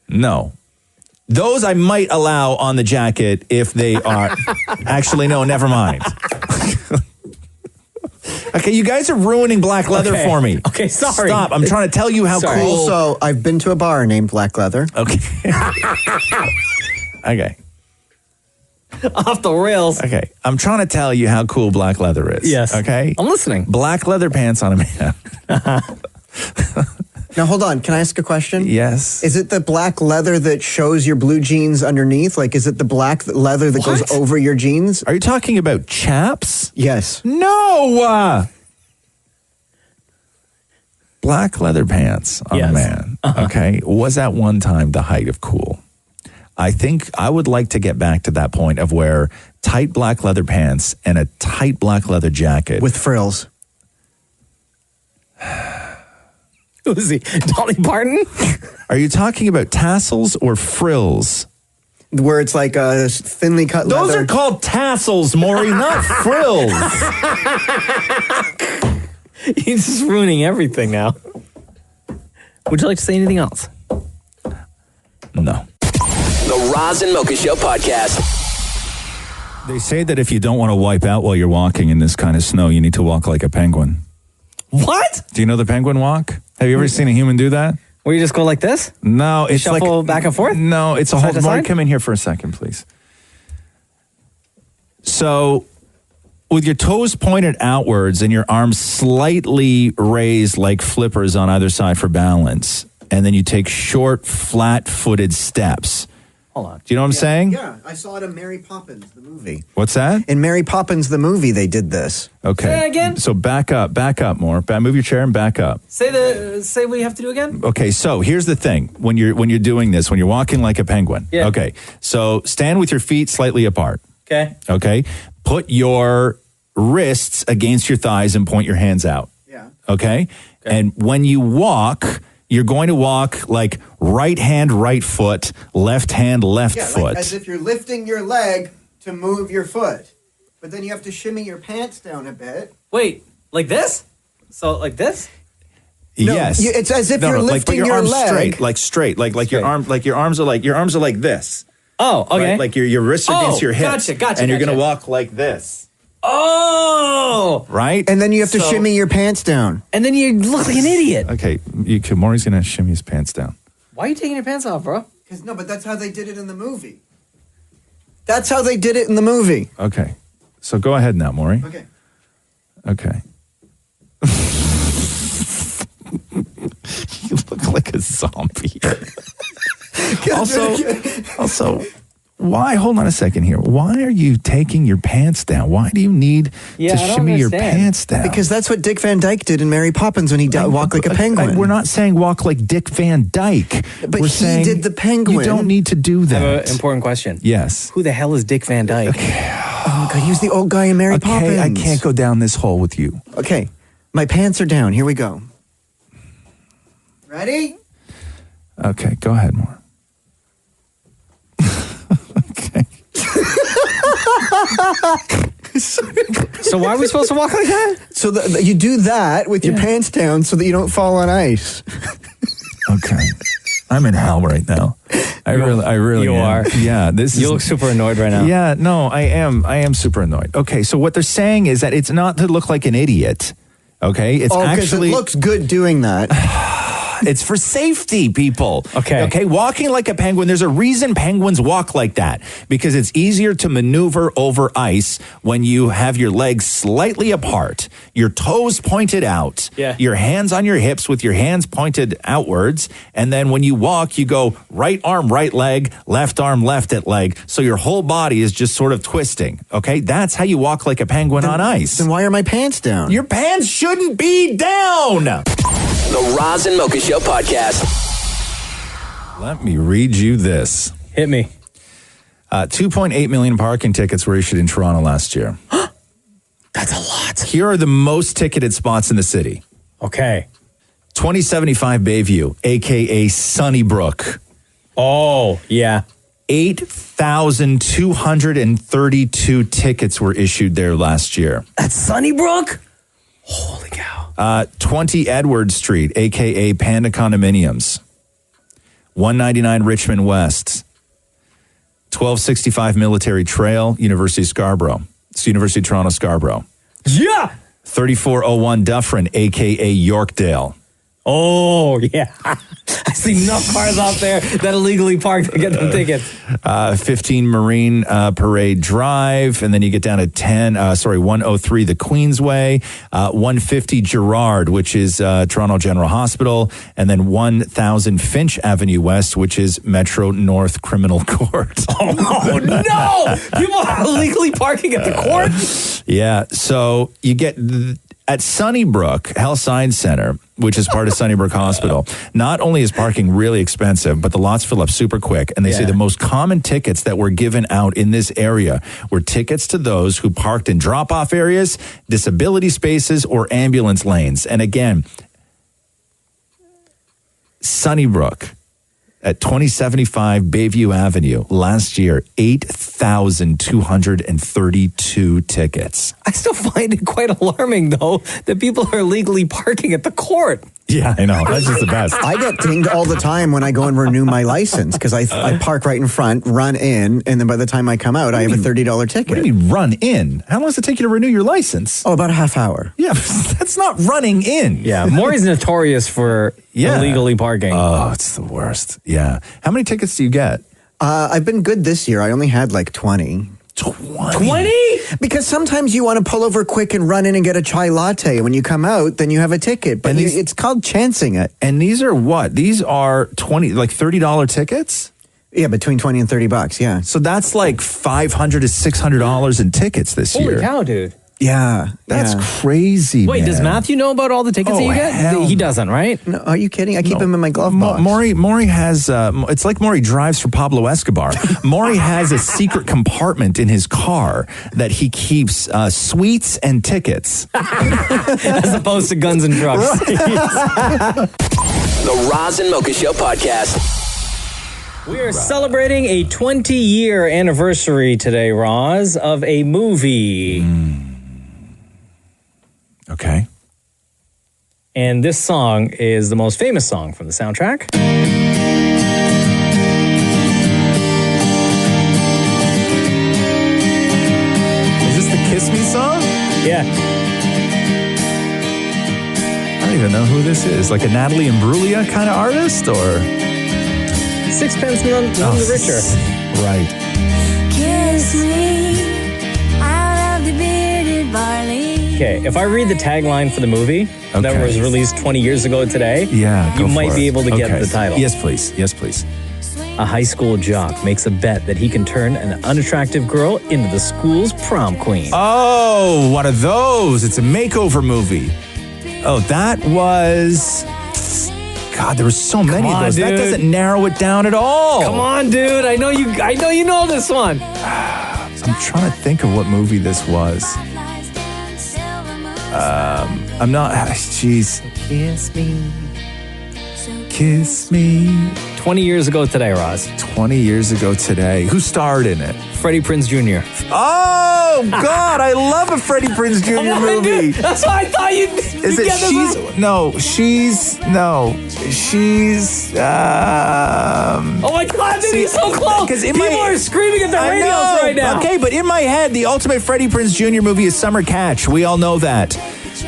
No. Those I might allow on the jacket if they are... Actually, no, never mind. Okay, you guys are ruining black leather for me. Okay, sorry. Stop. I'm trying to tell you how cool... Also, I've been to a bar named Black Leather. Okay. Okay. Off the rails. Okay. I'm trying to tell you how cool black leather is. Yes. Okay? I'm listening. Black leather pants on a man. Now, hold on. Can I ask a question? Yes. Is it the black leather that shows your blue jeans underneath? Like, is it the black leather that goes over your jeans? Are you talking about chaps? Yes. No! Black leather pants on a man, okay, was at one time the height of cool. I think I would like to get back to that point of where tight black leather pants and a tight black leather jacket. With frills. Who is he? Dolly Parton? Are you talking about tassels or frills? Where it's like a thinly cut leather. Those are called tassels, Maury, not frills. He's just ruining everything now. Would you like to say anything else? No. The Roz and Mocha Show podcast. They say that if you don't want to wipe out while you're walking in this kind of snow, you need to walk like a penguin. What? Do you know the penguin walk? Have you ever seen a human do that? Where you just go like this? No, it's shuffle like back and forth? No, it's a Side whole. to Maury, side? come in here for a second, please. So, with your toes pointed outwards and your arms slightly raised like flippers on either side for balance, and then you take short, flat-footed steps. Hold on. Do you know what I'm saying? Yeah, I saw it in Mary Poppins, the movie. What's that? In Mary Poppins, the movie, they did this. Okay. Say that again? So back up more. Move your chair and back up. Say what you have to do again? Okay, so here's the thing. When you're doing this, when you're walking like a penguin. Yeah. Okay. So stand with your feet slightly apart. Okay. Okay. Put your wrists against your thighs and point your hands out. Yeah. Okay? And when you walk, you're going to walk like right hand, right foot, left hand, left foot. Like as if you're lifting your leg to move your foot. But then you have to shimmy your pants down a bit. Wait, like this? So like this? No, Yes. it's as if you're like, put lifting your your arms leg. straight, like your arms are like this. Oh, okay. Right? Like your wrists are against your hips. Gotcha. And you're going to walk like this. Oh! Right? And then you have to shimmy your pants down. And then you look like an idiot. Okay, Maury's going to shimmy his pants down. Why are you taking your pants off, bro? No, but that's how they did it in the movie. That's how they did it in the movie. Okay. So go ahead now, Maury. Okay. Okay. You look like a zombie. Also, why? Hold on a second here. Why are you taking your pants down? Why do you need to shimmy your pants down? Because that's what Dick Van Dyke did in Mary Poppins when he walked like a penguin. We're not saying walk like Dick Van Dyke. But We're he saying did the penguin. You don't need to do I that. have an important question. Yes. Who the hell is Dick Van Dyke? Oh, God, he was the old guy in Mary Poppins. I can't go down this hole with you. Okay, my pants are down. Here we go. Ready? Okay, go ahead, more. So why are we supposed to walk like that? So you do that with your pants down so that you don't fall on ice. Okay. I'm in hell right now. I really You am. are. Yeah, You look super annoyed right now. Yeah, no, I am super annoyed. Okay, so what they're saying is that it's not to look like an idiot. Okay? It's actually it looks good doing that. It's for safety, people. Okay. Okay, walking like a penguin, there's a reason penguins walk like that. Because it's easier to maneuver over ice when you have your legs slightly apart, your toes pointed out, your hands on your hips with your hands pointed outwards, and then when you walk, you go right arm, right leg, left arm, left leg, so your whole body is just sort of twisting. Okay, that's how you walk like a penguin on ice. Then why are my pants down? Your pants shouldn't be down. The Roz and Mocha Show podcast. Let me read you this. Hit me. 2.8 million parking tickets were issued in Toronto last year. That's a lot. Here are the most ticketed spots in the city. Okay. 2075 Bayview, a.k.a. Sunnybrook. Oh, yeah. 8,232 tickets were issued there last year. That's Sunnybrook? Holy cow. 20 Edward Street, a.k.a. Panda Condominiums. 199 Richmond West. 1265 Military Trail, University of Scarborough. It's University of Toronto, Scarborough. Yeah. 3401 Dufferin, a.k.a. Yorkdale. Oh, yeah. I see enough cars out there that illegally parked to get them tickets. 15 Marine Parade Drive, and then you get down to 103 the Queensway, 150 Girard, which is Toronto General Hospital, and then 1000 Finch Avenue West, which is Metro North Criminal Court. Oh, no! People are illegally parking at the court? Yeah, so you get at Sunnybrook Health Science Center, which is part of Sunnybrook Hospital. Not only is parking really expensive, but the lots fill up super quick. And they say the most common tickets that were given out in this area were tickets to those who parked in drop-off areas, disability spaces, or ambulance lanes. And again, Sunnybrook at 2075 Bayview Avenue last year, 8,232 tickets. I still find it quite alarming, though, that people are illegally parking at the court. Yeah, I know. That's just the best. I get dinged all the time when I go and renew my license because I park right in front, run in, and then by the time I come out, I have a $30 ticket. What do you mean run in? How long does it take you to renew your license? Oh, about a half hour. Yeah, that's not running in. Yeah, Maury's notorious for illegally parking. Oh, it's the worst. Yeah. How many tickets do you get? I've been good this year. I only had like 20. 20? Because sometimes you want to pull over quick and run in and get a chai latte. And when you come out, then you have a ticket. But it's called chancing it. And these are what? These are $30 tickets? Yeah, between $20 and $30, yeah. So that's like $500 to $600 in tickets this year. Holy cow, dude. Yeah. That's crazy, Wait, man. does Matthew know about all the tickets that you get? hell He doesn't, right? No, are you kidding? I keep him in my glove box. Maury has, it's like Maury drives for Pablo Escobar. Maury has a secret compartment in his car that he keeps sweets and tickets. As opposed to guns and drugs. The Roz and Mocha Show podcast. We are celebrating a 20-year anniversary today, Roz, of a movie. Okay. And this song is the most famous song from the soundtrack. Is this the Kiss Me song? Yeah. I don't even know who this is. Like a Natalie Imbruglia kind of artist, or? Sixpence None the Richer. Right. Kiss me out of the bearded barley. Okay, if I read the tagline for the movie that was released 20 years ago today, you might be able to get the title. Yes, please. Yes, please. A high school jock makes a bet that he can turn an unattractive girl into the school's prom queen. Oh, one of those. It's a makeover movie. Oh, that was... God, there were so many of those. Dude. That doesn't narrow it down at all. Come on, dude. I know you know this one. I'm trying to think of what movie this was. I'm not... Jeez. Kiss me. Kiss me. 20 years ago today, Roz. 20 years ago today. Who starred in it? Freddie Prinze Jr. Oh, God. I love a Freddie Prinze Jr. movie. Dude, that's why I thought you'd Is it get this she's... movie. No, she's... No. She's... Oh, my God, dude, he's so close. People are screaming at their I radios know. right now. Okay, but in my head, the ultimate Freddie Prinze Jr. movie is Summer Catch. We all know that.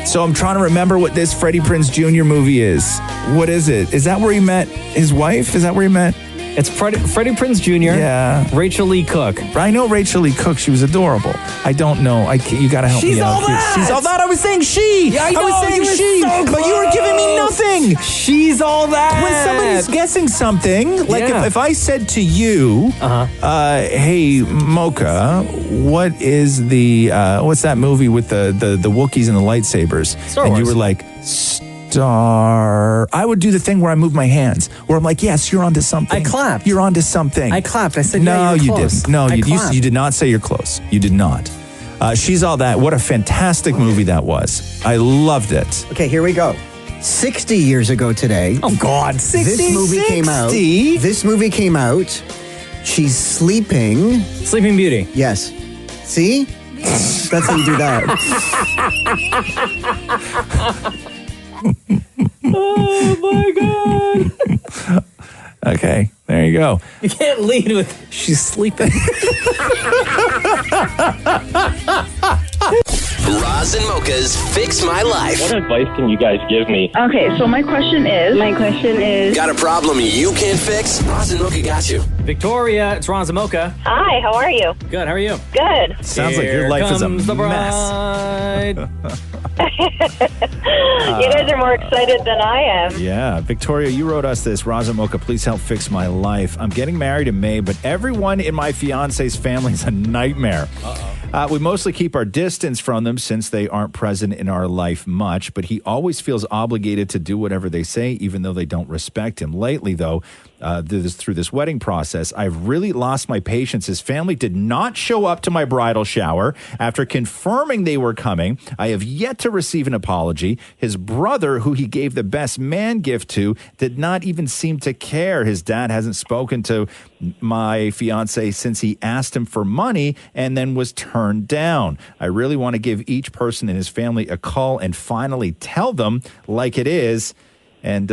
So I'm trying to remember what this Freddie Prinze Jr. movie is. What is it? Is that where he met his wife? Is that where he met? It's Freddie Prinze Jr. Yeah. Rachel Lee Cook. I know Rachel Lee Cook. She was adorable. I don't know. You got to help me out. She's all that. I was saying she. Yeah, I was know, saying you were she. so But you were giving me nothing. She's all that. When somebody's guessing something, like if I said to you, hey, Mocha, what is what's that movie with the Wookiees and the lightsabers? Star and Wars. you were like, Star. I would do the thing where I move my hands, where I'm like, yes, you're onto something. I clapped. You're onto something. I clapped. I said, no, yeah, you you're close. didn't. No, I you clapped. did not say you're close. You did not. She's All That. What a fantastic movie that was. I loved it. Okay, here we go. 60 years ago today. Oh, God. 60? This movie came out. This movie came out. She's sleeping. Sleeping Beauty. Yes. See? That's how you do that. Oh, my God. Okay, there you go. You can't lead with, she's sleeping. Roz Roz and Mocha's Fix My Life. What advice can you guys give me? Okay, so my question is... Got a problem you can't fix? Roz and Mocha got you. Victoria, it's Roz Mocha. Hi, how are you? Good, how are you? Good. Sounds like your life is a comes the mess. bride. You guys are more excited than I am. Yeah. Victoria, you wrote us this. Roz and Mocha, please help fix my life. I'm getting married in May, but everyone in my fiance's family is a nightmare. We mostly keep our distance from them since they aren't present in our life much, but he always feels obligated to do whatever they say, even though they don't respect him. Lately, though, through this wedding process, I've really lost my patience. His family did not show up to my bridal shower. After confirming they were coming, I have yet to receive an apology. His brother, who he gave the best man gift to, did not even seem to care. His dad hasn't spoken to my fiance since he asked him for money and then was turned down. I really want to give each person in his family a call and finally tell them like it is and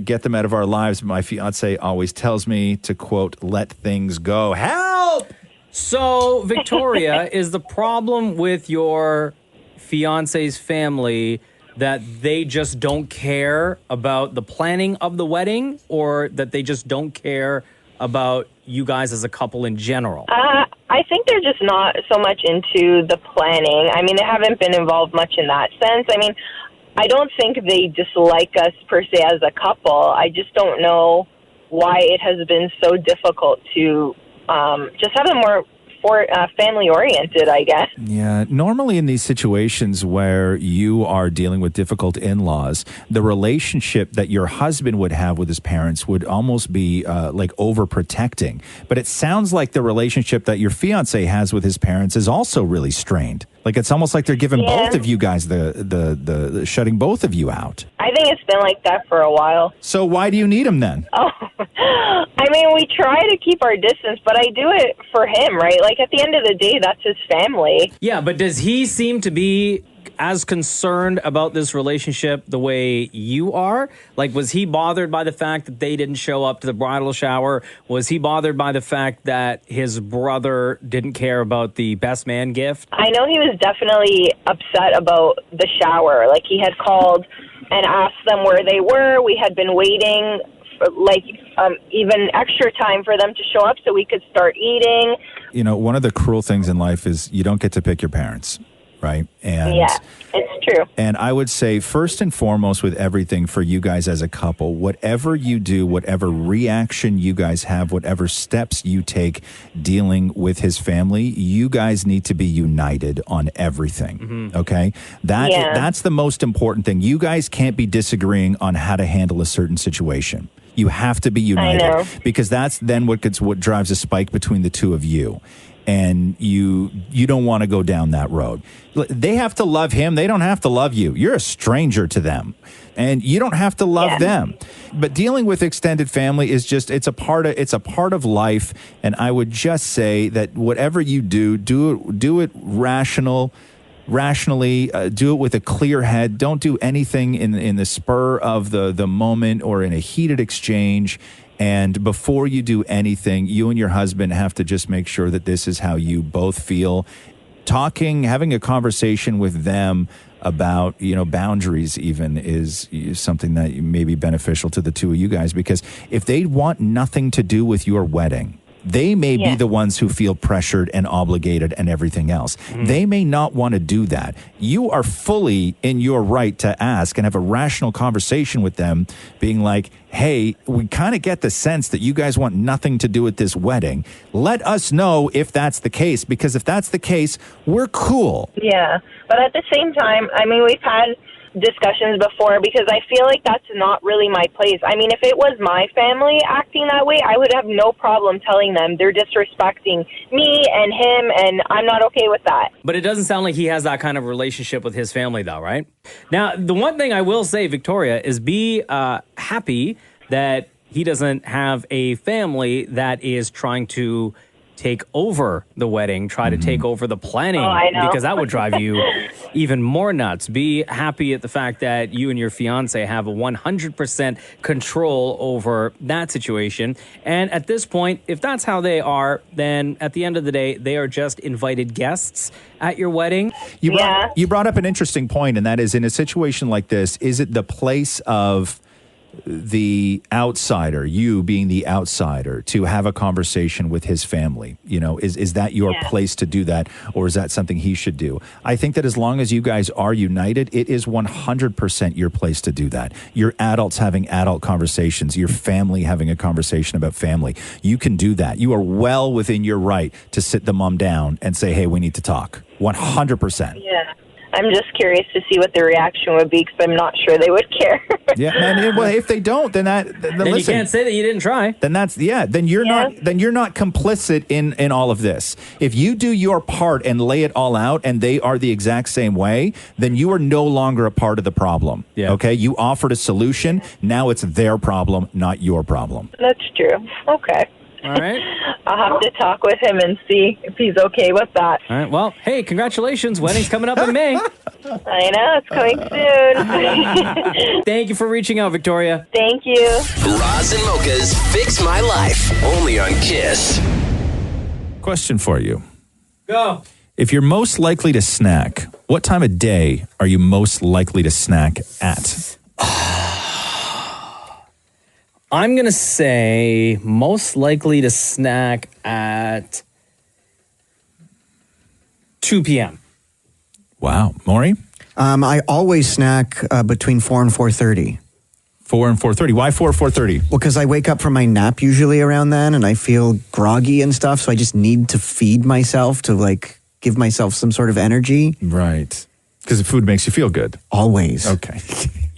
get them out of our lives. My fiance always tells me to, quote, let things go. Help! So, Victoria, is the problem with your fiance's family that they just don't care about the planning of the wedding, or that they just don't care about you guys as a couple in general? I think they're just not so much into the planning. I mean, they haven't been involved much in that sense. I mean, I don't think they dislike us per se as a couple. I just don't know why it has been so difficult to just have them more family-oriented, I guess. Yeah, normally in these situations where you are dealing with difficult in-laws, the relationship that your husband would have with his parents would almost be like overprotecting. But it sounds like the relationship that your fiance has with his parents is also really strained. Like it's almost like they're giving both of you guys the shutting both of you out. I think it's been like that for a while. So why do you need him then? Oh, I mean, we try to keep our distance, but I do it for him, right? Like at the end of the day, that's his family. Yeah, but does he seem to be as concerned about this relationship the way you are? Like, was he bothered by the fact that they didn't show up to the bridal shower? Was he bothered by the fact that his brother didn't care about the best man gift? I know he was definitely upset about the shower. Like, he had called and asked them where they were. We had been waiting for, like, even extra time for them to show up so we could start eating. You know, one of the cruel things in life is you don't get to pick your parents. Right. And yeah, it's true. And I would say first and foremost with everything for you guys as a couple, whatever you do, whatever reaction you guys have, whatever steps you take dealing with his family, you guys need to be united on everything. Mm-hmm. Okay. That's the most important thing. You guys can't be disagreeing on how to handle a certain situation. You have to be united because that's then what drives a spike between the two of you. And you don't want to go down that road. They have to love him. They don't have to love you. You're a stranger to them. And you don't have to love them. But dealing with extended family is just, it's a part of life. And I would just say that whatever you do it rationally, do it with a clear head. Don't do anything in the spur of the moment or in a heated exchange. And before you do anything, you and your husband have to just make sure that this is how you both feel. Having a conversation with them about, boundaries even is something that may be beneficial to the two of you guys. Because if they want nothing to do with your wedding, they may be the ones who feel pressured and obligated and everything else. Mm-hmm. They may not want to do that. You are fully in your right to ask and have a rational conversation with them, being like, hey, we kind of get the sense that you guys want nothing to do with this wedding. Let us know if that's the case, because if that's the case, we're cool. Yeah, but at the same time, I mean, we've had discussions before because I feel like that's not really my place. I mean, if it was my family acting that way, I would have no problem telling them they're disrespecting me and him, and I'm not okay with that. But it doesn't sound like he has that kind of relationship with his family, though, right? Now, the one thing I will say, Victoria, is be happy that he doesn't have a family that is trying to take over the wedding, try to take over the planning, Oh, I know. because that would drive you even more nuts. Be happy at the fact that you and your fiance have a 100% control over that situation. And at this point, if that's how they are, then at the end of the day, they are just invited guests at your wedding. You brought up an interesting point, and that is, in a situation like this, is it the place of the outsider, you being the outsider, to have a conversation with his family? You know, is that your place to do that, or is that something he should do? I think that as long as you guys are united, it is 100% your place to do that. Your adults having adult conversations, your family having a conversation about family. You can do that. You are well within your right to sit the mom down and say, hey, we need to talk. 100%. Yeah. I'm just curious to see what the reaction would be, because I'm not sure they would care. Yeah, man. Well, if they don't, then Then listen, you can't say that you didn't try. Then then you're not complicit in all of this. If you do your part and lay it all out, and they are the exact same way, then you are no longer a part of the problem. Yeah. Okay. You offered a solution. Now it's their problem, not your problem. That's true. Okay. All right. I'll have to talk with him and see if he's okay with that. All right. Well, hey, congratulations. Wedding's coming up in May. I know. It's coming soon. Thank you for reaching out, Victoria. Thank you. Roz and Mocha's Fix My Life, only on Kiss. Question for you. Go. If you're most likely to snack, what time of day are you most likely to snack at? I'm going to say most likely to snack at 2 p.m. Wow. Maury? I always snack between 4 and 4:30. 4 and 4:30. Why 4 or 4:30? Well, because I wake up from my nap usually around then, and I feel groggy and stuff, so I just need to feed myself to, like, give myself some sort of energy. Right. Because the food makes you feel good. Always. Okay.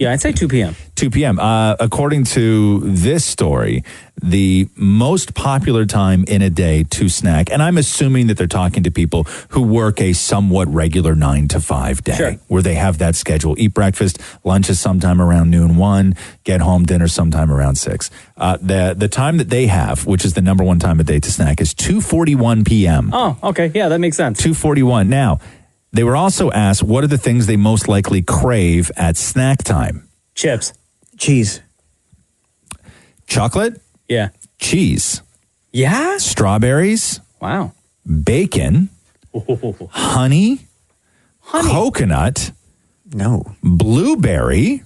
Yeah, I'd say 2 p.m. 2 p.m. According to this story, the most popular time in a day to snack, and I'm assuming that they're talking to people who work a somewhat regular 9 to 5 day, where they have that schedule. Eat breakfast, lunch is sometime around noon 1, get home, dinner sometime around 6. The time that they have, which is the number one time of day to snack, is 2:41 p.m. Oh, okay. Yeah, that makes sense. 2:41. Now, they were also asked, what are the things they most likely crave at snack time? Chips. Cheese. Chocolate? Yeah. Cheese. Yeah? Strawberries? Wow. Bacon? Honey? Coconut? No. Blueberry?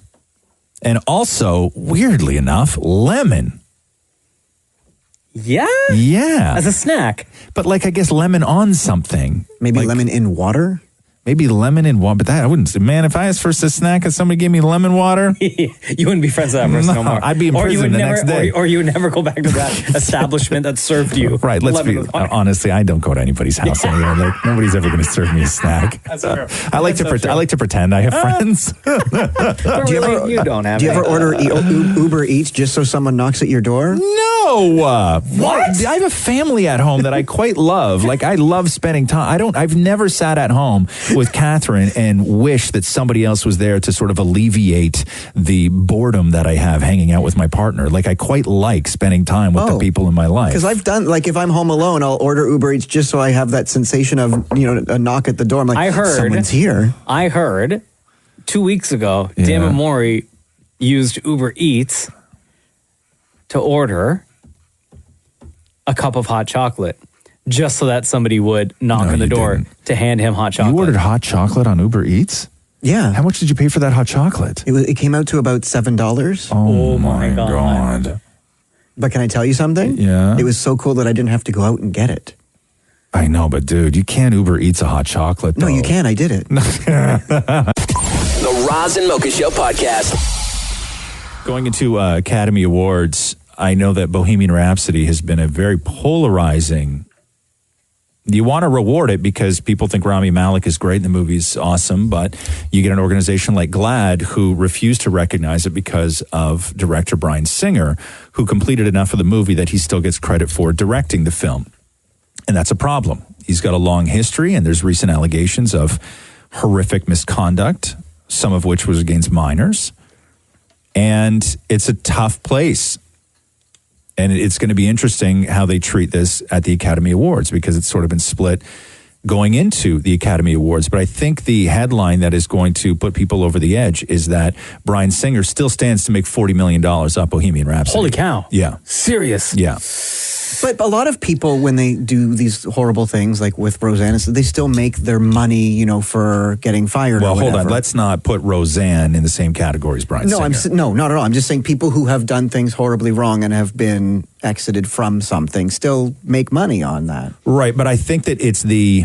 And also, weirdly enough, lemon. Yeah? Yeah. As a snack. But like, I guess lemon on something. Maybe like, lemon in water? Maybe lemon in water, but that I wouldn't. Man, if I asked for a snack and somebody gave me lemon water, you wouldn't be friends with that person no more. I'd be in prison the next day. Or you would never go back to that establishment that served you. Right. Let's be honestly. I don't go to anybody's house anymore. Like, nobody's ever going to serve me a snack. That's true. I like to pretend I have friends. Do you don't have? Do you ever order Uber Eats just so someone knocks at your door? No. What? I have a family at home that I quite love. Like, I love spending time. I've never sat at home with Catherine and wish that somebody else was there to sort of alleviate the boredom that I have hanging out with my partner. Like, I quite like spending time with the people in my life. Because I've done, like, if I'm home alone, I'll order Uber Eats just so I have that sensation of, a knock at the door. I'm like, someone's here. I heard 2 weeks ago, Dan and Maury used Uber Eats to order a cup of hot chocolate just so that somebody would knock on the door to hand him hot chocolate. You ordered hot chocolate on Uber Eats? Yeah. How much did you pay for that hot chocolate? It came out to about $7. Oh my God. But can I tell you something? Yeah. It was so cool that I didn't have to go out and get it. I know, but dude, you can't Uber Eats a hot chocolate, though. No, you can. I did it. The Roz and Mocha Show podcast. Going into Academy Awards, I know that Bohemian Rhapsody has been a very polarizing. You want to reward it because people think Rami Malek is great and the movie's awesome, but you get an organization like GLAAD who refused to recognize it because of director Bryan Singer, who completed enough of the movie that he still gets credit for directing the film. And that's a problem. He's got a long history, and there's recent allegations of horrific misconduct, some of which was against minors. And it's a tough place And it's going to be interesting how they treat this at the Academy Awards, because it's sort of been split going into the Academy Awards. But I think the headline that is going to put people over the edge is that Bryan Singer still stands to make $40 million off Bohemian Rhapsody. Holy cow. Yeah. Serious? Yeah. But a lot of people, when they do these horrible things, like with Roseanne, they still make their money, you know, for getting fired. Well, or hold whatever. on. Let's not put Roseanne in the same category as Bryan No, Singer. no, not at all. I'm just saying people who have done things horribly wrong and have been exited from something still make money on that. Right, but I think that it's the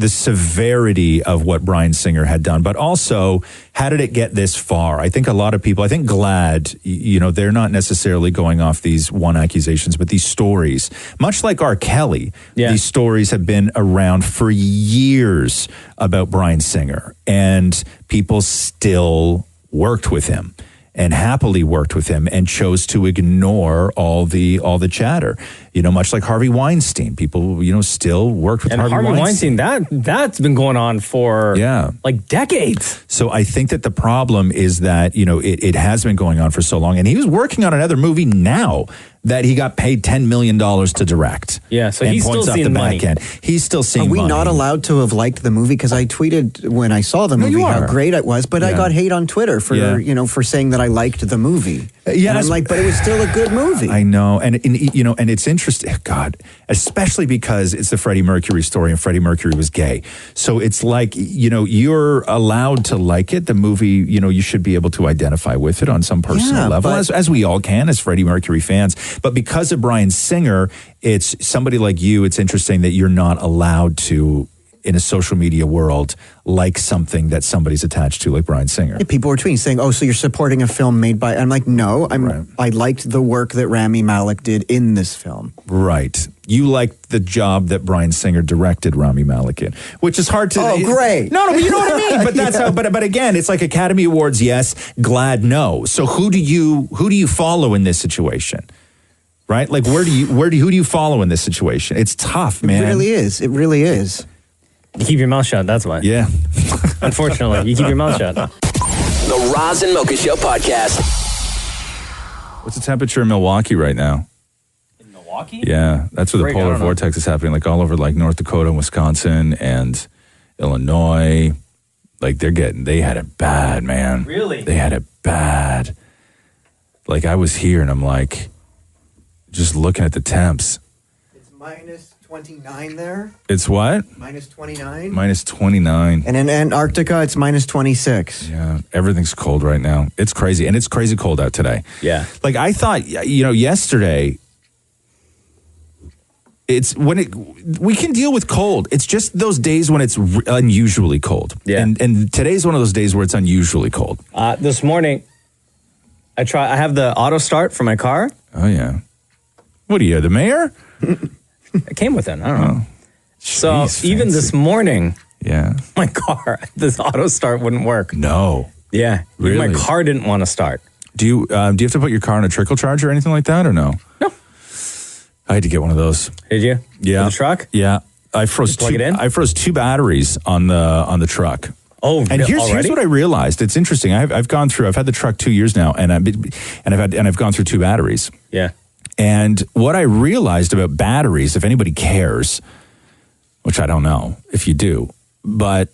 severity of what Bryan Singer had done, but also how did it get this far? I think a lot of people, I think GLAAD, you know, they're not necessarily going off these one accusations, but these stories, much like R. Kelly, these stories have been around for years about Bryan Singer, and people still worked with him and happily worked with him and chose to ignore all the chatter. You know, much like Harvey Weinstein, people, you know, still worked with Harvey Weinstein. That's been going on for like decades. So I think that the problem is that, you know, it has been going on for so long, and he was working on another movie now that he got paid $10 million to direct. Yeah, so and he's points still out seeing the money. back end. He's still seeing Are we money. not allowed to have liked the movie? Because I tweeted when I saw the No, movie you how are. great it was, but I Yeah. got hate on Twitter for you know, for saying that I liked the movie. Yeah, and I'm like, but it was still a good movie. I know, and you know, and it's interesting. God, especially because it's the Freddie Mercury story, and Freddie Mercury was gay. So it's like, you know, you're allowed to like it. The movie, you know, you should be able to identify with it on some personal level, as we all can as Freddie Mercury fans. But because of Bryan Singer, it's somebody like you. It's interesting that you're not allowed to, in a social media world, like something that somebody's attached to, like Bryan Singer. Yeah, people were tweeting saying, "Oh, so you're supporting a film made by?" I'm like, "No, I liked the work that Rami Malek did in this film." Right. You liked the job that Bryan Singer directed Rami Malek in, which is hard to. Oh, great. No, but you know what I mean. But that's how. But again, it's like Academy Awards, yes. GLAAD, no. So who do you follow in this situation? Right? Like who do you follow in this situation? It's tough, man. It really is. It really is. You keep your mouth shut, that's why. Yeah. Unfortunately, you keep your mouth shut. The Roz and Mocha Show podcast. What's the temperature in Milwaukee right now? In Milwaukee? Yeah, that's where the Greg, I polar don't know. vortex is happening, like all over like North Dakota and Wisconsin and Illinois. Like they had it bad, man. Really? They had it bad. Like I was here and I'm like, just looking at the temps. It's minus 29 there. It's what? Minus 29. Minus 29. And in Antarctica, it's minus 26. Yeah, everything's cold right now. It's crazy. And it's crazy cold out today. Yeah. Like I thought, you know, yesterday, it's we can deal with cold. It's just those days when it's unusually cold. Yeah. And today's one of those days where it's unusually cold. This morning, I have the auto start for my car. Oh, yeah. What are you, the mayor? It came with it. I don't know. So Jeez, even fancy. this morning, Yeah. my car, this auto start wouldn't work. No. Yeah. Really? My car didn't want to start. Do you have to put your car on a trickle charge or anything like that, or no? No. I had to get one of those. Did you? Yeah. For the truck? Yeah. I froze Plug it in? I froze 2 batteries on the truck. Oh, and here's already? what I realized. It's interesting. I've had the truck 2 years now, and I've gone through 2 batteries. Yeah. And what I realized about batteries, if anybody cares, which I don't know if you do, but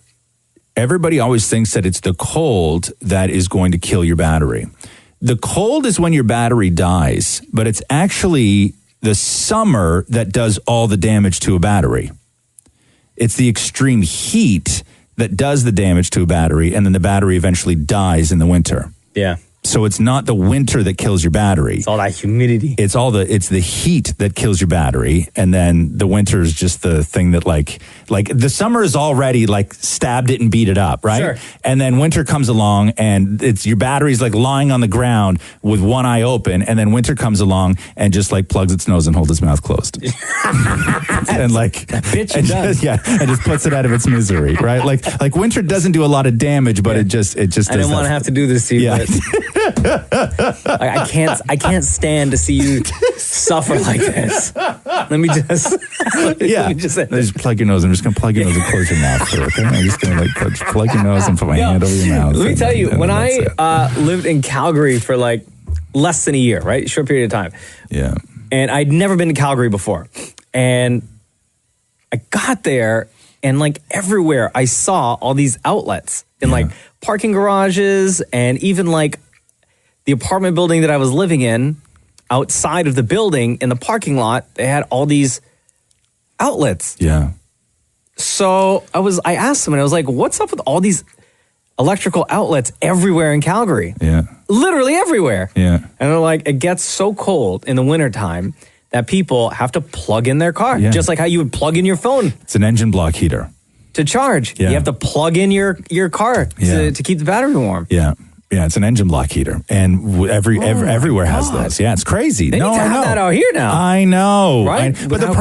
everybody always thinks that it's the cold that is going to kill your battery. The cold is when your battery dies, but it's actually the summer that does all the damage to a battery. It's the extreme heat that does the damage to a battery, and then the battery eventually dies in the winter. Yeah. So it's not the winter that kills your battery. It's all that humidity. It's the heat that kills your battery, and then the winter is just the thing that like the summer is already like stabbed it and beat it up, right? Sure. And then winter comes along, and it's your battery's like lying on the ground with one eye open, and then winter comes along and just like plugs its nose and holds its mouth closed, and like that bitch and does. and just puts it out of its misery, right? Like winter doesn't do a lot of damage, but it just I does didn't want to that. have to do this to you, Yeah. but I can't stand to see you suffer like this. Let me just Just plug your nose. I'm just going to plug your nose and close your mouth. Too, okay? I'm just going to plug your nose and put my hand over your mouth. Let me and- tell you, and when that's I it. lived in Calgary for like less than a year, right? Short period of time. Yeah. And I'd never been to Calgary before. And I got there, and like everywhere I saw all these outlets in like parking garages, and even like the apartment building that I was living in, outside of the building in the parking lot, they had all these outlets. Yeah. So I asked them, and I was like, what's up with all these electrical outlets everywhere in Calgary? Yeah. Literally everywhere. Yeah. And they're like, it gets so cold in the wintertime that people have to plug in their car, just like how you would plug in your phone. It's an engine block heater. To charge. Yeah. You have to plug in your car to keep the battery warm. Yeah. Yeah, it's an engine block heater, and everywhere has those. Yeah, it's crazy. They need to I have know. that out here now. I know, Right? But the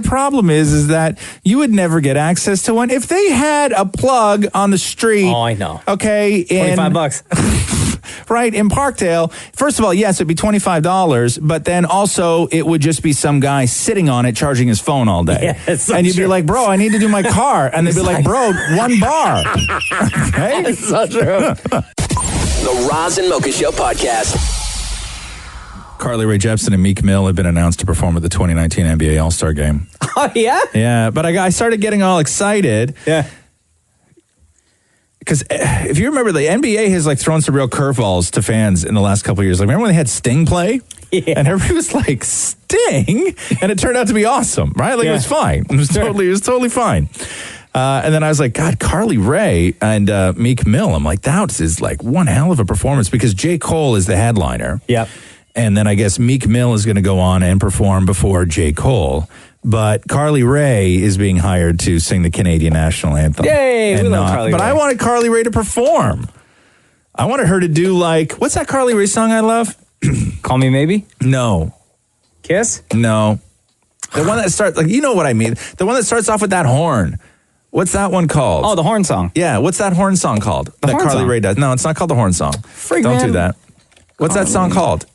problem is that you would never get access to one if they had a plug on the street. Oh, I know. Okay, $25. Right, in Parkdale. First of all, yes, it'd be $25, but then also it would just be some guy sitting on it charging his phone all day. Yeah, it's so and you'd be true. like, bro, I need to do my car. And they'd be like, bro, 1 bar. Okay? It's so true. The Roz and Mocha Show podcast. Carly Rae Jepsen and Meek Mill have been announced to perform at the 2019 NBA All-Star Game. Oh, yeah? Yeah, but I started getting all excited. Yeah. Because if you remember, the NBA has like thrown some real curveballs to fans in the last couple of years. Like, remember when they had Sting play? Yeah. And everybody was like, Sting? And it turned out to be awesome, right? Like, it was fine. It was totally fine. And then I was like, God, Carly Rae and Meek Mill. I'm like, that is like one hell of a performance, because J. Cole is the headliner. Yep. And then I guess Meek Mill is going to go on and perform before J. Cole. But Carly Rae is being hired to sing the Canadian national anthem. Yay! We love Carly Rae. But I wanted Carly Rae to perform. I wanted her to do like, what's that Carly Rae song I love? Call Me Maybe? No. Kiss? No. The one that starts, like, you know what I mean. The one that starts off with that horn. What's that one called? Oh, the horn song. Yeah, what's that horn song called? The that horn Carly song. Rae does. No, it's not called the horn song. Don't man. do that. What's that song called?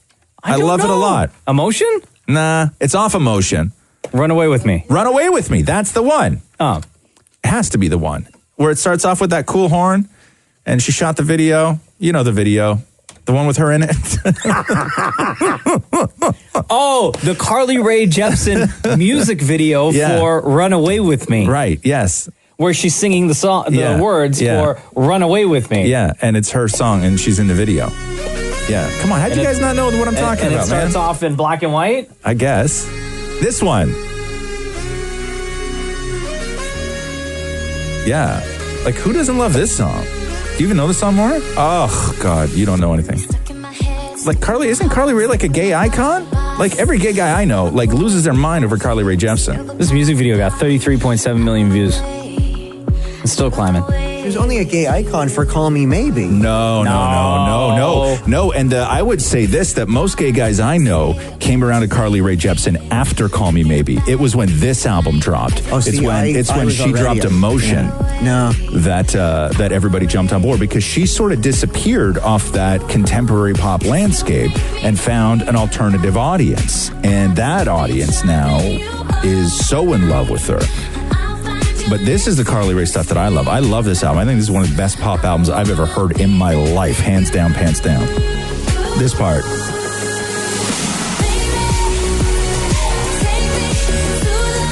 I don't love it a know. lot. Emotion? Nah, it's off Emotion. Run Away With Me. Run Away With Me. That's the one. Oh. It has to be the one. Where it starts off with that cool horn, and she shot the video. You know the video. The one with her in it. Oh, the Carly Rae Jepsen music video for Run Away With Me. Right, yes. Where she's singing the song, the words for Run Away With Me. Yeah, and it's her song, and she's in the video. Yeah, come on. How do you guys not know what I'm talking about, it starts off in black and white? I guess. This one. Yeah. Like, who doesn't love this song? Do you even know the song more? Oh, God, you don't know anything. Like, isn't Carly Rae like a gay icon? Like, every gay guy I know, like, loses their mind over Carly Rae Jepsen. This music video got 33.7 million views. It's still climbing. There's only a gay icon for Call Me Maybe. No. And I would say this, that most gay guys I know came around to Carly Rae Jepsen after Call Me Maybe. It was when this album dropped. Oh, see, it's when she dropped Emotion that everybody jumped on board, because she sort of disappeared off that contemporary pop landscape and found an alternative audience. And that audience now is so in love with her. But this is the Carly Rae stuff that I love. I love this album. I think this is one of the best pop albums I've ever heard in my life. Hands down, pants down. This part.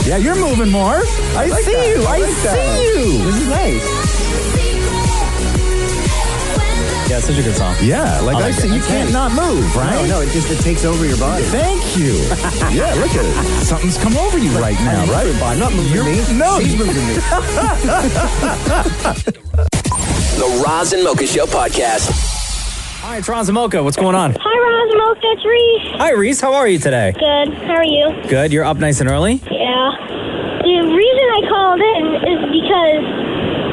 Yeah, you're moving more. I see you. I see you. This is nice. Yeah, it's such a good song. Yeah, like I see, you can't not move, right? No, it takes over your body. Thank you. Yeah, look at it. Something's come over you right now, right? I'm not moving me. No, she's moving me. The Roz and Mocha Show podcast. Hi, it's Roz Mocha. What's going on? Hi, Roz Mocha. It's Reese. Hi, Reese. How are you today? Good. How are you? Good. You're up nice and early? Yeah. The reason I called in is because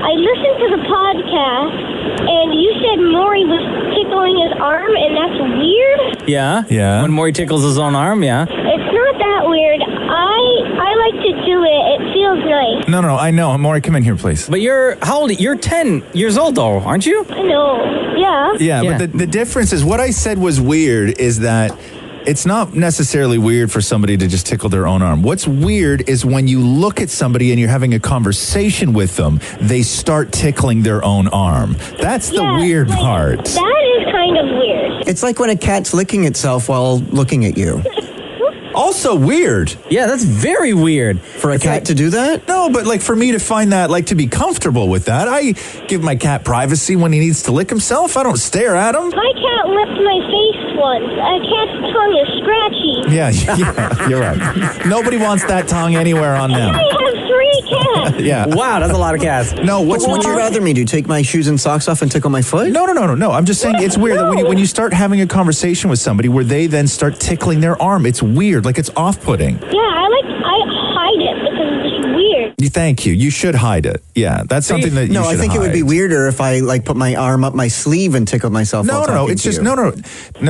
I listened to the podcast, and you said Maury was tickling his arm, and that's weird. Yeah. When Maury tickles his own arm, yeah. It's not that weird. I like to do it. It feels nice. No, I know. Maury, come in here, please. But how old? You're 10 years old, though, aren't you? I know. Yeah. Yeah, but the difference is, what I said was weird is that it's not necessarily weird for somebody to just tickle their own arm. What's weird is when you look at somebody and you're having a conversation with them, they start tickling their own arm. That's the weird part. That is kind of weird. It's like when a cat's licking itself while looking at you. Also weird. Yeah, that's very weird. For a cat to do that? No, but like for me to find that, like to be comfortable with that, I give my cat privacy when he needs to lick himself. I don't stare at him. My cat licked my face once. A cat's tongue is scratchy. Yeah, you're right. Nobody wants that tongue anywhere on them. I have 3 cats. Yeah. Wow, that's a lot of cats. No, What would you rather me do? Take my shoes and socks off and tickle my foot? No. I'm just saying it's weird that when you start having a conversation with somebody where they then start tickling their arm, it's weird. Like it's off-putting. Yeah, I hide it because it's weird. Thank you. You should hide it. Yeah, that's something that you should No, I think hide. it would be weirder if I like put my arm up my sleeve and tickle myself. No. It's just no.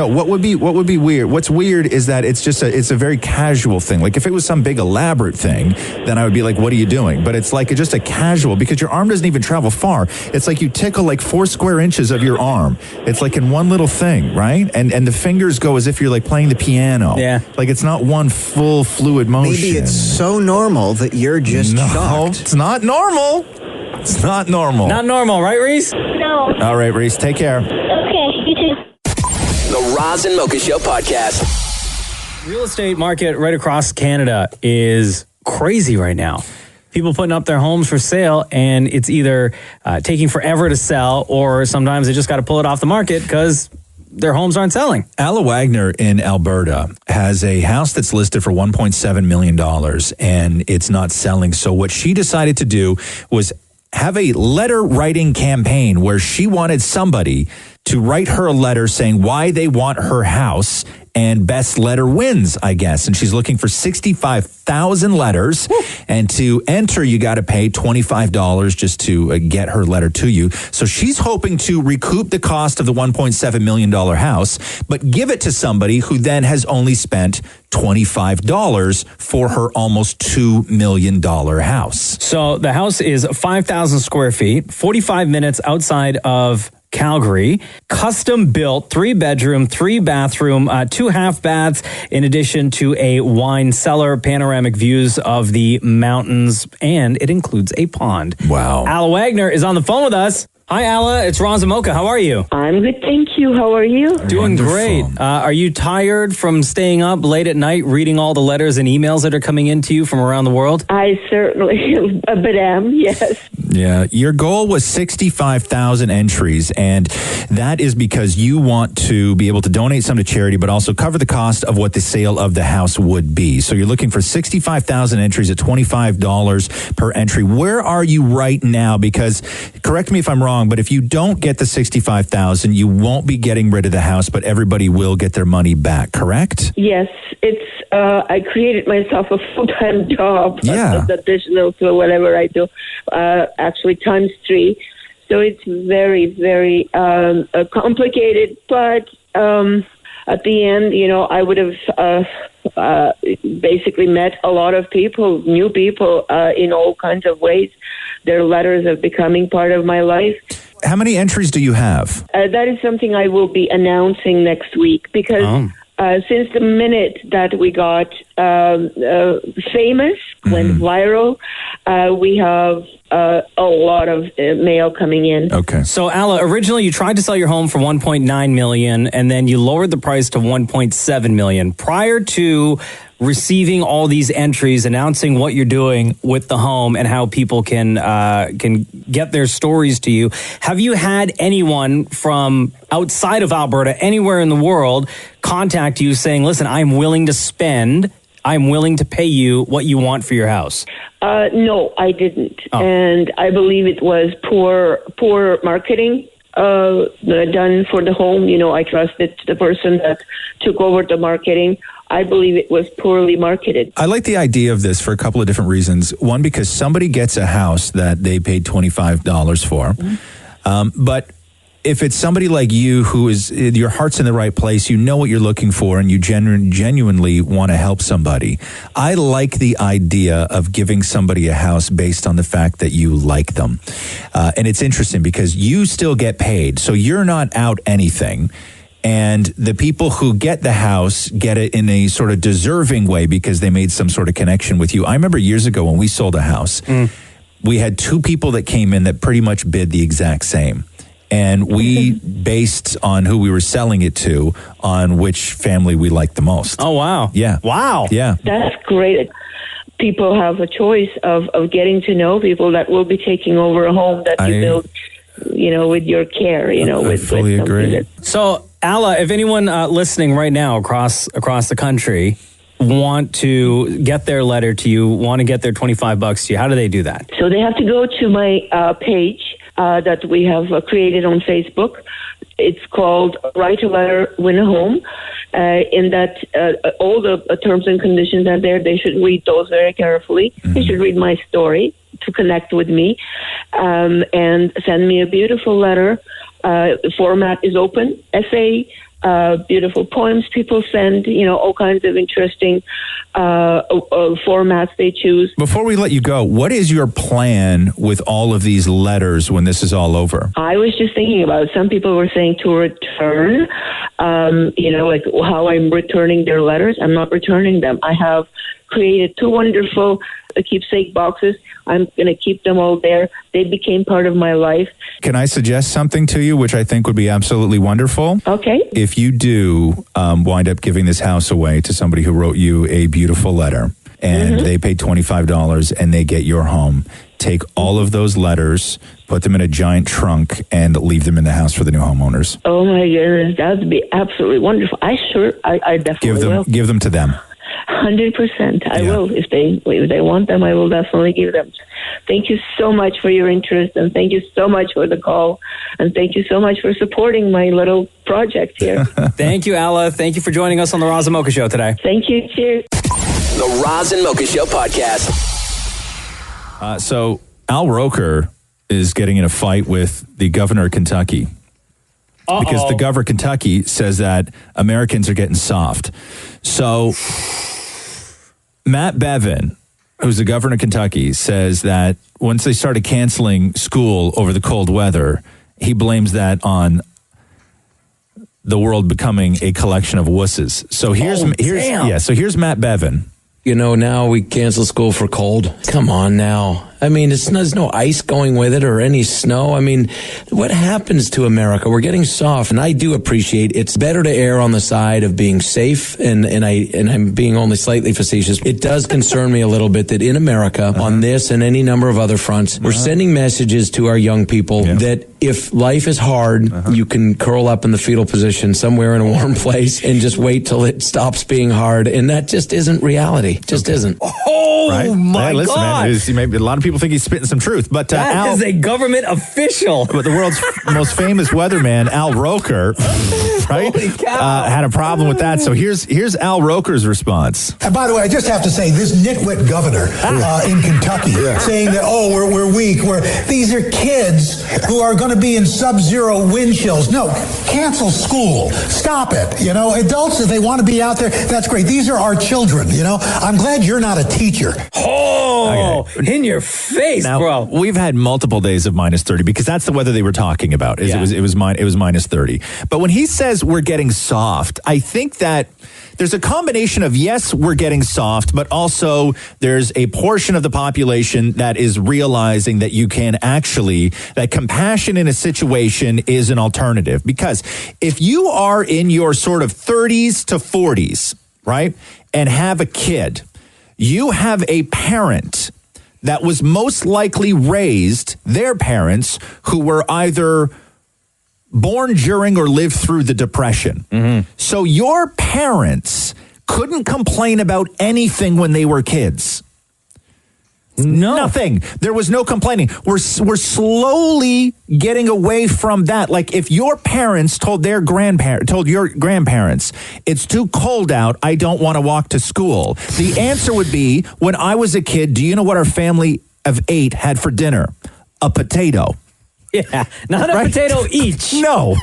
What would be weird? What's weird is that it's a very casual thing. Like if it was some big elaborate thing, then I would be like, "What are you doing?" But it's like just a casual because your arm doesn't even travel far. It's like you tickle like 4 square inches of your arm. It's like in one little thing, right? And the fingers go as if you're like playing the piano. Yeah. Like it's not one full fluid motion. Maybe it's so normal that you're just shocked. It's not normal. It's not normal. Not normal, right, Reese? No. All right, Reese, take care. Okay, you too. The Roz and Mocha Show podcast. Real estate market right across Canada is crazy right now. People putting up their homes for sale, and it's either taking forever to sell, or sometimes they just got to pull it off the market because their homes aren't selling. Alla Wagner in Alberta has a house that's listed for $1.7 million, and it's not selling. So what she decided to do was have a letter writing campaign where she wanted somebody to write her a letter saying why they want her house, and best letter wins, I guess. And she's looking for 65,000 letters. Woo. And to enter, you got to pay $25 just to get her letter to you. So she's hoping to recoup the cost of the $1.7 million house, but give it to somebody who then has only spent $25 for her almost $2 million house. So the house is 5,000 square feet, 45 minutes outside of Calgary, custom built, 3-bedroom, 3-bathroom, 2 half baths, in addition to a wine cellar, panoramic views of the mountains, and it includes a pond. Wow. Alla Wagner is on the phone with us. Hi, Alla. It's Roz Mocha. How are you? I'm good, thank you. How are you? Doing great. Are you tired from staying up late at night reading all the letters and emails that are coming into you from around the world? I certainly a bit am, yes. Yeah, your goal was 65,000 entries, and that is because you want to be able to donate some to charity, but also cover the cost of what the sale of the house would be. So you're looking for 65,000 entries at $25 per entry. Where are you right now? Because, correct me if I'm wrong, but if you don't get the 65,000, you won't be getting rid of the house, but everybody will get their money back, correct? Yes, it's, I created myself a full-time job. Yeah. Additional to whatever I do, actually times 3. So it's very, very complicated, but at the end, you know, I would have basically met a lot of people, new people in all kinds of ways. Their letters are becoming part of my life. How many entries do you have? That is something I will be announcing next week because since the minute that we got famous, went viral, we have a lot of mail coming in. Okay. So, Alla, originally you tried to sell your home for $1.9 million, and then you lowered the price to $1.7 million. Prior to receiving all these entries announcing what you're doing with the home and how people can get their stories to you, have you had anyone from outside of Alberta, anywhere in the world, contact you saying, listen, I'm willing to pay you what you want for your house? No, I didn't. And I believe it was poor marketing done for the home. You know, I trusted the person that took over the marketing. I believe it was poorly marketed. I like the idea of this for a couple of different reasons. One, because somebody gets a house that they paid $25 for. But if it's somebody like you who is, your heart's in the right place, you know what you're looking for, and you genuinely want to help somebody. I like the idea of giving somebody a house based on the fact that you like them. And it's interesting because you still get paid, so you're not out anything. And the people who get the house get it in a sort of deserving way because they made some sort of connection with you. I remember years ago when we sold a house, we had 2 people that came in that pretty much bid the exact same. And we based on who we were selling it to on which family we liked the most. Oh, wow. Yeah. Wow. Yeah. That's great. People have a choice of getting to know people that will be taking over a home that you build, with your care, I fully agree. So, Alla, if anyone listening right now across the country want to get their letter to you, want to get their $25 to you, how do they do that? So they have to go to my page that we have created on Facebook. It's called Write a Letter, Win a Home. In that, all the terms and conditions are there. They should read those very carefully. They should read my story to connect with me and send me a beautiful letter. The format is open, essay, beautiful poems people send, all kinds of interesting formats they choose. Before we let you go, what is your plan with all of these letters when this is all over? I was just thinking about it. Some people were saying to return, like how I'm returning their letters. I'm not returning them. I have created 2 wonderful keepsake boxes. I'm going to keep them all there. They became part of my life. Can I suggest something to you, which I think would be absolutely wonderful? Okay. If you do wind up giving this house away to somebody who wrote you a beautiful letter, and they pay $25 and they get your home, take all of those letters, put them in a giant trunk, and leave them in the house for the new homeowners. Oh, my goodness. That would be absolutely wonderful. I definitely will. Give them to them. 100%. I will. If they want them, I will definitely give them. Thank you so much for your interest, and thank you so much for the call, and thank you so much for supporting my little project here. Thank you, Alla. Thank you for joining us on the Roz and Mocha Show today. Thank you. Cheers. The Roz and Mocha Show podcast. So Al Roker is getting in a fight with the governor of Kentucky. Because the governor of Kentucky says that Americans are getting soft. So Matt Bevin, who's the governor of Kentucky, says that once they started canceling school over the cold weather, he blames that on the world becoming a collection of wusses. So here's Matt Bevin. Now we cancel school for cold. Come on now. I mean, there's no ice going with it or any snow. I mean, what happens to America? We're getting soft, and I do appreciate it's better to err on the side of being safe, and I'm being only slightly facetious. It does concern me a little bit that in America, on this and any number of other fronts, we're sending messages to our young people that if life is hard, you can curl up in the fetal position somewhere in a warm place and just wait till it stops being hard, and that just isn't reality. Just isn't. Oh, my God. Man, maybe a lot of people think he's spitting some truth, but that is a government official. But the world's most famous weatherman, Al Roker, right, had a problem with that. So here's Al Roker's response. And by the way, I just have to say, this nitwit governor in Kentucky saying that, we're weak. These are kids who are going to be in sub-zero wind chills. No, cancel school. Stop it. Adults, if they want to be out there, that's great. These are our children. I'm glad you're not a teacher. In your face, now, bro. We've had multiple days of minus 30 because that's the weather they were talking about. It was minus 30. But when he says we're getting soft, I think that there's a combination of, yes, we're getting soft, but also there's a portion of the population that is realizing that that compassion in a situation is an alternative. Because if you are in your sort of 30s to 40s, right, and have a kid, you have a parent that was most likely raised, their parents, who were either born during or lived through the Depression. So your parents couldn't complain about anything when they were kids. No. Nothing. There was no complaining. We're slowly getting away from that. Like if your parents told your grandparents, it's too cold out, I don't want to walk to school. The answer would be, when I was a kid, do you know what our family of 8 had for dinner? A potato. Yeah, not a potato each. No.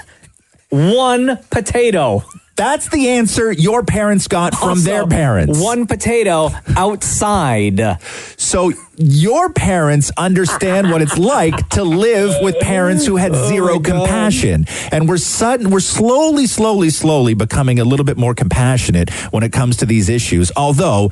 One potato. That's the answer your parents got from their parents. One potato outside. So your parents understand what it's like to live with parents who had zero compassion. And we're slowly becoming a little bit more compassionate when it comes to these issues. Although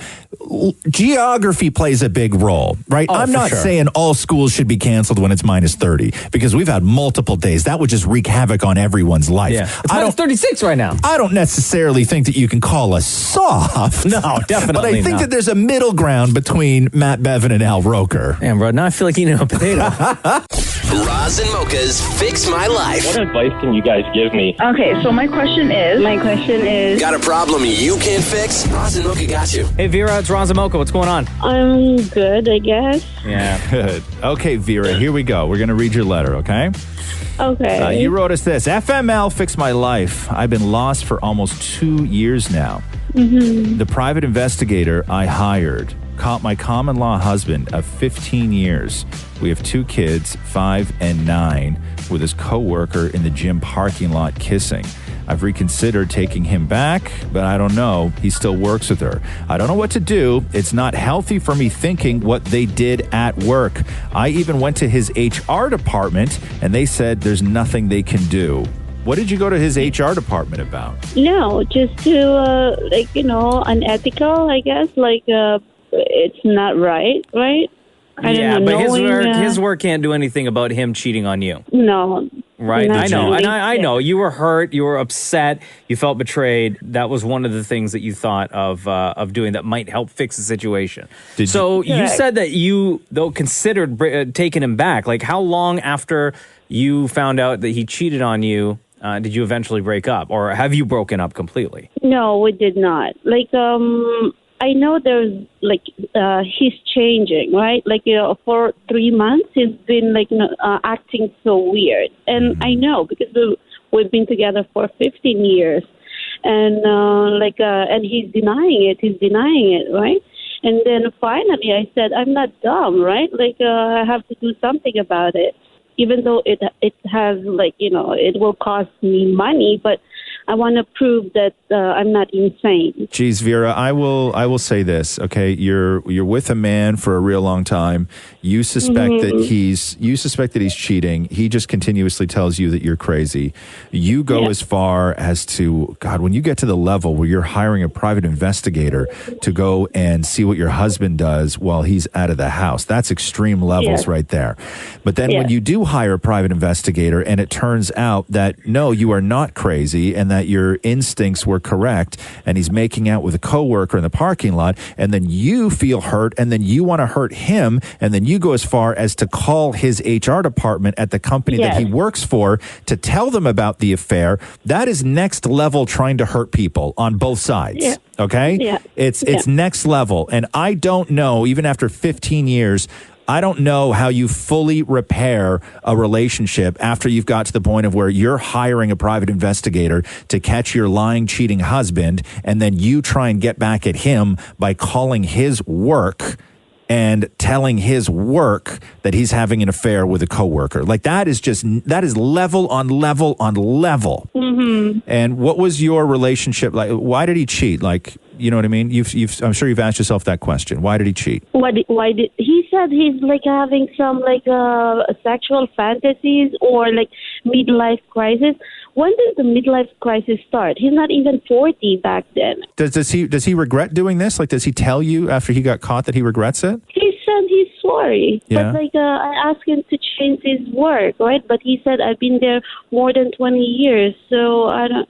geography plays a big role, right? I'm not saying all schools should be canceled when it's minus 30 because we've had multiple days. That would just wreak havoc on everyone's life. Yeah. It's minus 36 right now. I don't necessarily think that you can call us soft. No, definitely But I think not. that there's a middle ground between Matt Bevin and Al Roker. Damn, bro, now I feel like eating a potato. Roz and Mocha's Fix My Life. What advice can you guys give me? Okay, so my question is. Got a problem you can't fix? Roz and Mocha got you. Hey, Vera, it's Roz Mocha. What's going on? I'm good, I guess. Yeah. Good. Okay, Vera, here we go. We're going to read your letter, okay? Okay. You wrote us this. FML, fix my life. I've been lost for almost 2 years now. Mm-hmm. The private investigator I hired caught my common law husband of 15 years. We have 2 kids, 5 and 9, with his co-worker in the gym parking lot kissing. I've reconsidered taking him back, but I don't know. He still works with her. I don't know what to do. It's not healthy for me thinking what they did at work. I even went to his HR department, and they said there's nothing they can do. What did you go to his HR department about? No, just to, unethical, I guess. It's not right? I don't know. But his work can't do anything about him cheating on you. No. Right, I know, and I Yeah. know. You were hurt, you were upset, you felt betrayed. That was one of the things that you thought of doing that might help fix the situation. You said that you, though, considered taking him back. Like, how long after you found out that he cheated on you did you eventually break up? Or have you broken up completely? No, we did not. I know there's he's changing, right? For 3 months he's been acting so weird, and I know because we've been together for 15 years, and and he's denying it, right? And then finally I said, I'm not dumb, right? I have to do something about it, even though it has it will cost me money, but I want to prove that I'm not insane. Geez, Vera, I will say this. Okay, you're with a man for a real long time. You suspect that he's cheating. He just continuously tells you that you're crazy. You go as far as to, God, when you get to the level where you're hiring a private investigator to go and see what your husband does while he's out of the house, that's extreme levels right there. But then when you do hire a private investigator and it turns out that no, you are not crazy and that your instincts were correct, and he's making out with a coworker in the parking lot, and then you feel hurt, and then you want to hurt him, and then you go as far as to call his HR department at the company that he works for to tell them about the affair. That is next level trying to hurt people on both sides. Yeah. Okay? Yeah. It's next level. And I don't know, even after 15 years, I don't know how you fully repair a relationship after you've got to the point of where you're hiring a private investigator to catch your lying, cheating husband, and then you try and get back at him by calling his work and telling his work that he's having an affair with a coworker. That is level on level on level. Mm-hmm. And what was your relationship like? Why did he cheat? You know what I mean? I'm sure you've asked yourself that question. Why did he cheat? Why did he said he's having some sexual fantasies or midlife crisis? When did the midlife crisis start? He's not even 40 back then. Does he regret doing this? Does he tell you after he got caught that he regrets it? He said he's sorry. Yeah. But I asked him to change his work, right? But he said I've been there more than 20 years, so I don't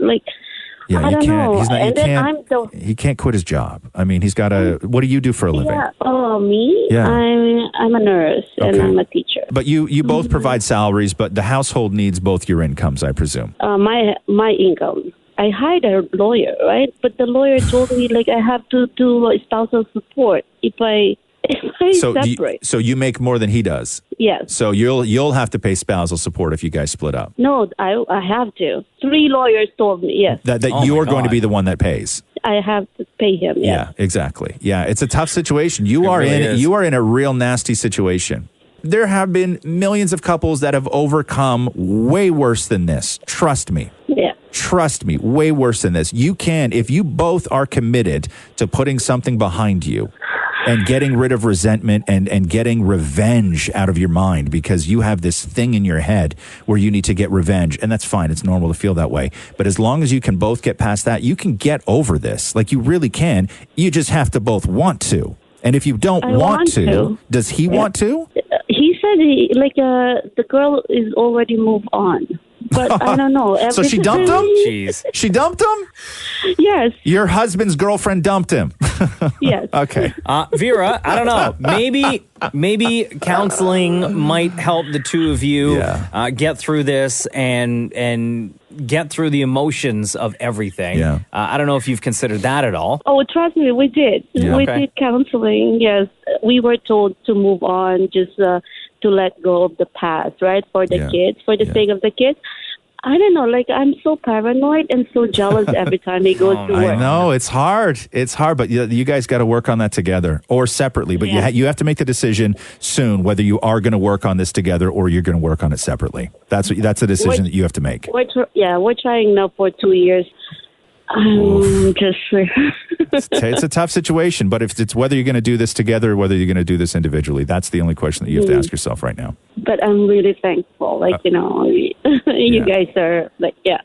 Yeah, I don't know. He can't quit his job. I mean, he's got to. What do you do for a living? Yeah. Oh, me? Yeah. I'm a nurse and I'm a teacher. But you both provide salaries, but the household needs both your incomes, I presume. My income. I hired a lawyer, right? But the lawyer told me I have to do spousal support if I separate. So you make more than he does. Yes. So you'll have to pay spousal support if you guys split up. No, I have to. 3 lawyers told me, yes. That you're going to be the one that pays. I have to pay him, yes. Yeah, exactly. Yeah, it's a tough situation. You are in a real nasty situation. There have been millions of couples that have overcome way worse than this. Trust me. Yeah. Trust me, way worse than this. You can, if you both are committed to putting something behind you, and getting rid of resentment and getting revenge out of your mind, because you have this thing in your head where you need to get revenge. And that's fine. It's normal to feel that way. But as long as you can both get past that, you can get over this. Like, you really can. You just have to both want to. And if you don't want to, does he want to? He said the girl is already moved on. But I don't know. So she dumped him? Jeez. She dumped him? Yes. Your husband's girlfriend dumped him? Yes. Okay. Vera, I don't know. Maybe counseling might help the two of you get through this and get through the emotions of everything. Yeah. I don't know if you've considered that at all. Oh, trust me, we did. Yeah. We Okay. did counseling. Yes, we were told to move on, just to let go of the past, right? For the kids, for the sake of the kids. I don't know. Like, I'm so paranoid and so jealous every time he goes to work. I know. It's hard. It's hard, but you guys got to work on that together or separately. But you have to make the decision soon whether you are going to work on this together or you're going to work on it separately. That's a decision that you have to make. We're trying now for 2 years. It's a tough situation, but if it's whether you're going to do this together or whether you're going to do this individually, that's the only question that you have to ask yourself right now. But I'm really thankful. Like, you guys are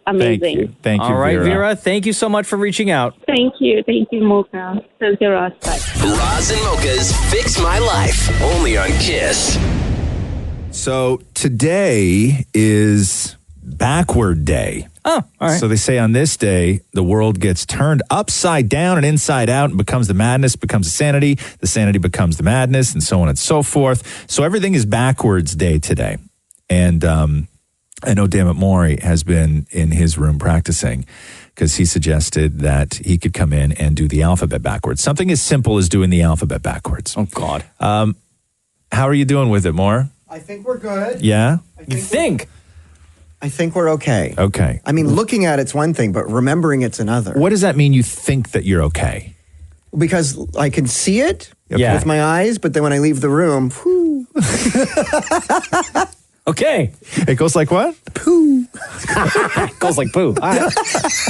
amazing. Thank you, All right, Vera. Vera, thank you so much for reaching out. Thank you, Mocha. Thank you, Roz. Bye. Roz and Mocha's Fix My Life, only on Kiss. So today is Backward Day. Oh, all right. So they say on this day, the world gets turned upside down and inside out and becomes the madness, becomes the sanity becomes the madness, and so on and so forth. So everything is Backwards Day today. And I know Dammit Maury has been in his room practicing because he suggested that he could come in and do the alphabet backwards. Something as simple as doing the alphabet backwards. Oh, God. How are you doing with it, Maura? I think we're good. Yeah? You think? I think we're okay. Okay. I mean, looking at it's one thing, but remembering it's another. What does that mean, you think that you're okay? Because I can see it Yeah. with my eyes, but then when I leave the room, whew. Okay. It goes like what? Poo. It goes like poo. All right.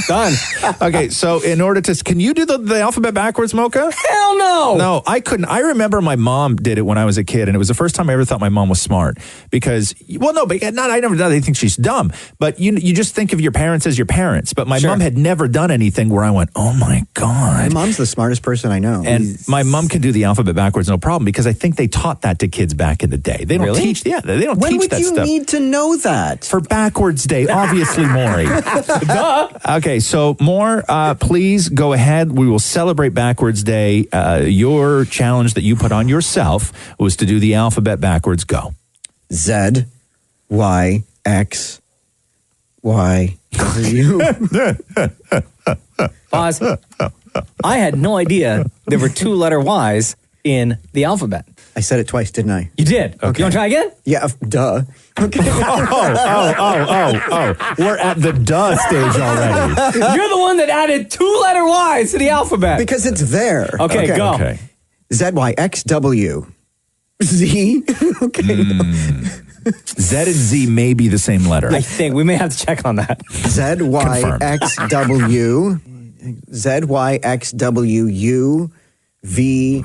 Done. Okay, so in order to... Can you do the alphabet backwards, Mocha? Hell no! No, I couldn't. I remember my mom did it when I was a kid, and it was the first time I ever thought my mom was smart. Because, well, no, but I never think she's dumb. But you just think of your parents as your parents. But my mom had never done anything where I went, oh, my God. My mom's the smartest person I know. And my mom can do the alphabet backwards, no problem, because I think they taught that to kids back in the day. They don't teach... Yeah, they don't When teach would that you stuff. need to know that? For Backwards Day, obviously, Maury. Duh. Okay, so more, please go ahead. We will celebrate Backwards Day. Your challenge that you put on yourself was to do the alphabet backwards. Go. Z, Y, X, Y, W. Pause. I had no idea there were 2-letter Y's in the alphabet. I said it twice, didn't I? You did. Okay. You want to try again? Yeah, duh. Okay. Oh. We're at the duh stage already. You're the one that added 2-letter Y's to the alphabet. Because it's there. Okay, go. Okay. Z, Y, X, W. Z. Okay. Z and Z may be the same letter. I think we may have to check on that. Z, Y, Confirmed. X, W. Z, Y, X, W, U, V,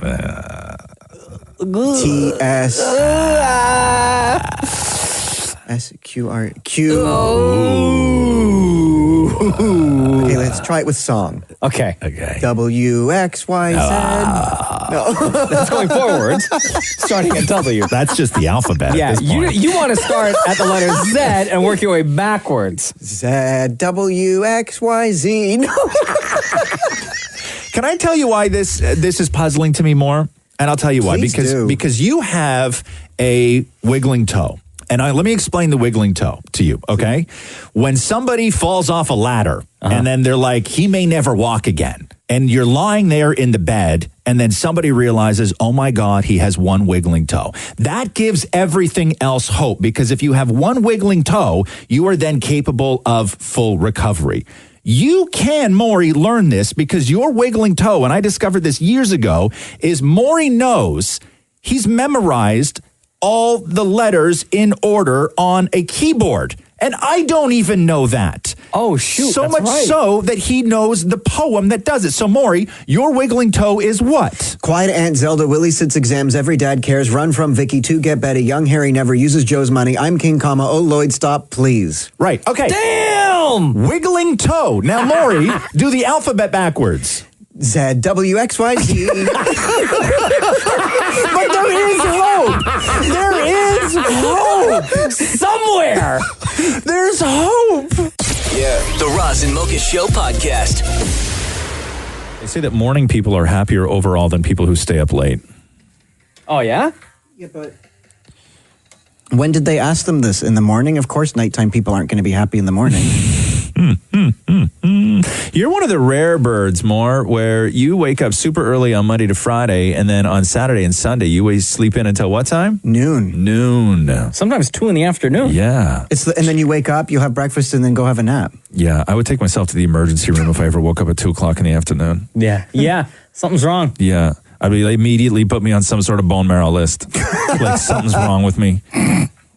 T, S, S, Q, R, Q. Okay, let's try it with song. Okay. W, X, Y, Z. No. That's going forwards, starting at W. That's just the alphabet. Yeah, at this point. you want to start at the letter Z and work your way backwards. Z, W, X, Y, Z. No. Can I tell you why this is puzzling to me more? And I'll tell you why. Please do. Because you have a wiggling toe. And let me explain the wiggling toe to you, okay? When somebody falls off a ladder and then they're like, he may never walk again. And you're lying there in the bed and then somebody realizes, oh my God, he has one wiggling toe. That gives everything else hope, because if you have one wiggling toe, you are then capable of full recovery. You can, Maury, learn this, because your wiggling toe, and I discovered this years ago, is Maury knows he's memorized all the letters in order on a keyboard. And I don't even know that. Oh, shoot. So much so that he knows the poem that does it. So, Maury, your wiggling toe is what? Quiet Aunt Zelda, Willie sits exams, every dad cares, run from Vicky, to get Betty, young Harry never uses Joe's money, I'm King, comma, oh Lloyd, stop, please. Right, okay. Damn! Wiggling toe. Now, Maury, do the alphabet backwards. Z-W-X-Y-Z. But there is hope. There is hope. Somewhere. There's hope. Yeah. The Roz and Mocha Show podcast. They say that morning people are happier overall than people who stay up late. Oh, yeah? Yeah, but when did they ask them this? In the morning? Of course, nighttime people aren't going to be happy in the morning. You're one of the rare birds, Moore, where you wake up super early on Monday to Friday, and then on Saturday and Sunday, you always sleep in until what time? Noon. Sometimes 2 in the afternoon. Yeah. And then you wake up, you have breakfast, and then go have a nap. Yeah, I would take myself to the emergency room if I ever woke up at 2 o'clock in the afternoon. Yeah. Something's wrong. Yeah. I'd be immediately put me on some sort of bone marrow list. Like something's wrong with me.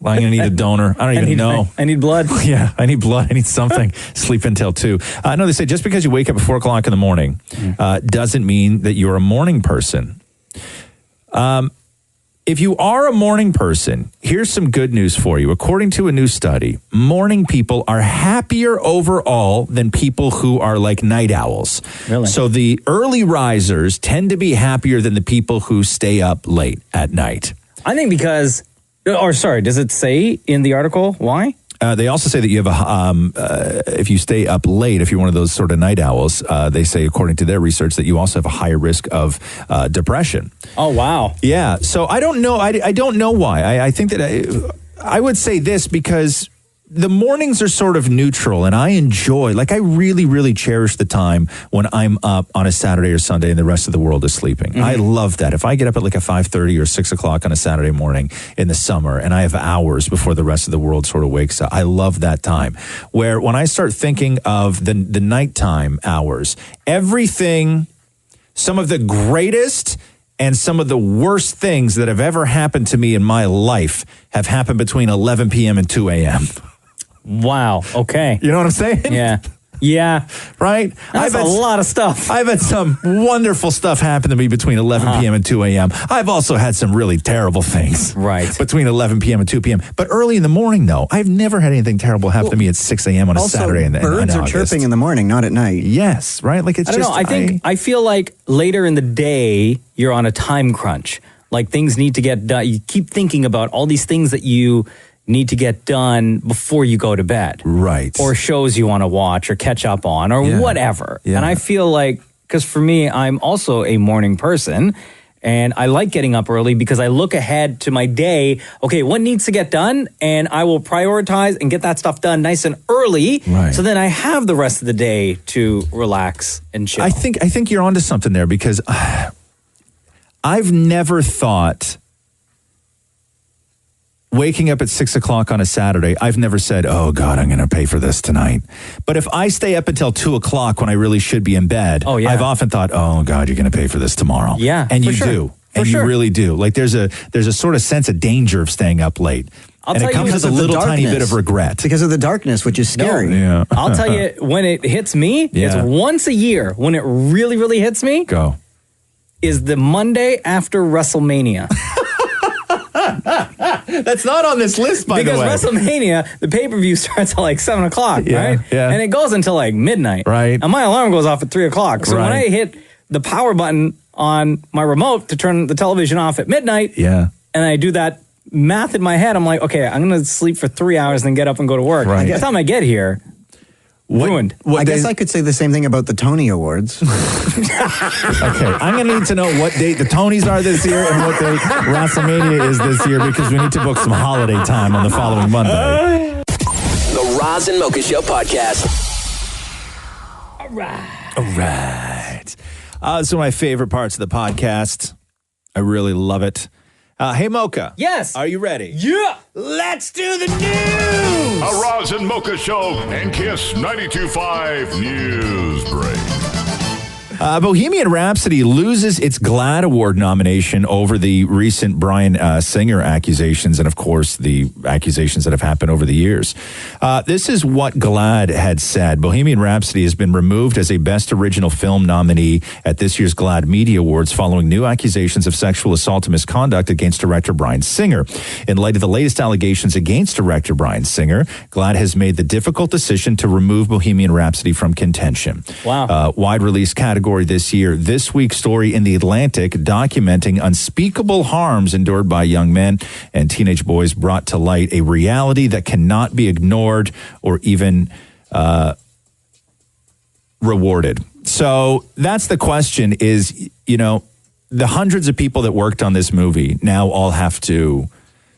I'm going to need a donor. I don't even know. I need blood. Yeah, I need blood. I need something. Sleep until 2. No, they say just because you wake up at 4 o'clock in the morning doesn't mean that you're a morning person. If you are a morning person, here's some good news for you. According to a new study, morning people are happier overall than people who are like night owls. Really? So the early risers tend to be happier than the people who stay up late at night. I think because... does it say in the article why? They also say that you have if you stay up late, if you're one of those sort of night owls, they say, according to their research, that you also have a higher risk of depression. Oh, wow. Yeah. So I don't know. I don't know why. I think that I would say this because the mornings are sort of neutral, and I enjoy, I really, really cherish the time when I'm up on a Saturday or Sunday and the rest of the world is sleeping. Mm-hmm. I love that. If I get up at a 5:30 or 6 o'clock on a Saturday morning in the summer and I have hours before the rest of the world sort of wakes up, I love that time. Where when I start thinking of the nighttime hours, everything, some of the greatest and some of the worst things that have ever happened to me in my life have happened between 11 p.m. and 2 a.m. Wow. Okay. You know what I'm saying? Yeah. Yeah. Right? That's a lot of stuff. I've had some wonderful stuff happen to me between 11 p.m. and 2 a.m. I've also had some really terrible things. Right. Between 11 p.m. and 2 p.m. But early in the morning, though, I've never had anything terrible happen to me at 6 a.m. on a Saturday. Birds are chirping in the morning, not at night. Yes. Right? It's I don't know. I feel like later in the day, you're on a time crunch. Things need to get done. You keep thinking about all these things that you need to get done before you go to bed. Right. Or shows you want to watch or catch up on or whatever. Yeah. And I feel because for me, I'm also a morning person and I like getting up early because I look ahead to my day. Okay, what needs to get done? And I will prioritize and get that stuff done nice and early. Right. So then I have the rest of the day to relax and chill. I think you're onto something there because I've never thought... Waking up at 6 o'clock on a Saturday, I've never said, oh, God, I'm going to pay for this tonight. But if I stay up until 2 o'clock when I really should be in bed, I've often thought, oh, God, you're going to pay for this tomorrow. Yeah, and you do. And you really do. There's a sort of sense of danger of staying up late. And it comes with a little tiny bit of regret. Because of the darkness, which is scary. No. Yeah. I'll tell you, when it hits me, it's once a year. When it really, really hits me, is the Monday after WrestleMania. That's not on this list, by the way. Because WrestleMania, the pay-per-view starts at 7 o'clock, right? Yeah. And it goes until midnight. Right. And my alarm goes off at 3 o'clock. So when I hit the power button on my remote to turn the television off at midnight, and I do that math in my head, I'm like, okay, I'm going to sleep for 3 hours and then get up and go to work. By the time I get here, ruined. I guess I could say the same thing about the Tony Awards. Okay, I'm going to need to know what date the Tonys are this year and what date WrestleMania is this year because we need to book some holiday time on the following Monday. The Roz and Mocha Show podcast. All right. It's one of my favorite parts of the podcast. I really love it. Hey, Mocha. Yes. Are you ready? Yeah. Let's do the news. A Roz and Mocha Show and Kiss 92.5 News Break. Bohemian Rhapsody loses its GLAAD Award nomination over the recent Bryan Singer accusations and, of course, the accusations that have happened over the years. This is what GLAAD had said. Bohemian Rhapsody has been removed as a Best Original Film nominee at this year's GLAAD Media Awards following new accusations of sexual assault and misconduct against director Bryan Singer. In light of the latest allegations against director Bryan Singer, GLAAD has made the difficult decision to remove Bohemian Rhapsody from contention. Wow. Wide release category this year. This week's story in The Atlantic documenting unspeakable harms endured by young men and teenage boys brought to light a reality that cannot be ignored or even rewarded. So that's the question is, you know, the hundreds of people that worked on this movie now all have to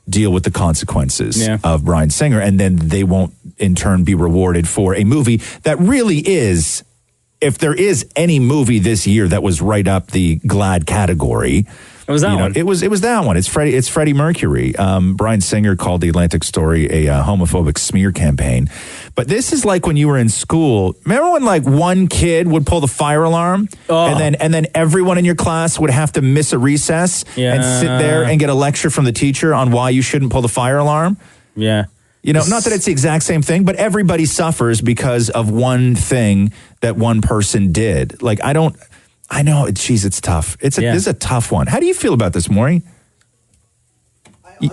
deal with the consequences of Bryan Singer, and then they won't in turn be rewarded for a movie that really is, if there is any movie this year that was right up the GLAAD category, it was that one. It was that one. It's Freddie Mercury. Bryan Singer called the Atlantic story a homophobic smear campaign. But this is like when you were in school. Remember when like one kid would pull the fire alarm, and then everyone in your class would have to miss a recess and sit there and get a lecture from the teacher on why you shouldn't pull the fire alarm? Yeah. You know, not that it's the exact same thing, but everybody suffers because of one thing that one person did. Like, I know, geez, it's tough. This is a tough one. How do you feel about this, Maury?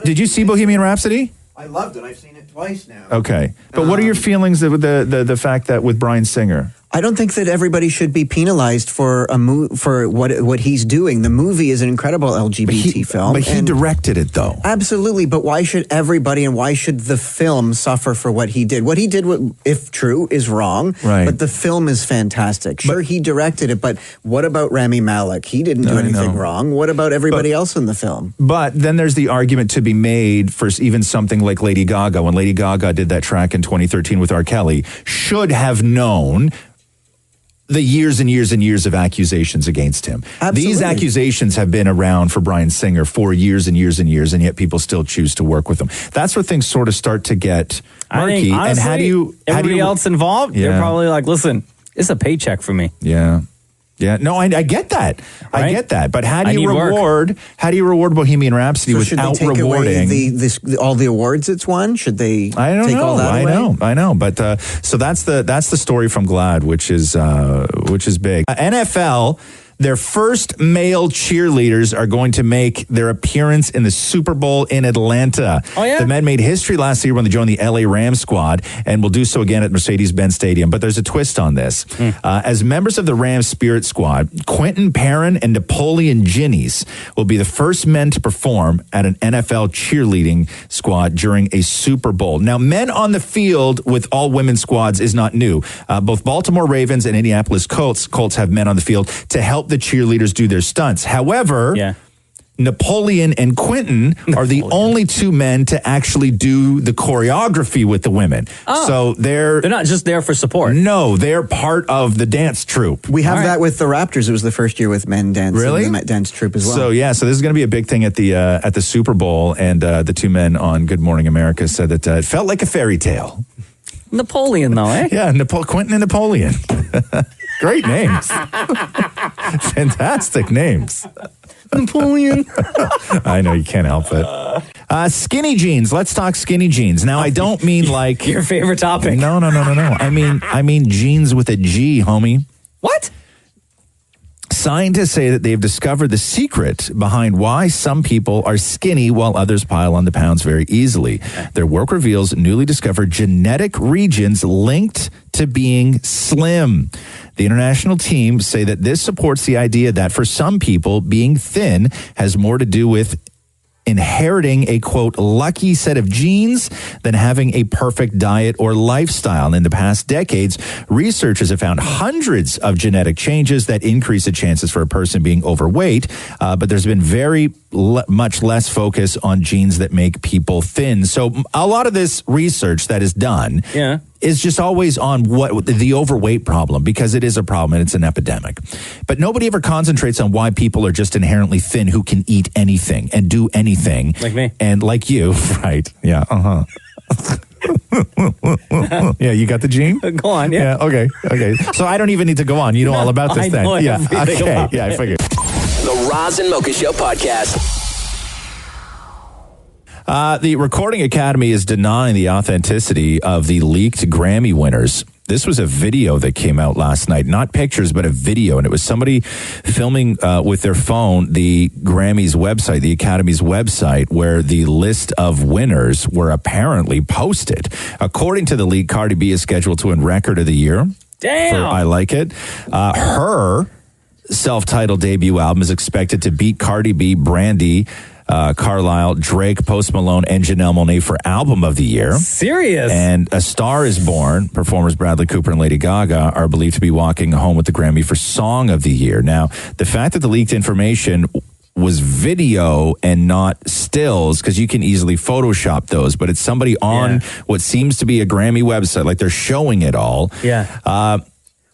Did you see Bohemian Rhapsody? I loved it. I've seen it twice now. Okay. But what are your feelings of the fact that with Bryan Singer? I don't think that everybody should be penalized for for what he's doing. The movie is an incredible LGBT film. But he directed it, though. Absolutely. But why should everybody and why should the film suffer for what he did? What he did, if true, is wrong. Right. But the film is fantastic. Sure, he directed it, but what about Rami Malek? He didn't do anything wrong. What about everybody else in the film? But then there's the argument to be made for even something like Lady Gaga. When Lady Gaga did that track in 2013 with R. Kelly, should have known the years and years and years of accusations against him. Absolutely. These accusations have been around for Bryan Singer for years and years and years, and yet people still choose to work with him. That's where things sort of start to get murky. I think, honestly, and how do you else involved? They're probably like, listen, it's a paycheck for me. Yeah. Yeah, no, I get that. Right? I get that. But how do you reward Bohemian Rhapsody without should they take rewarding away all the awards it's won? Should they take all that away? I know. But so that's the story from GLAAD, which is big. NFL. Their first male cheerleaders are going to make their appearance in the Super Bowl in Atlanta. Oh, yeah? The men made history last year when they joined the LA Rams squad and will do so again at Mercedes-Benz Stadium. But there's a twist on this. As members of the Rams Spirit Squad, Quinton Peron and Napoleon Jinnies will be the first men to perform at an NFL cheerleading squad during a Super Bowl. Now, men on the field with all women squads is not new. Both Baltimore Ravens and Indianapolis Colts have men on the field to help the cheerleaders do their stunts. However, Napoleon and Quinton are the only two men to actually do the choreography with the women. Oh. So they're not just there for support. No, they're part of the dance troupe. We have that with the Raptors. It was the first year with men dancing. Really? The dance troupe as well. So so this is going to be a big thing at the Super Bowl, and the two men on Good Morning America said that it felt like a fairy tale. Napoleon, though, eh? Yeah, Quinton and Napoleon. Great names. Fantastic names. Napoleon. I know, you can't help it. Skinny jeans. Let's talk skinny jeans. Now, I don't mean like your favorite topic. No. I mean jeans with a G, homie. What? Scientists say that they've discovered the secret behind why some people are skinny while others pile on the pounds very easily. Their work reveals newly discovered genetic regions linked to being slim. The international team say that this supports the idea that for some people, being thin has more to do with inheriting a, quote, lucky set of genes than having a perfect diet or lifestyle. In the past decades, researchers have found hundreds of genetic changes that increase the chances for a person being overweight, but there's been very much less focus on genes that make people thin. So a lot of this research that is done is just always on what the overweight problem, because it is a problem and it's an epidemic. But nobody ever concentrates on why people are just inherently thin who can eat anything and do anything. Like me. And like you, right. Yeah, Yeah, you got the gene? Go on, yeah. Okay. So I don't even need to go on. You know all about this I then. know Yeah, everything okay. about Yeah, I it. figured. The Roz and Mocha Show podcast. The Recording Academy is denying the authenticity of the leaked Grammy winners. This was a video that came out last night, not pictures, but a video. And it was somebody filming with their phone the Grammy's website, the Academy's website, where the list of winners were apparently posted. According to the leak, Cardi B is scheduled to win Record of the Year. Damn. For I Like It. Her self-titled debut album is expected to beat Cardi B, Brandy, Carlisle, Drake, Post Malone, and Janelle Monáe for Album of the Year. Serious? And A Star Is Born, performers Bradley Cooper and Lady Gaga are believed to be walking home with the Grammy for Song of the Year. Now, the fact that the leaked information was video and not stills, because you can easily Photoshop those, but it's somebody on what seems to be a Grammy website, like they're showing it all. Yeah.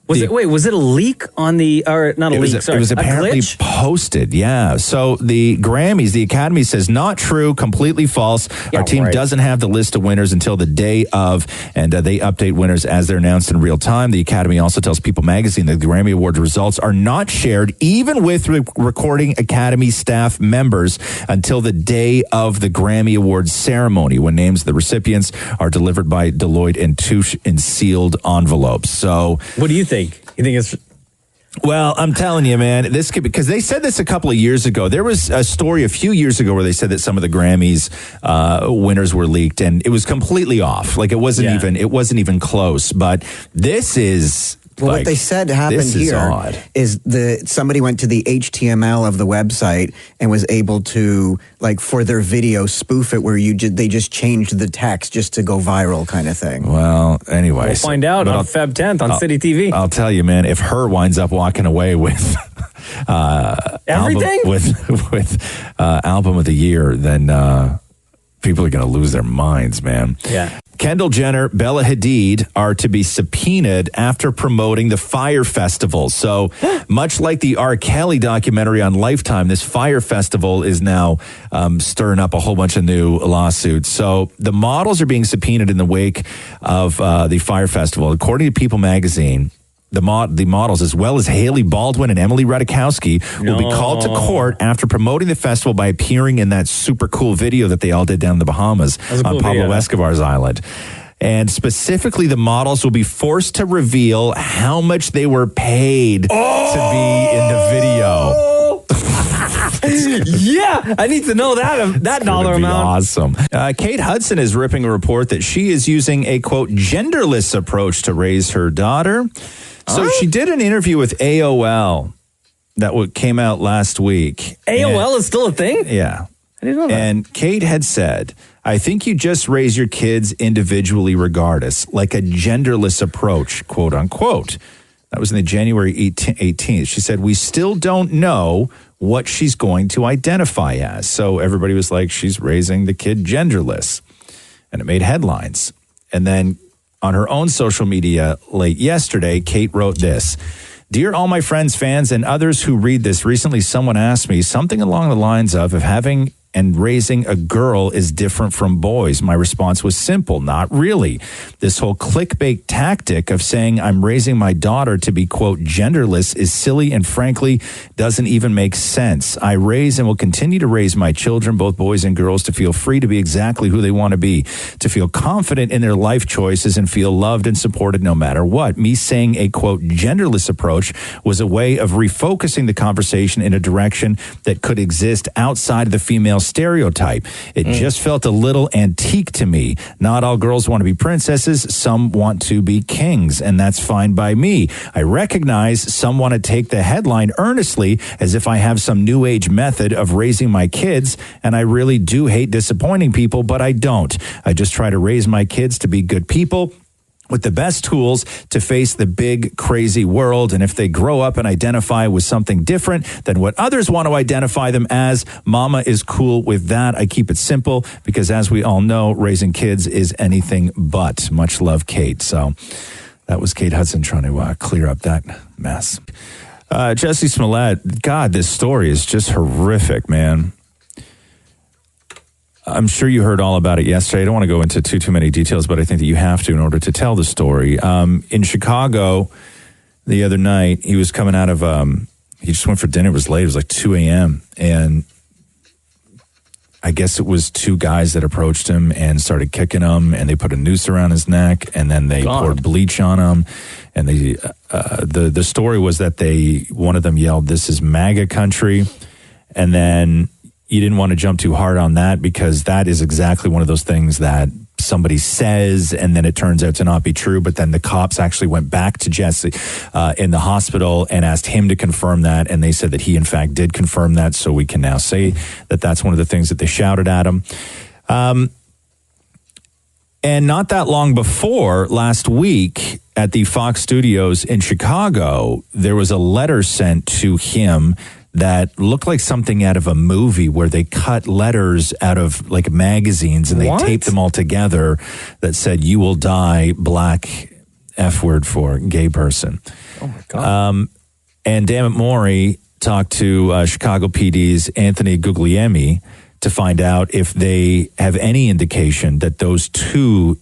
Was it a leak on the, or not a leak, sorry. It was a apparently glitch? posted, yeah. So the Grammys, the Academy says, not true, completely false. Our team doesn't have the list of winners until the day of, and they update winners as they're announced in real time. The Academy also tells People Magazine that the Grammy Awards results are not shared, even with Recording Academy staff members, until the day of the Grammy Awards ceremony, when names of the recipients are delivered by Deloitte and Touche in sealed envelopes. So what do you think? You think it's... Well, I'm telling you, man, this could, because they said this a couple of years ago. There was a story a few years ago where they said that some of the Grammys winners were leaked, and it was completely off. Like it wasn't even close. But this is... Well, like, what they said happened this is here odd. is somebody went to the HTML of the website and was able to, like, for their video, spoof it where they just changed the text just to go viral, kind of thing. Well, anyway, We'll find out on Feb 10th on City TV. I'll tell you, man, if her winds up walking away with everything with Album of the Year, then people are going to lose their minds, man. Yeah. Kendall Jenner, Bella Hadid are to be subpoenaed after promoting the Fyre Festival. So much like the R. Kelly documentary on Lifetime, this Fyre Festival is now stirring up a whole bunch of new lawsuits. So the models are being subpoenaed in the wake of the Fyre Festival. According to People Magazine, the models, as well as Haley Baldwin and Emily Ratajkowski, will be called to court after promoting the festival by appearing in that super cool video that they all did down in the Bahamas on Pablo Escobar's island. And specifically, the models will be forced to reveal how much they were paid to be in the video. Yeah, I need to know that dollar amount. Awesome. Kate Hudson is ripping a report that she is using a, quote, genderless approach to raise her daughter. So she did an interview with AOL that came out last week. AOL is still a thing? Yeah. I didn't know that. And Kate had said, I think you just raise your kids individually regardless, like a genderless approach, quote unquote. That was in the January 18th. She said, we still don't know what she's going to identify as. So everybody was like, she's raising the kid genderless. And it made headlines. And then on her own social media late yesterday, Kate wrote this. Dear all my friends, fans, and others who read this, recently someone asked me something along the lines of if having and raising a girl is different from boys. My response was simple, not really. This whole clickbait tactic of saying I'm raising my daughter to be, quote, genderless is silly and frankly doesn't even make sense. I raise and will continue to raise my children, both boys and girls, to feel free to be exactly who they want to be, to feel confident in their life choices and feel loved and supported no matter what. Me saying a, quote, genderless approach was a way of refocusing the conversation in a direction that could exist outside of the female stereotype. It just felt a little antique to me. Not all girls want to be princesses. Some want to be kings, and that's fine by me. I recognize some want to take the headline earnestly as if I have some new age method of raising my kids, and I really do hate disappointing people, but I don't. I just try to raise my kids to be good people with the best tools to face the big, crazy world. And if they grow up and identify with something different than what others want to identify them as, mama is cool with that. I keep it simple because, as we all know, raising kids is anything but. Much love, Kate. So that was Kate Hudson trying to clear up that mess. Jesse Smollett, God, this story is just horrific, man. I'm sure you heard all about it yesterday. I don't want to go into too many details, but I think that you have to in order to tell the story. In Chicago the other night, he was coming out of, he just went for dinner. It was late. It was like 2 a.m. And I guess it was two guys that approached him and started kicking him, and they put a noose around his neck, and then they poured bleach on him. And the story was that one of them yelled, "This is MAGA country." And then you didn't want to jump too hard on that, because that is exactly one of those things that somebody says and then it turns out to not be true. But then the cops actually went back to Jesse in the hospital and asked him to confirm that, and they said that he in fact did confirm that. So we can now say that that's one of the things that they shouted at him. And not that long before, last week at the Fox Studios in Chicago, there was a letter sent to him that looked like something out of a movie, where they cut letters out of like magazines and they taped them all together that said, "You will die, black F word for gay person." Oh my God. And Dammit Maury talked to Chicago PD's Anthony Guglielmi to find out if they have any indication that those two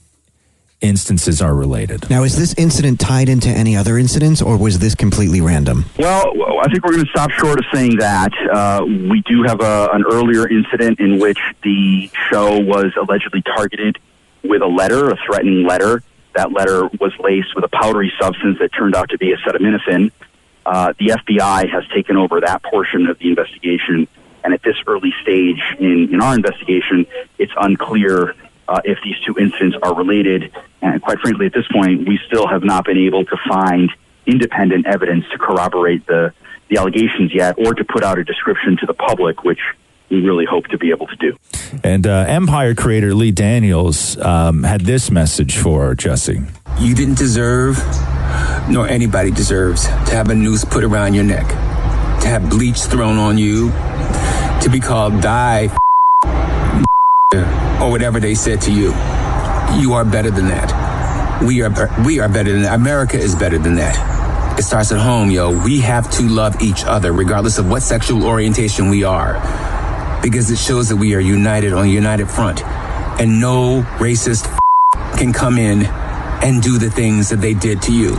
instances are related. Now, is this incident tied into any other incidents, or was this completely random? Well, I think we're going to stop short of saying that. We do have an earlier incident in which the show was allegedly targeted with a letter, a threatening letter. That letter was laced with a powdery substance that turned out to be acetaminophen. The FBI has taken over that portion of the investigation, and at this early stage in our investigation, it's unclear if these two incidents are related. And quite frankly, at this point, we still have not been able to find independent evidence to corroborate the allegations yet, or to put out a description to the public, which we really hope to be able to do. And Empire creator Lee Daniels had this message for Jesse. You didn't deserve, nor anybody deserves, to have a noose put around your neck, to have bleach thrown on you, to be called die or whatever they said to you. You are better than that. We are better than that. America is better than that. It starts at home, yo. We have to love each other, regardless of what sexual orientation we are, because it shows that we are united on a united front, and no racist can come in and do the things that they did to you.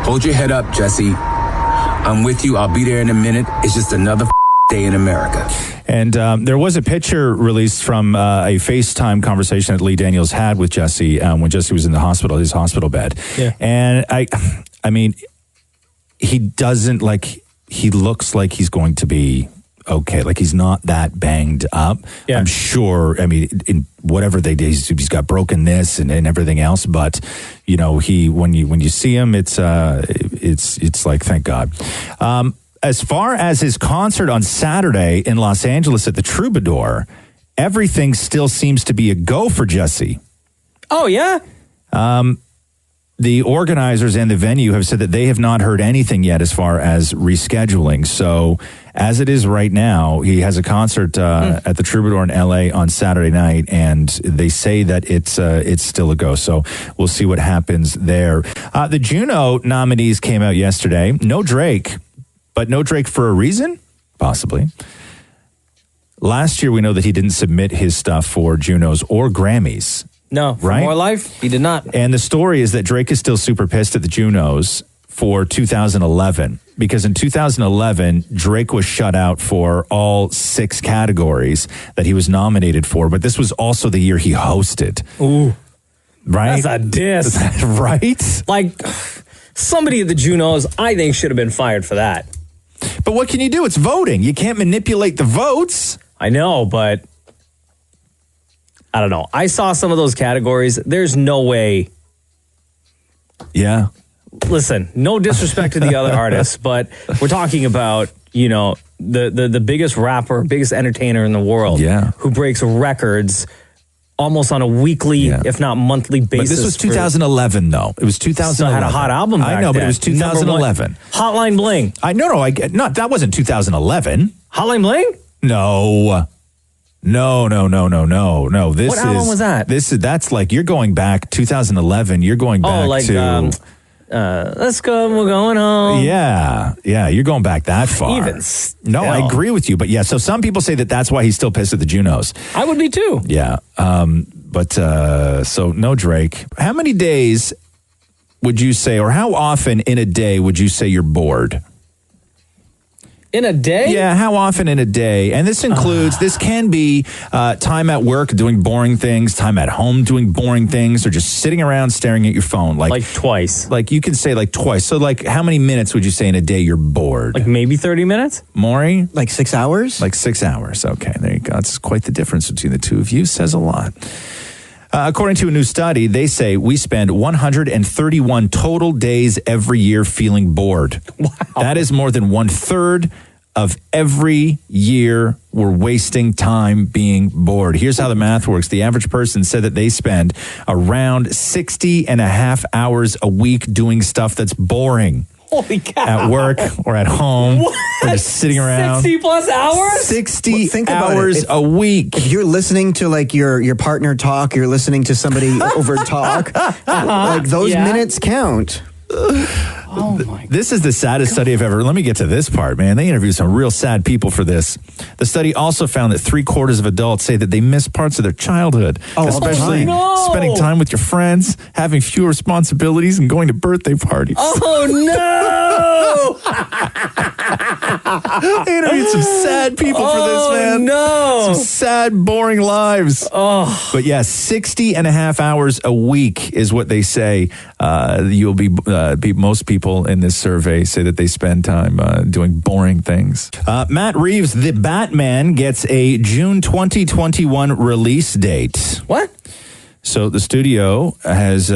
Hold your head up, Jesse. I'm with you. I'll be there in a minute. It's just another day in America. And there was a picture released from a FaceTime conversation that Lee Daniels had with Jesse when Jesse was in the hospital, his hospital bed. Yeah. And I mean, he doesn't he looks like he's going to be okay. Like, he's not that banged up. Yeah. I'm sure. I mean, in whatever they did, he's got broken this and everything else. But you know, when you see him, it's like, thank God. As far as his concert on Saturday in Los Angeles at the Troubadour, everything still seems to be a go for Jesse. Oh, yeah? The organizers and the venue have said that they have not heard anything yet as far as rescheduling. So as it is right now, he has a concert at the Troubadour in L.A. on Saturday night, and they say that it's still a go. So we'll see what happens there. The Juno nominees came out yesterday. No Drake. But no Drake for a reason? Possibly. Last year, we know that he didn't submit his stuff for Junos or Grammys. No, for right? More Life, he did not. And the story is that Drake is still super pissed at the Junos for 2011. Because in 2011, Drake was shut out for all 6 categories that he was nominated for. But this was also the year he hosted. Ooh. Right? That's a diss. Right? Like, somebody at the Junos, I think, should have been fired for that. But what can you do? It's voting. You can't manipulate the votes. I know, but I don't know. I saw some of those categories. There's no way. Yeah. Listen, no disrespect to the other artists, but we're talking about, you know, the biggest rapper, biggest entertainer in the world, who breaks records almost on a weekly, if not monthly basis. But this was 2011, though. It was 2011. Still had a hot album back I know, but then. it was 2011. Hotline Bling. That wasn't 2011. Hotline Bling? No. This what album was that? That's like, you're going back 2011. You're going back to let's go, we're going home. Yeah, you're going back that far. Even no, I agree with you. But yeah, so some people say that that's why he's still pissed at the Junos. I would be too. Yeah. So no Drake. How many days would you say, or how often in a day would you say you're bored? In a day? Yeah, how often in a day? And this includes, this can be time at work doing boring things, time at home doing boring things, or just sitting around staring at your phone. Like twice. Like you can say like twice. So like how many minutes would you say in a day you're bored? Like maybe 30 minutes? Maury? Like 6 hours? Like 6 hours. Okay, there you go. That's quite the difference between the two of you. Says a lot. According to a new study, they say we spend 131 total days every year feeling bored. Wow. That is more than 1/3 of every year we're wasting time being bored. Here's how the math works. The average person said that they spend around 60 and a half hours a week doing stuff that's boring. Holy cow. At work or at home. What? Or just sitting around. 60 plus hours? 60 Think about hours a week. If you're listening to like your partner talk, you're listening to somebody over talk, like those minutes count. Oh my This is the saddest study I've ever. Let me get to this part, man. They interviewed some real sad people for this. The study also found that 3/4 of adults say that they miss parts of their childhood, especially spending time with your friends, having few responsibilities, and going to birthday parties. Oh no! They interviewed some sad people for this, man. No! Some sad, boring lives. Oh. But yeah, 60 and a half hours a week is what they say. You'll be most people in this survey say that they spend time doing boring things. Matt Reeves, the Batman, gets a June 2021 release date. What? So the studio has...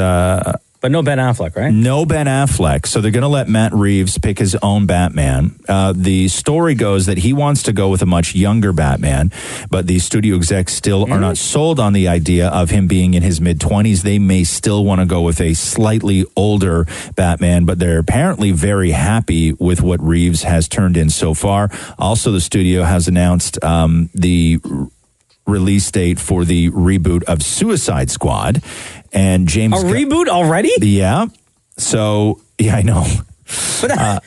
But no Ben Affleck, right? No Ben Affleck. So they're going to let Matt Reeves pick his own Batman. The story goes that he wants to go with a much younger Batman, but the studio execs still are not sold on the idea of him being in his mid-20s. They may still want to go with a slightly older Batman, but they're apparently very happy with what Reeves has turned in so far. Also, the studio has announced the release date for the reboot of Suicide Squad. And James... reboot already? Yeah. So, yeah, I know. But I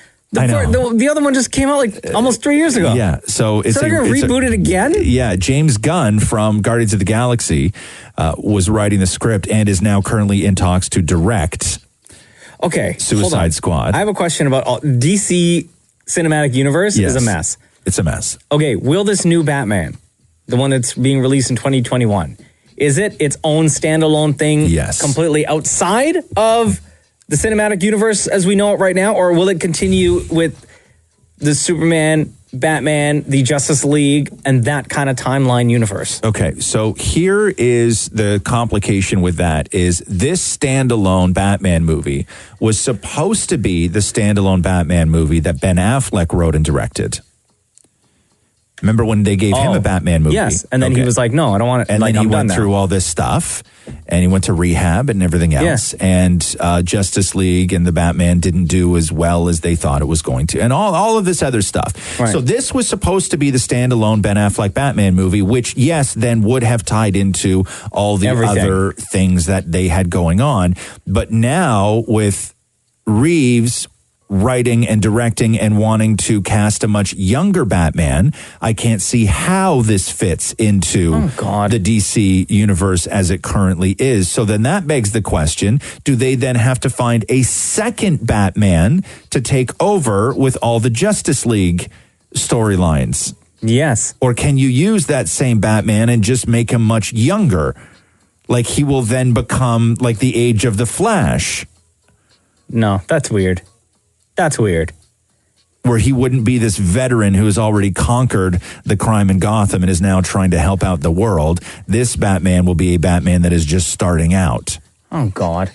know. The other one just came out like almost 3 years ago. Yeah. So they're going to reboot it again? Yeah. James Gunn from Guardians of the Galaxy was writing the script and is now currently in talks to direct Suicide Squad. I have a question about DC Cinematic Universe is a mess. It's a mess. Okay. Will this new Batman, the one that's being released in 2021... is it its own standalone thing? Yes. Completely outside of the cinematic universe as we know it right now? Or will it continue with the Superman, Batman, the Justice League, and that kind of timeline universe? Okay, so here is the complication with that is this standalone Batman movie was supposed to be the standalone Batman movie that Ben Affleck wrote and directed. Remember when they gave him a Batman movie? Yes, and then he was like, no, I don't want it. And like, then he I'm went done through now. all this stuff, and he went to rehab and everything else. Yeah. And Justice League and the Batman didn't do as well as they thought it was going to. And all of this other stuff. Right. So this was supposed to be the standalone Ben Affleck Batman movie, which, yes, then would have tied into all the other things that they had going on. But now with Reeves writing and directing and wanting to cast a much younger Batman, I can't see how this fits into the DC universe as it currently is. So then that begs the question, do they then have to find a second Batman to take over with all the Justice League storylines? Yes. Or can you use that same Batman and just make him much younger? Like he will then become like the age of the Flash. No, that's weird. That's weird. Where he wouldn't be this veteran who has already conquered the crime in Gotham and is now trying to help out the world. This Batman will be a Batman that is just starting out. Oh, God.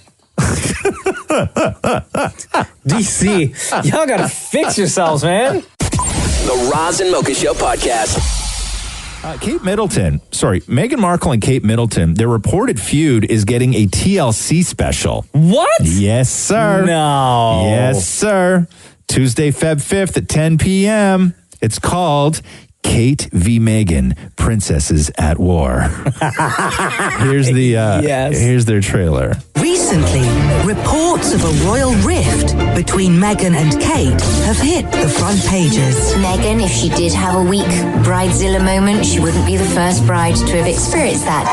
DC, y'all got to fix yourselves, man. The Roz and Mocha Show podcast. Meghan Markle and Kate Middleton, their reported feud is getting a TLC special. What? Yes, sir. No. Yes, sir. Tuesday, Feb 5th at 10 p.m. It's called Kate v. Meghan, Princesses at War. Here's their trailer. Recently, reports of a royal rift between Meghan and Kate have hit the front pages. Meghan, if she did have a weak bridezilla moment, she wouldn't be the first bride to have experienced that.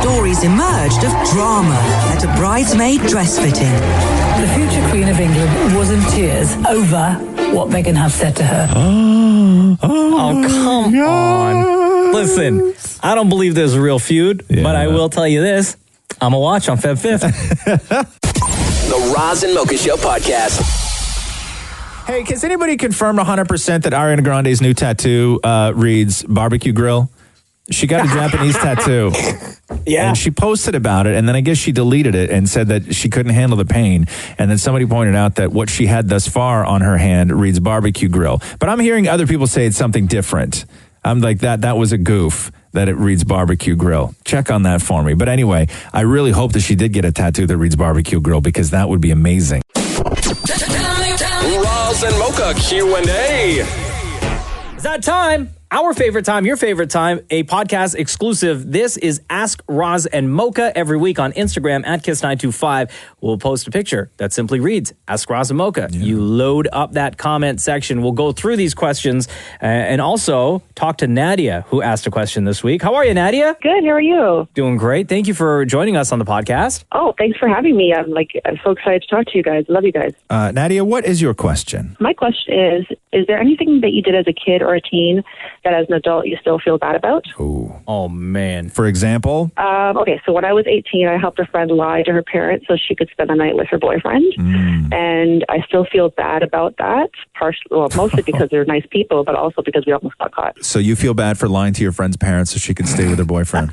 Stories emerged of drama at a bridesmaid dress fitting. The future Queen of England was in tears over what Meghan had said to her. Oh, come on. Listen, I don't believe there's a real feud, but I will tell you this. I'm going to watch on Feb 5th. The Roz and Mocha Show podcast. Hey, has anybody confirmed 100% that Ariana Grande's new tattoo reads barbecue grill? She got a Japanese tattoo. Yeah. And she posted about it, and then I guess she deleted it and said that she couldn't handle the pain. And then somebody pointed out that what she had thus far on her hand reads barbecue grill. But I'm hearing other people say it's something different. I'm like, that was a goof that it reads barbecue grill. Check on that for me. But anyway, I really hope that she did get a tattoo that reads barbecue grill, because that would be amazing. Roz and Mocha Q&A. It's that time. Our favorite time, your favorite time, a podcast exclusive. This is Ask Roz and Mocha every week on Instagram at Kiss925. We'll post a picture that simply reads Ask Roz and Mocha. Yeah. You load up that comment section. We'll go through these questions and also talk to Nadia, who asked a question this week. How are you, Nadia? Good. How are you? Doing great. Thank you for joining us on the podcast. Oh, thanks for having me. I'm so excited to talk to you guys. Love you guys. Nadia, what is your question? My question is there anything that you did as a kid or a teen that as an adult you still feel bad about? Oh, man. For example? Okay, so when I was 18, I helped a friend lie to her parents so she could spend the night with her boyfriend. And I still feel bad about that, mostly because they're nice people, but also because we almost got caught. So you feel bad for lying to your friend's parents so she could stay with her boyfriend?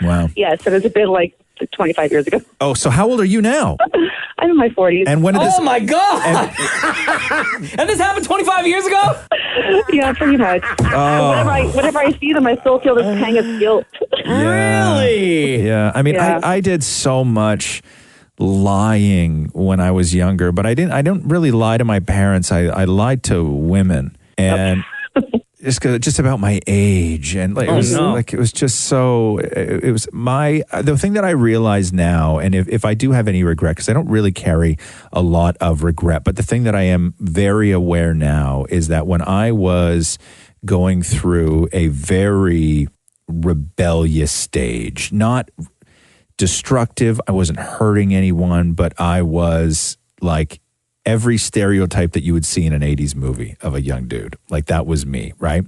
Wow. Yes, and it's been like 25 years ago. Oh, so how old are you now? I'm in my 40s. And when did this... Oh, my God! And this happened 25 years ago? Yeah, pretty much. Oh. Whenever I see them, I still feel this pang of guilt. Really? Yeah. I mean, I did so much lying when I was younger, but I don't really lie to my parents. I lied to women. And... Just about my age, and it was just so. It was the thing that I realize now, and if I do have any regret, because I don't really carry a lot of regret, but the thing that I am very aware now is that when I was going through a very rebellious stage, not destructive, I wasn't hurting anyone, but I was like every stereotype that you would see in an 80s movie of a young dude. Like that was me, right?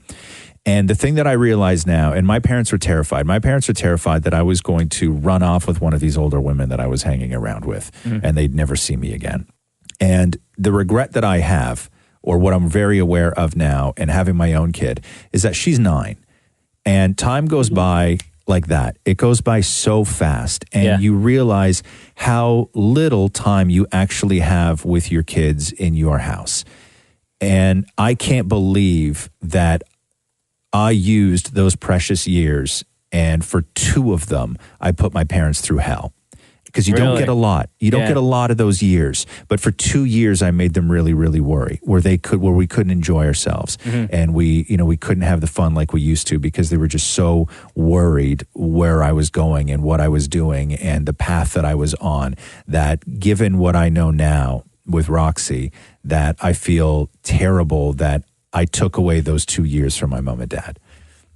And the thing that I realize now, and my parents were terrified. My parents were terrified that I was going to run off with one of these older women that I was hanging around with, and they'd never see me again. And the regret that I have, or what I'm very aware of now, and having my own kid, is that she's 9. And time goes by like that. It goes by so fast, and you realize how little time you actually have with your kids in your house. And I can't believe that I used those precious years, and for 2 of them, I put my parents through hell. Because you don't get a lot. You don't get a lot of those years. But for 2 years, I made them really, really worry, where we couldn't enjoy ourselves. And we couldn't have the fun like we used to, because they were just so worried where I was going and what I was doing and the path that I was on, that given what I know now with Roxy, that I feel terrible that I took away those 2 years from my mom and dad.